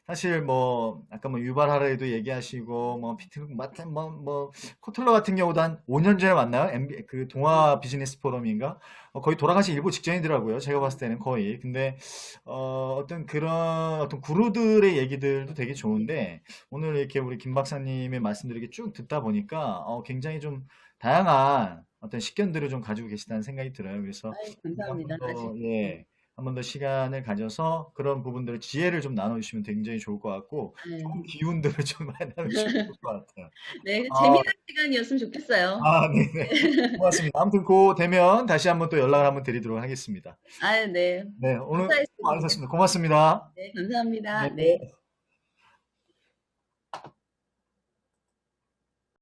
사실 뭐 아까 뭐 유발 하라리도 얘기하시고 뭐 피트 마틴 뭐 코틀러 같은 경우도 한 5년 전에 만나요? 그 동아 비즈니스 포럼인가? 거의 돌아가시 일보 직전이더라고요. 제가 봤을 때는 거의. 근데 어떤 그런 어떤 구루들의 얘기들도 되게 좋은데 오늘 이렇게 우리 김 박사님의 말씀들 이렇게 쭉 듣다 보니까 굉장히 좀 다양한 어떤 식견들을 좀 가지고 계시다는 생각이 들어요. 그래서 아유, 한 번 감사합니다. 아직. 더, 예, 한 번 더 시간을 가져서 그런 부분들을 지혜를 좀 나눠주시면 굉장히 좋을 것 같고 좋은 아유. 기운들을 좀 많이 나눠주시면 좋을 것 같아요. 네, 아, 재미난 시간이었으면 좋겠어요. 네네. 고맙습니다. 아무튼 그 되면 다시 한번 또 연락을 한번 드리도록 하겠습니다. 네. 네, 오늘 수고 감사했습니다. 많으셨습니다. 고맙습니다. 네, 감사합니다. 네. 네.